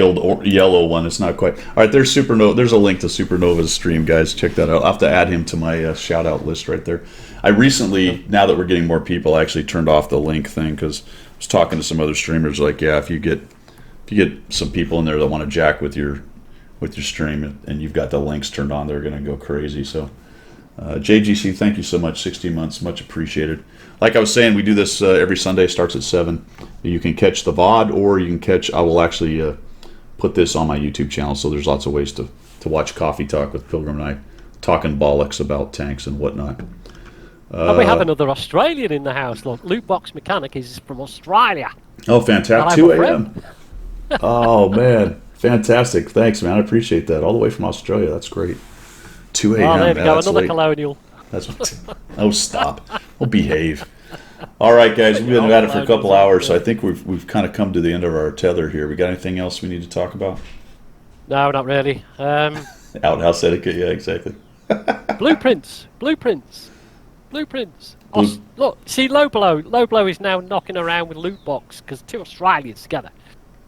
yellow one. It's not quite. All right, there's Supernova. There's a link to Supernova's stream, guys. Check that out. I'll have to add him to my shout out list right there. I recently, now that we're getting more people, I actually turned off the link thing because I was talking to some other streamers. Like, yeah, if you get some people in there that want to jack with your stream and you've got the links turned on, they're going to go crazy. So. JGC, thank you so much. 16 months, much appreciated. Like I was saying, we do this every Sunday. Starts at 7. You can catch the VOD, or you can catch. I will actually put this on my YouTube channel. So there's lots of ways to watch Coffee Talk with Pilgrim and I talking bollocks about tanks and whatnot. And we have another Australian in the house. Look, Loot Box Mechanic is from Australia. Oh, fantastic! 2 a.m. Oh man, fantastic! Thanks, man. I appreciate that. All the way from Australia. That's great. 2 a.m. Oh, there we go. Another late. colonial. That's what. Oh, stop. Well, behave. All right, guys. We've been at it for a couple hours, so I think we've kind of come to the end of our tether here. We got anything else we need to talk about? No, not really. Outhouse etiquette. Yeah, exactly. Blueprints. Look, see, Low Blow is now knocking around with Loot Box because 2 Australians together.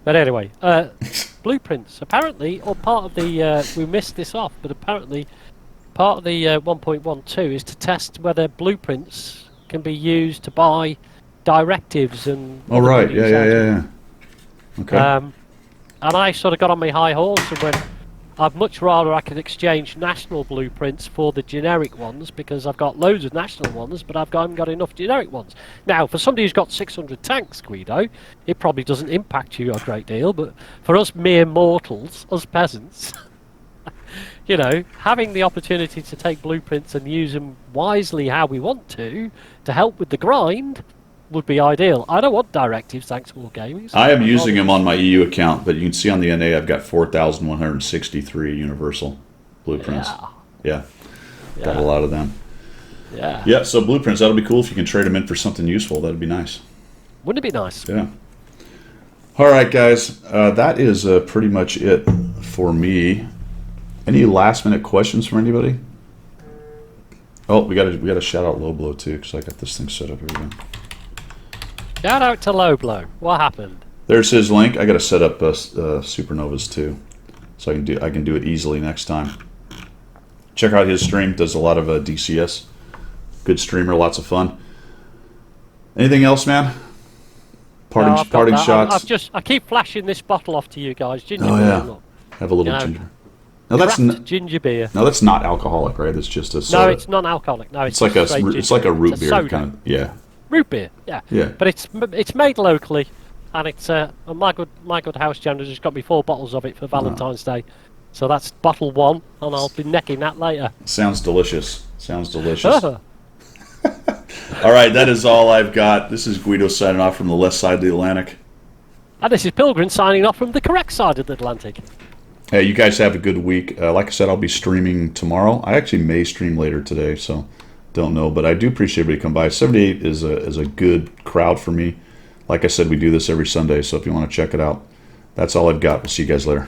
But anyway, blueprints. Apparently, or part of the we missed this off, but apparently. Part of the 1.12 is to test whether blueprints can be used to buy directives and. Oh right, yeah. Okay. And I sort of got on my high horse and went, I'd much rather I could exchange national blueprints for the generic ones because I've got loads of national ones, but haven't got enough generic ones. Now, for somebody who's got 600 tanks, Guido, it probably doesn't impact you a great deal, but for us mere mortals, us peasants. You know, having the opportunity to take blueprints and use them wisely how we want to help with the grind would be ideal. I don't want directives, thanks to Wargaming. I am using them on my EU account, but you can see on the NA I've got 4,163 universal blueprints. Yeah. Got a lot of them. Yeah, so blueprints, that'll be cool if you can trade them in for something useful. That'd be nice. Wouldn't it be nice? Yeah. All right, guys. That is pretty much it for me. Any last minute questions from anybody? Oh, we got to shout out Low Blow too, because I got this thing set up. Here we go. Shout out to Low Blow. What happened? There's his link. I got to set up Supernovas too, so I can do it easily next time. Check out his stream. Does a lot of DCS. Good streamer. Lots of fun. Anything else, man? Parting shots. I keep flashing this bottle off to you guys. Ginger beer. Yeah. Have a little ginger. No, that's ginger beer. No, that's not alcoholic, right? It's just a soda. No, it's non-alcoholic. No, it's like a root beer kind of. Yeah. Root beer. Yeah. But it's made locally, and it's my good house janitor just got me 4 bottles of it for Valentine's Day, so that's bottle 1, and I'll be necking that later. Sounds delicious. All right, that is all I've got. This is Guido signing off from the left side of the Atlantic. And this is Pilgrim signing off from the correct side of the Atlantic. Hey, you guys have a good week. Like I said, I'll be streaming tomorrow. I actually may stream later today, so don't know. But I do appreciate everybody come by. 78 is a good crowd for me. Like I said, we do this every Sunday, so if you want to check it out, that's all I've got. We'll see you guys later.